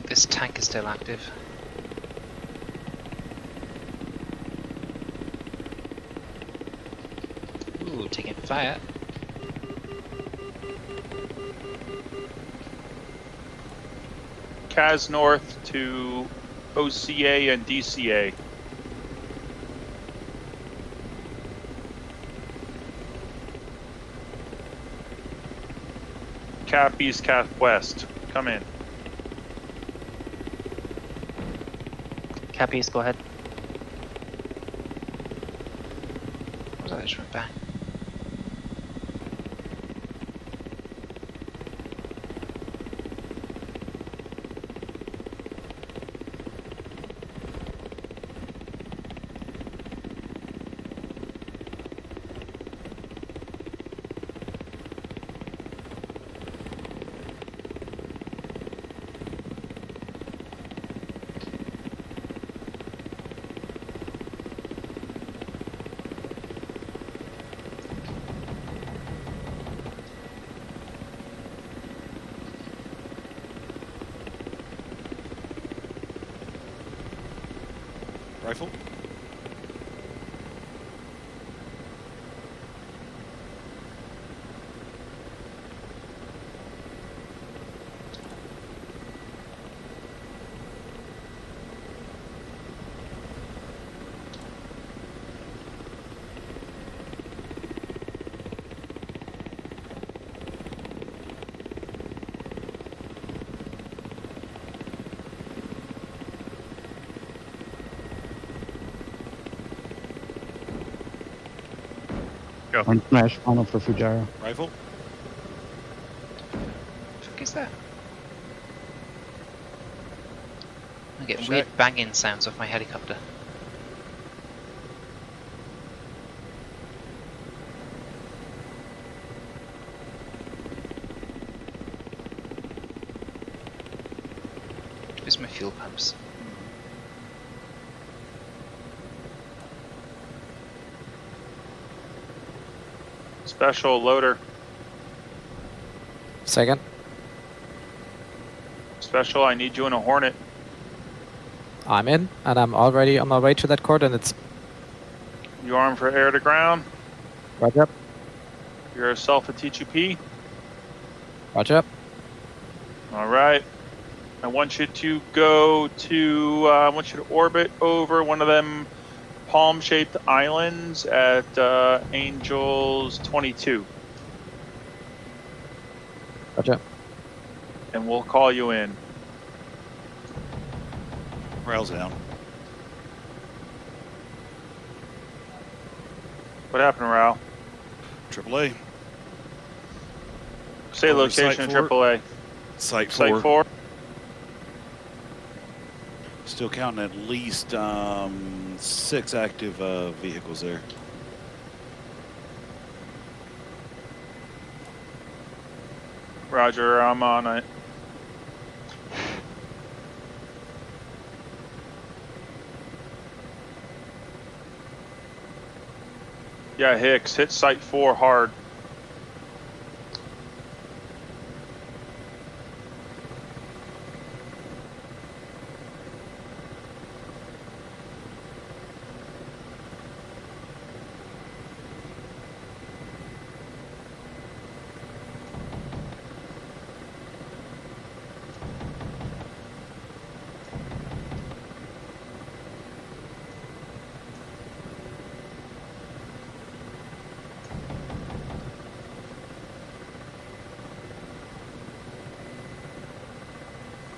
This tank is still active. Ooh, taking fire.
Kaz North to OCA and DCA. Cap East, Cap West. Come in.
Cap East, go ahead.
thought I just went back.
Rifle.
Go.
One smash final for Fujara.
Rifle.
What the fuck is that? I get
Check.
weird banging sounds off my helicopter. Where's my fuel pumps?
Special loader.
Second.
Special, I need you in a Hornet.
I'm in, and I'm already on my way to that coordinates.
You armed for air to ground.
Roger.
You're yourself a TGP.
Roger.
All right. I want you to go to, I want you to orbit over one of them palm-shaped islands at Angels 22.
Roger.
And we'll call you in.
Rails down.
What happened, Raul?
AAA.
Say
Over
location
Site
at
4.
AAA.
Site 4.
Site 4.
Still counting at least 6 active vehicles there.
Roger, I'm on it. Yeah, Hicks, hit Site 4 hard.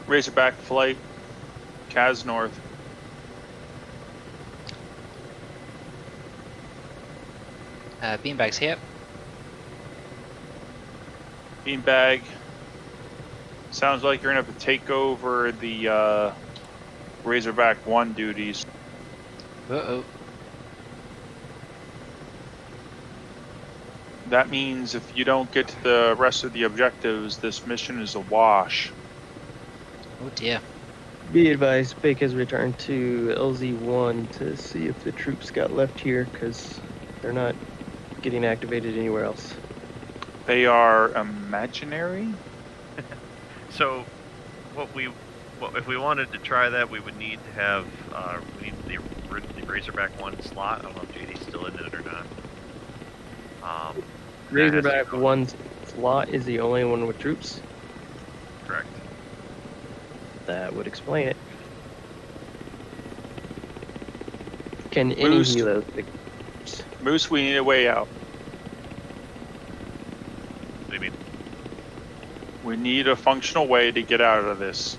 Razorback flight, Kaz North.
Beanbags here.
Beanbag. Sounds like you're gonna have to take over the Razorback 1 duties.
Uh-oh.
That means if you don't get to the rest of the objectives, this mission is a wash.
Oh dear.
Be advised, Bake has returned to LZ1 to see if the troops got left here, because they're not getting activated anywhere else.
They are imaginary?
So, if we wanted to try that, we would need to have we need the Razorback 1 slot. I don't know if JD's still in it or not.
Razorback 1 slot is the only one with troops?
Correct.
That would explain it. Can any
Moose.
helos?
Moose, we need a way out.
What do you mean?
We need a functional way to get out of this.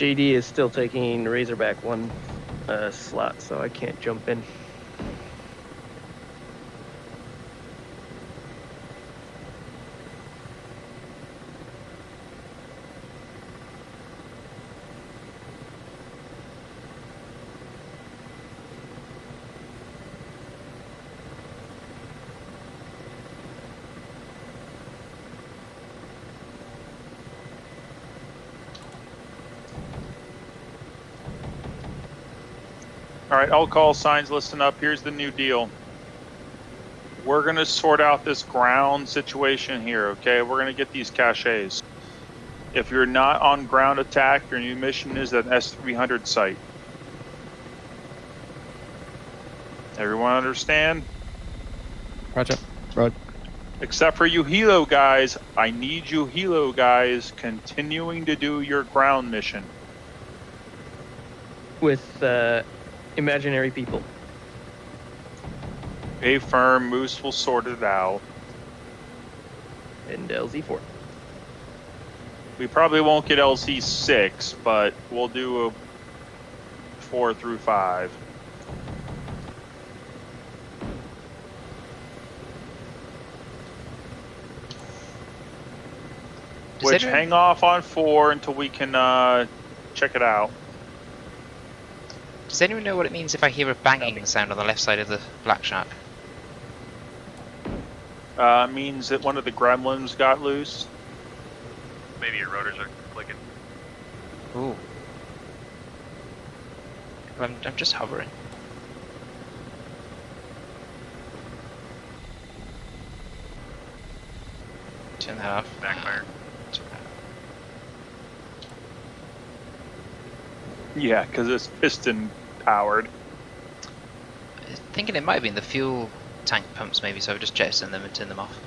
JD is still taking Razorback 1 slot, so I can't jump in.
All right, all call signs, listen up. Here's the new deal. We're going to sort out this ground situation here, okay? We're going to get these caches. If you're not on ground attack, your new mission is at S300 site. Everyone understand?
Roger.
Right.
Except for you helo guys. I need you helo guys continuing to do your ground mission.
With imaginary people.
A firm, Moose will sort it out.
And LZ4.
We probably won't get LC6, but we'll do a 4 through 5. Which, hang off on 4 until we can check it out.
Does anyone know what it means if I hear a banging sound on the left side of the black shark?
Means that one of the gremlins got loose.
Maybe your rotors are clicking.
Ooh. I'm just hovering. Turn that off.
Backfire.
Yeah, because it's piston powered.
Thinking it might have been the fuel tank pumps maybe, so I've just jettisoned them and turned them off.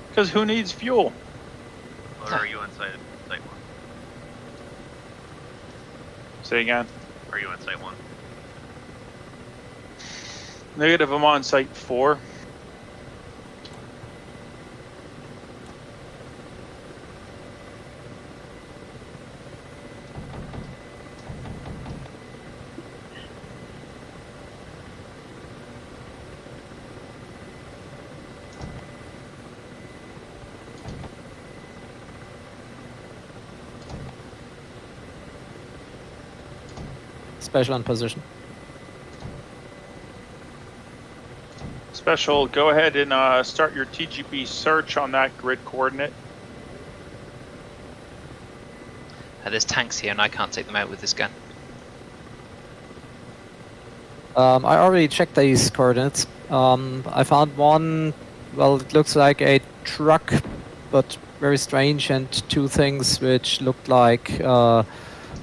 Because who needs fuel?
Or are you on site 1?
Say again.
Are you on site 1?
Negative, I'm on site 4.
Special on position.
Special, go ahead and start your TGP search on that grid coordinate.
There's tanks here and I can't take them out with this gun.
I already checked these coordinates. I found one, well, it looks like a truck, but very strange, and 2 things which looked like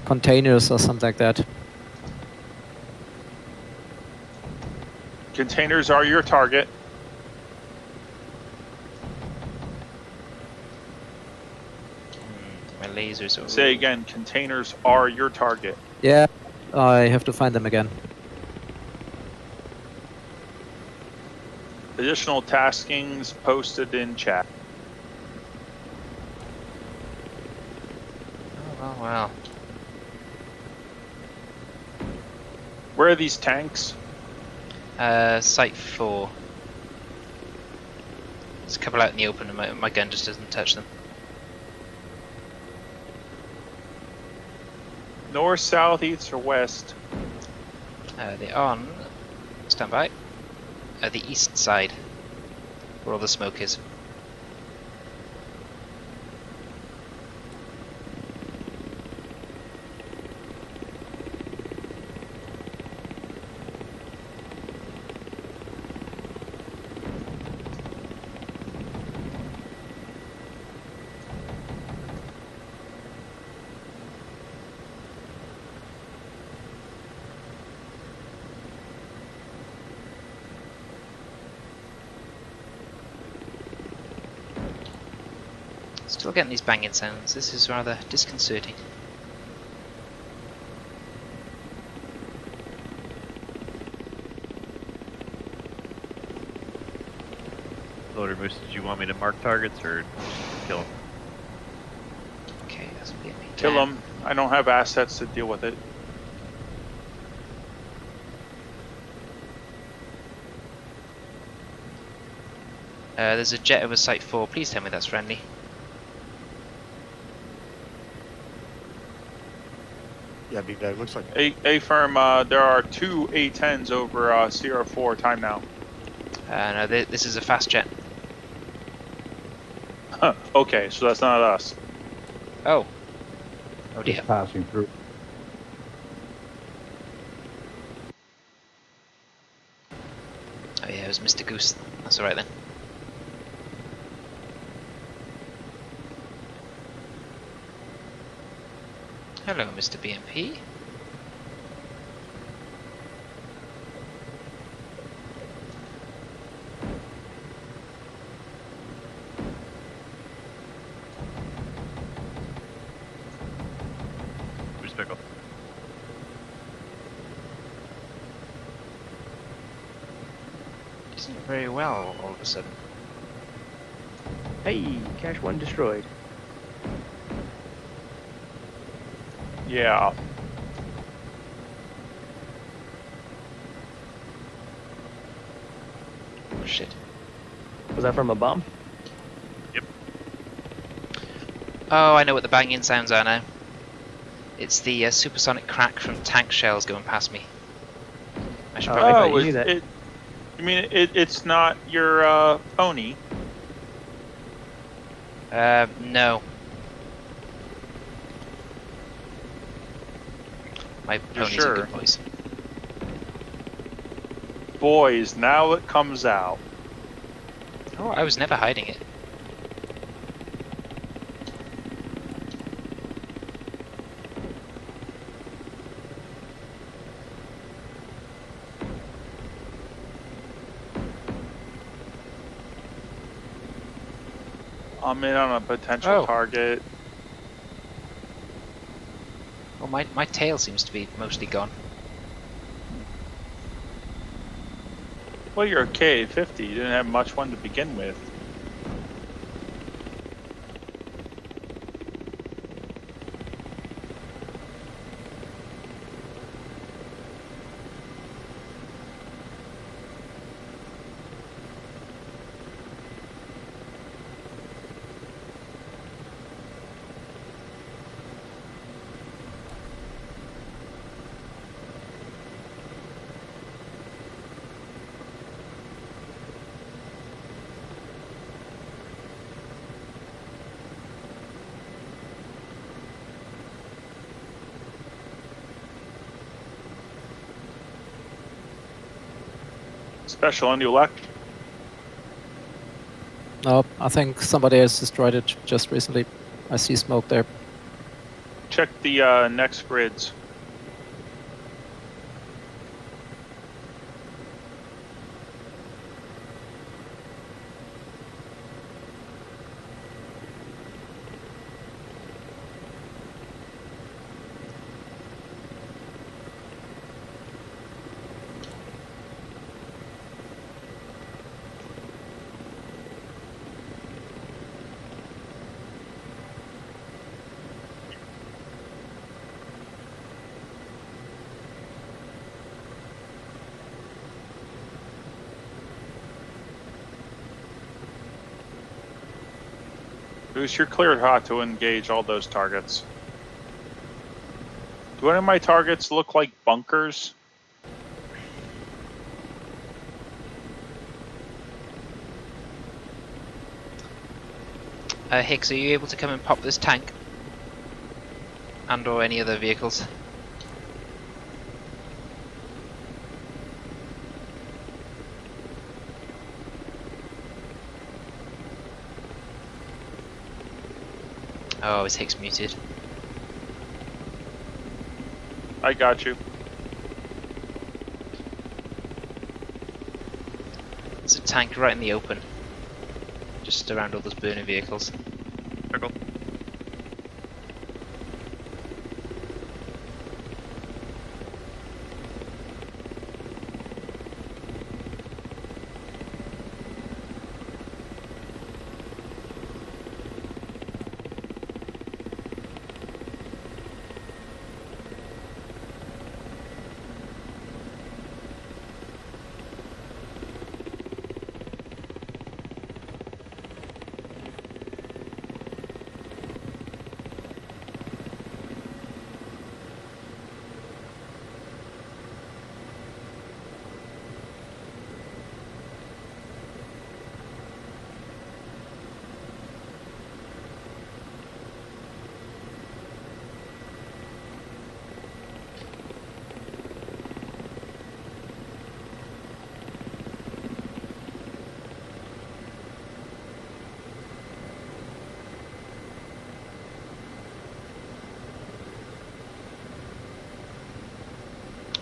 containers or something like that.
Containers are your target.
My lasers are...
Say again, containers are your target.
Yeah, I have to find them again.
Additional taskings posted in chat.
Oh, wow.
Where are these tanks?
Site 4. There's a couple out in the open and my gun just doesn't touch them.
North, south, east, or west?
They're on, stand by, the east side, where all the smoke is. Still getting these banging sounds. This is rather disconcerting.
Loader Moose, did you want me to mark targets or kill them?
Okay,
Kill him. I don't have assets to deal with it.
There's a jet over Site 4. Please tell me that's friendly.
Yeah, B-Bag, looks like...
A firm, there are 2 A-10s over Sierra 4. Time now.
No, this is a fast jet.
Huh. Okay, so that's not us.
Oh. Oh dear.
Just passing through.
Oh yeah, it was Mr. Goose. That's alright then. Hello, Mr. BMP.
Who's pick up?
Isn't very well all of a sudden.
Hey, Cache 1 destroyed.
Yeah.
Oh shit.
Was that from a bomb?
Yep.
Oh, I know what the banging sounds are now. It's the supersonic crack from tank shells going past me. I should probably...
Oh, you knew that.
You mean it's not your pony?
No. My ponies
sure?
are good boys.
Boys, now it comes out.
Oh, I was never hiding it.
I'm in on a potential
Oh.
target.
Well, my tail seems to be mostly gone.
Well, you're a K-50. You didn't have much one to begin with. Special on your luck.
No, I think somebody else destroyed it just recently. I see smoke there.
Check the next grids. Bruce, you're cleared hot to engage all those targets. Do any of my targets look like bunkers?
Hicks, are you able to come and pop this tank? And or any other vehicles? Oh, is Hicks muted?
I got you.
There's a tank right in the open. Just around all those burning vehicles.
Pickle.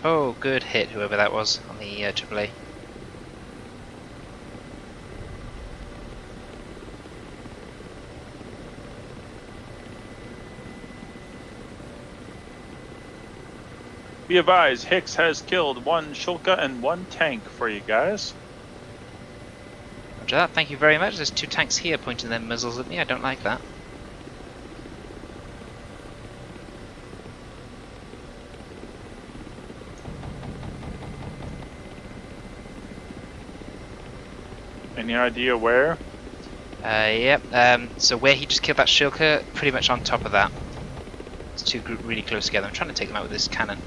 Oh, good hit, whoever that was on the AAA.
Be advised, Hicks has killed 1 Shulka and 1 tank for you guys.
Roger that, thank you very much. There's 2 tanks here pointing their muzzles at me. I don't like that.
Any idea where?
Yep. So where he just killed that Shulka, pretty much on top of that. It's 2 really close together. I'm trying to take them out with this cannon.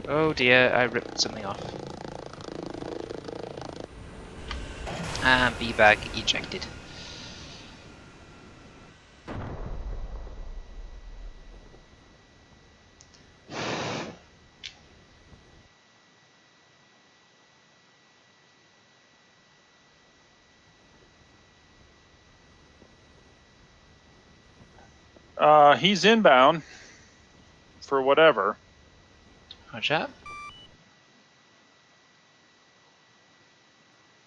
Oh dear, I ripped something off. And B-bag ejected.
He's inbound for whatever.
Watch out.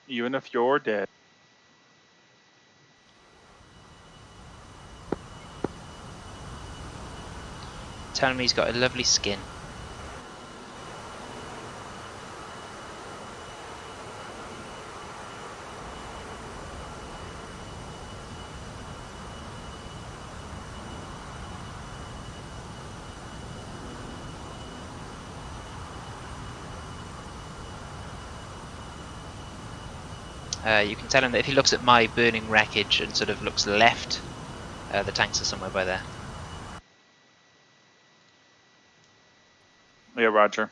Even if you're dead.
Telling me he's got a lovely skin. You can tell him that if he looks at my burning wreckage and sort of looks left, the tanks are somewhere by there.
Yeah, roger.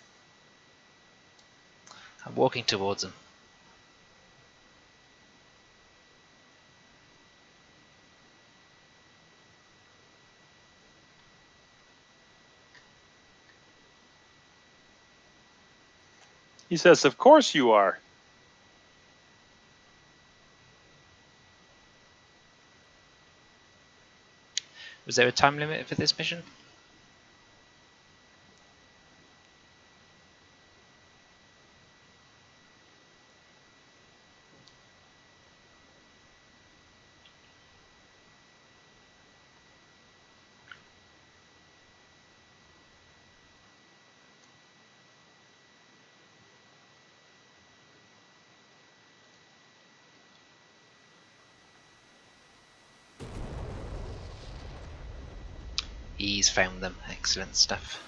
I'm walking towards him.
He says, of course you are.
Was there a time limit for this mission? He's found them. Excellent stuff.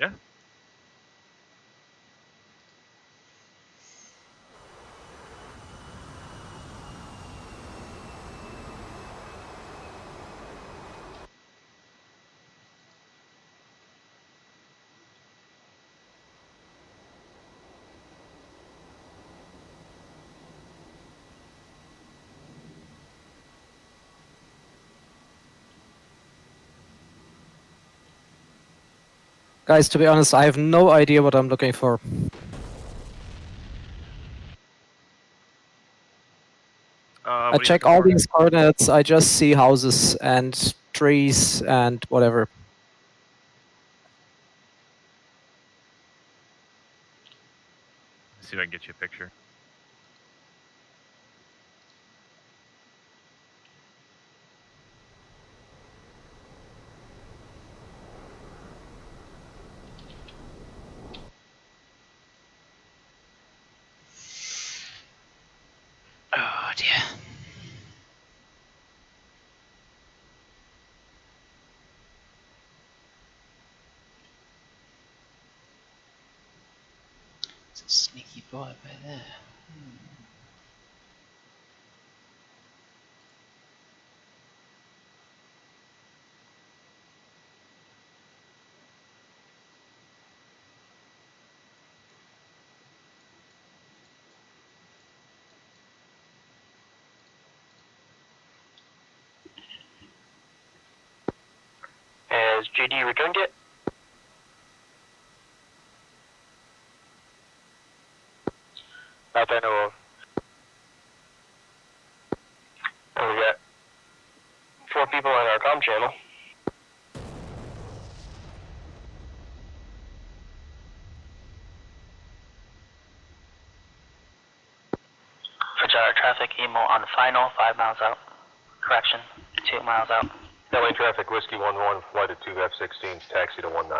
Yeah.
Guys, to be honest, I have no idea what I'm looking for. I check all these coordinates. I just see houses and trees and whatever.
Let's see if I can get you a picture.
Oh dear. It's a sneaky boy right there.
Has JD returned yet? Not that I know of. And we got 4 people on our comm channel.
Traffic emo on the final, 5 miles out. Correction, 2 miles out.
LA traffic, Whiskey 11, flight at 2 F-16, taxi to 19.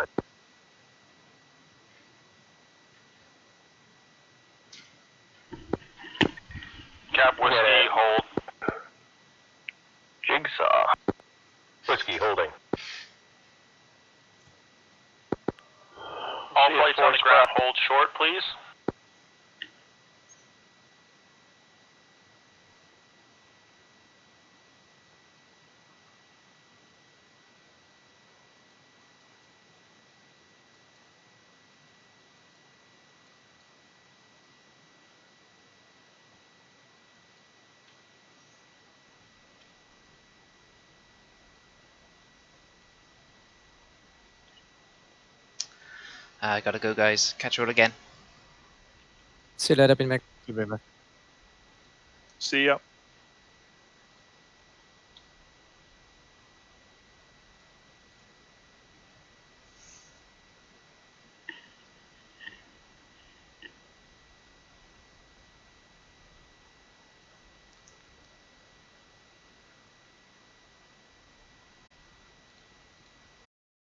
Cap Whiskey, hold. Jigsaw. Whiskey, holding.
All flights on the ground, hold short, please.
I gotta go, guys. Catch you all again.
See you later, Bin Mac.
See ya.